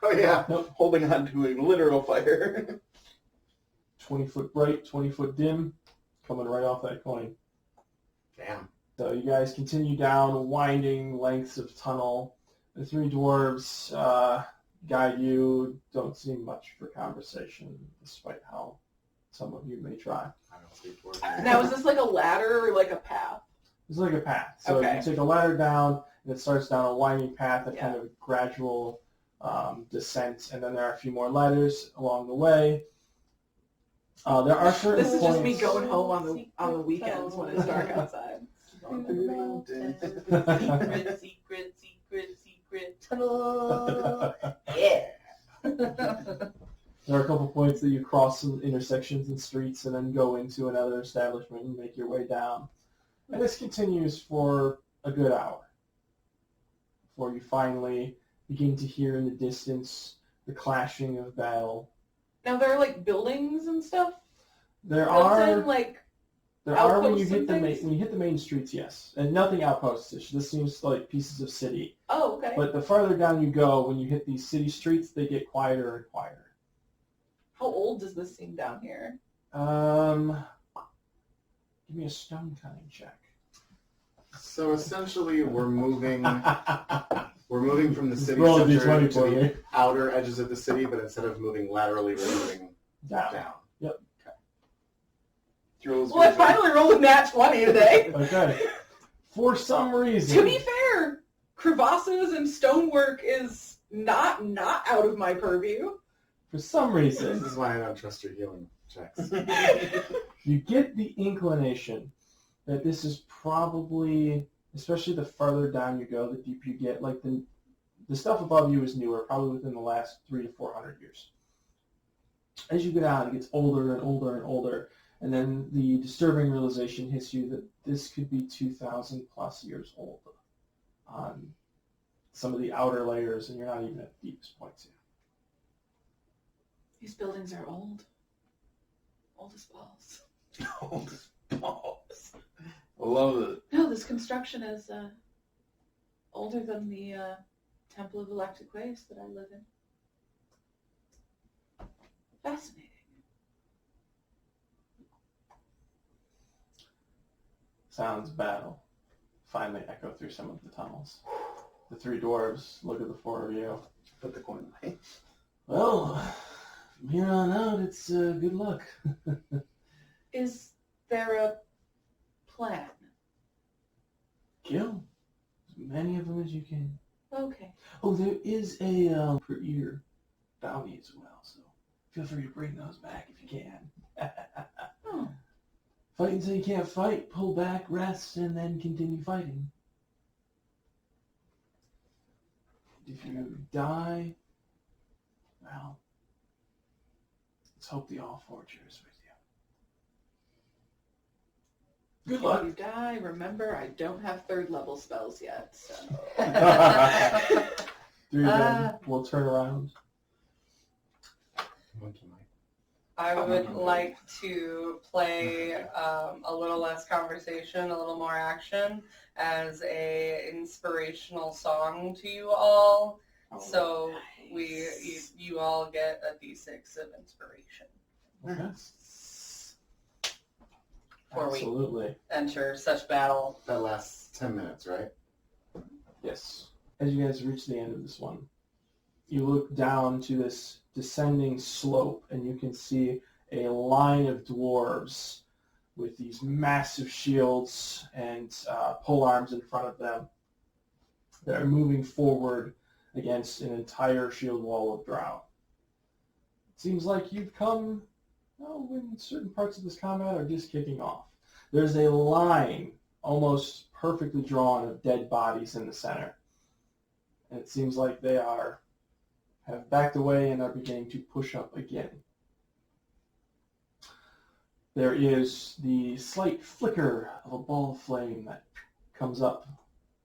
Oh yeah. Nope. Holding on to a literal fire. 20-foot bright, 20-foot dim, coming right off that coin. Damn. So you guys continue down winding lengths of tunnel. The three dwarves guide you. Don't see much for conversation, despite how some of you may try. I don't see towards Now, is this like a ladder or like a path? It's like a path. So Okay. you take a ladder down, and it starts down a winding path, a Yeah. kind of gradual descent, and then there are a few more ladders along the way. There are certain This is points. just me going home on the weekends when it's dark outside. Secret tunnel. Yeah. There are a couple points that you cross some intersections and streets and then go into another establishment and make your way down. And this continues for a good hour before you finally begin to hear in the distance the clashing of battle. Now there are like buildings and stuff. There built are in, like when you outposts hit and the main things? when you hit the main streets, yes, and nothing outpostish. This seems like pieces of city. oh, okay. But the farther down you go, when you hit these city streets, they get quieter and quieter. How old does this seem down here? Give me a stone cutting check. So essentially, we're moving from the city Roll a center d20 to for the me. outer edges of the city, but instead of moving laterally, we're moving Down. down. Throws Well, I finally rolled a nat 20 today. Okay. For some reason. To be fair, crevasses and stonework is not out of my purview. For some This reason, is why I don't trust your healing checks. you get the inclination that this is probably, especially the farther down you go, the deeper you get, like the stuff above you is newer, probably within the last 300 to 400 years. As you get out, it gets older and older and older, and then the disturbing realization hits you that this could be 2,000 plus years old on some of the outer layers, and you're not even at the deepest points yet. These buildings are old. Old as balls. balls. I love it. No, this construction is older than the Temple of Electric Ways that I live in. Fascinating. Sounds of battle finally echo through some of the tunnels. The three dwarves look at the four of you. Put the coin away. Well, from here on out, it's good luck. Is there a plan? Kill as many of them as you can. Okay. Oh, there is a per ear bounty as well, so feel free to bring those back if you can. Oh. Fight until you can't fight, pull back, rest, and then continue fighting. If you die, well, let's hope the All Forger is with you. Good luck. If you die, remember I don't have third level spells yet, so. Three of them will turn around. Monkey might. I would like to play a little less conversation, a little more action as a inspirational song to you all So you all get a d6 of inspiration Okay. before we Absolutely. enter such battle. That lasts 10 minutes, right? Yes. As you guys reach the end of this one, you look down to this descending slope, and you can see a line of dwarves with these massive shields and pole arms in front of them that are moving forward against an entire shield wall of drow. It seems like you've come when certain parts of this combat are just kicking off. There's a line almost perfectly drawn of dead bodies in the center. And it seems like they have backed away and are beginning to push up again. There is the slight flicker of a ball of flame that comes up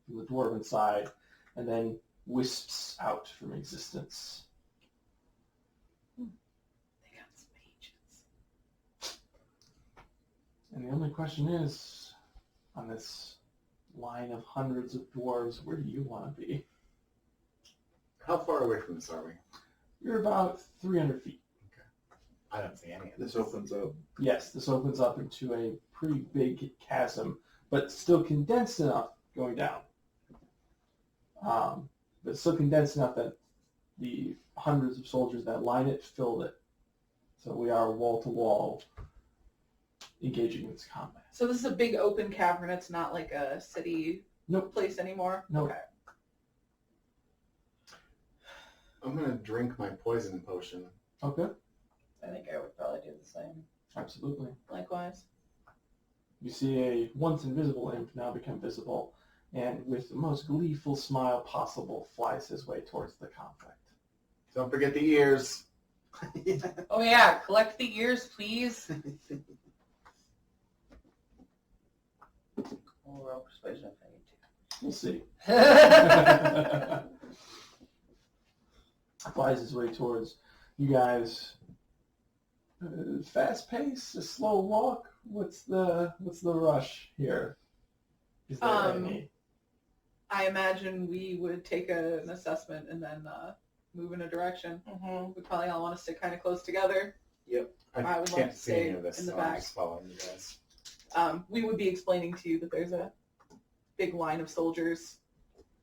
from the dwarven side and then wisps out from existence. They got some agents. And the only question is, on this line of hundreds of dwarves, where do you want to be? How far away from this are we? You're about 300 feet. I don't see any of This this. opens up. Yes, this opens up into a pretty big chasm, but still condensed enough going down. But still condensed enough that the hundreds of soldiers that line it filled it. So we are wall to wall engaging in this combat. So this is a big open cavern. It's not like a city Nope. place anymore? Nope. Okay. I'm going to drink my poison potion. Okay. I think I would probably do the same. Absolutely. Likewise. You see a once invisible imp now become visible, and with the most gleeful smile possible flies his way towards the conflict. Don't forget the ears. Oh yeah, collect the ears, please. We'll roll persuasion if I need to. We'll see. That's Flies his way towards you guys. Fast pace, a slow walk. What's the rush here? Is there any? I imagine we would take an assessment and then move in a direction. We probably all want to stay kind of close together. I would love can't to see stay any of this, in the so I'm back. just following you guys. We would be explaining to you that there's a big line of soldiers.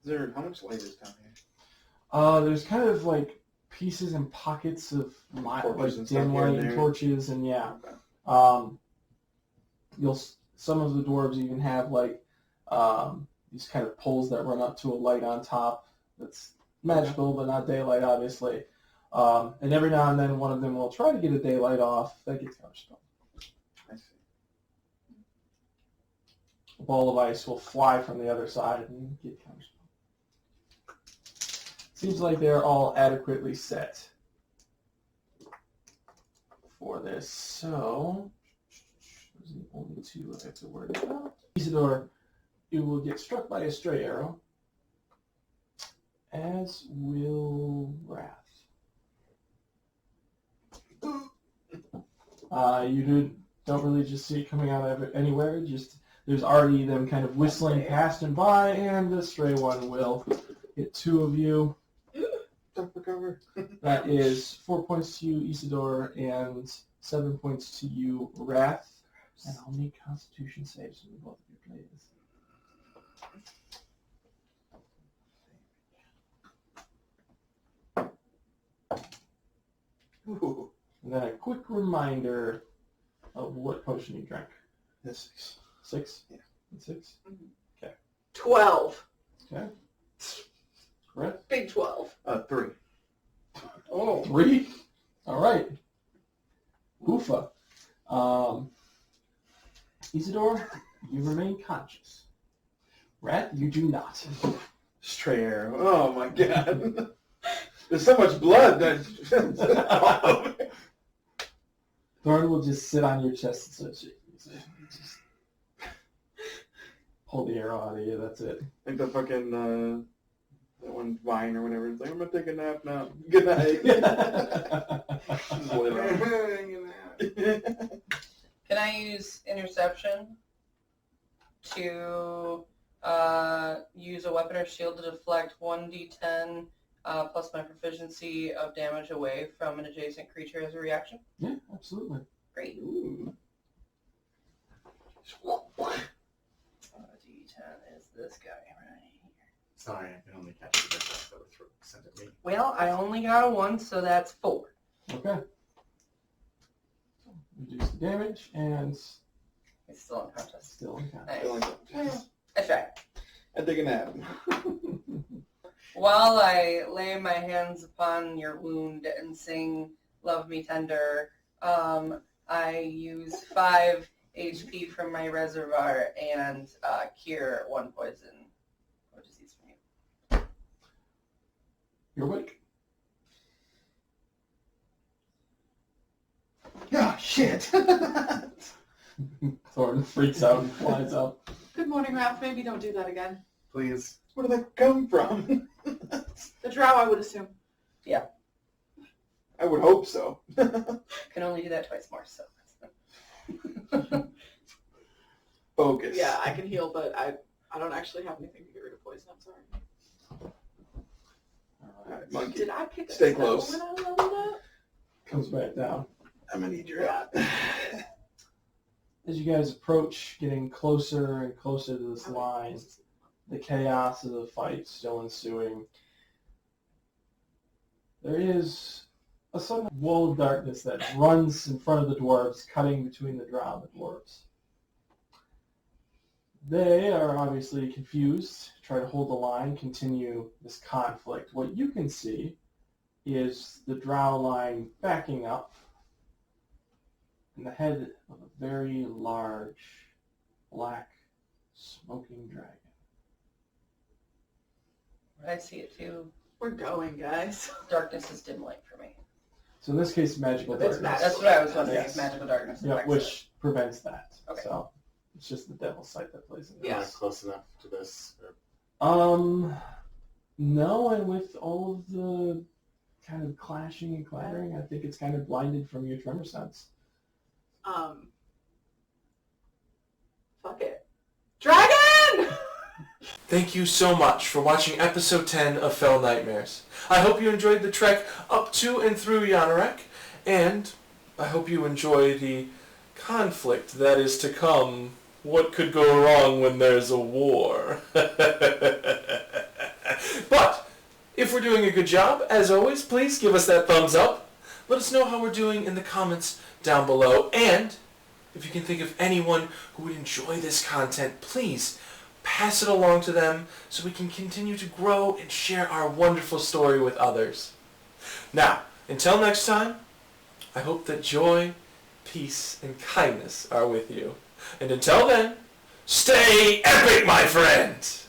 Is there how much light is down here? There's kind of like pieces and pockets of Torches and stuff dim here and light and there. torches, and yeah. Okay. Some of the dwarves even have like these kind of poles that run up to a light on top. That's magical, but not daylight, obviously. And every now and then, one of them will try to get a daylight off. That gets counterspelled. I see. A ball of ice will fly from the other side and get counterspelled. Seems like they're all adequately set for this. So, those are the only two I have to worry about. Isidore, you will get struck by a stray arrow, as will Wrath. You don't really just see it coming out of it anywhere. Just there's already them kind of whistling past and by, and the stray one will hit two of you. Don't recover. That is 4 points to you, Isidore, and 7 points to you, Wrath. And I'll need Constitution saves from both of you, please. Ooh. And then a quick reminder of what potion you drank. This. 6? Yeah. 6? 12. Okay. Correct? Big 12. 3. Oh. 3? All right. Oofa. Isidore, you remain conscious. Rat, you do not. Stray arrow. Oh my god. There's so much blood that. Thorn will just sit on your chest and start shaking. Just pull the arrow out of you, that's it. Like the fucking that one Vine or whatever. It's like, I'm gonna take a nap now. Good night. Just lay down. Can I use interception to use a weapon or shield to deflect 1d10 plus my proficiency of damage away from an adjacent creature as a reaction. Yeah, absolutely. Great. Ooh. D10 is this guy right here. Sorry, I can only catch the best that was sent at me. Well, I only got a 1, so that's 4. Okay. Reduce the damage and It's still unconscious. still unconscious. Nice. Feel like That's right. I take a nap. While I lay my hands upon your wound and sing "Love Me Tender," I use 5 HP from my reservoir and cure 1 poison or disease from you. You're awake. Ah, shit! Thornton freaks out and flies up. Good morning, Raph. Maybe don't do that again. Please. Where did that come from? The drow, I would assume. I would hope so. Can only do that twice more, so. Focus. Yeah, I can heal, but I don't actually have anything to get rid of poison. I'm sorry. Alright, monkey. Did I pick a Stay spell close. when I leveled up? Comes back down. I'm gonna need your help. As you guys approach, getting closer and closer to this line, the chaos of the fight still ensuing, there is a sudden wall of darkness that runs in front of the dwarves, cutting between the drow and the dwarves. They are obviously confused, try to hold the line, continue this conflict. What you can see is the drow line backing up and the head of a very large, black, smoking dragon. I see it too. We're going, guys. Darkness is dim light for me. So in this case, magical It's darkness. That's what I was wondering, Yes. if magical darkness Yeah, affects which prevents that. Okay. So it's just the devil's sight that plays in Am I this. close enough to this? Or... No, and with all of the kind of clashing and clattering, I think it's kind of blinded from your tremor sense. Fuck it. Dragon! Thank you so much for watching episode 10 of Fell Nightmares. I hope you enjoyed the trek up to and through Yanarek, and I hope you enjoy the conflict that is to come. What could go wrong when there's a war? But if we're doing a good job, as always, please give us that thumbs up. Let us know how we're doing in the comments down below, and if you can think of anyone who would enjoy this content, please pass it along to them so we can continue to grow and share our wonderful story with others. Now, until next time, I hope that joy, peace, and kindness are with you. And until then, stay epic, my friends!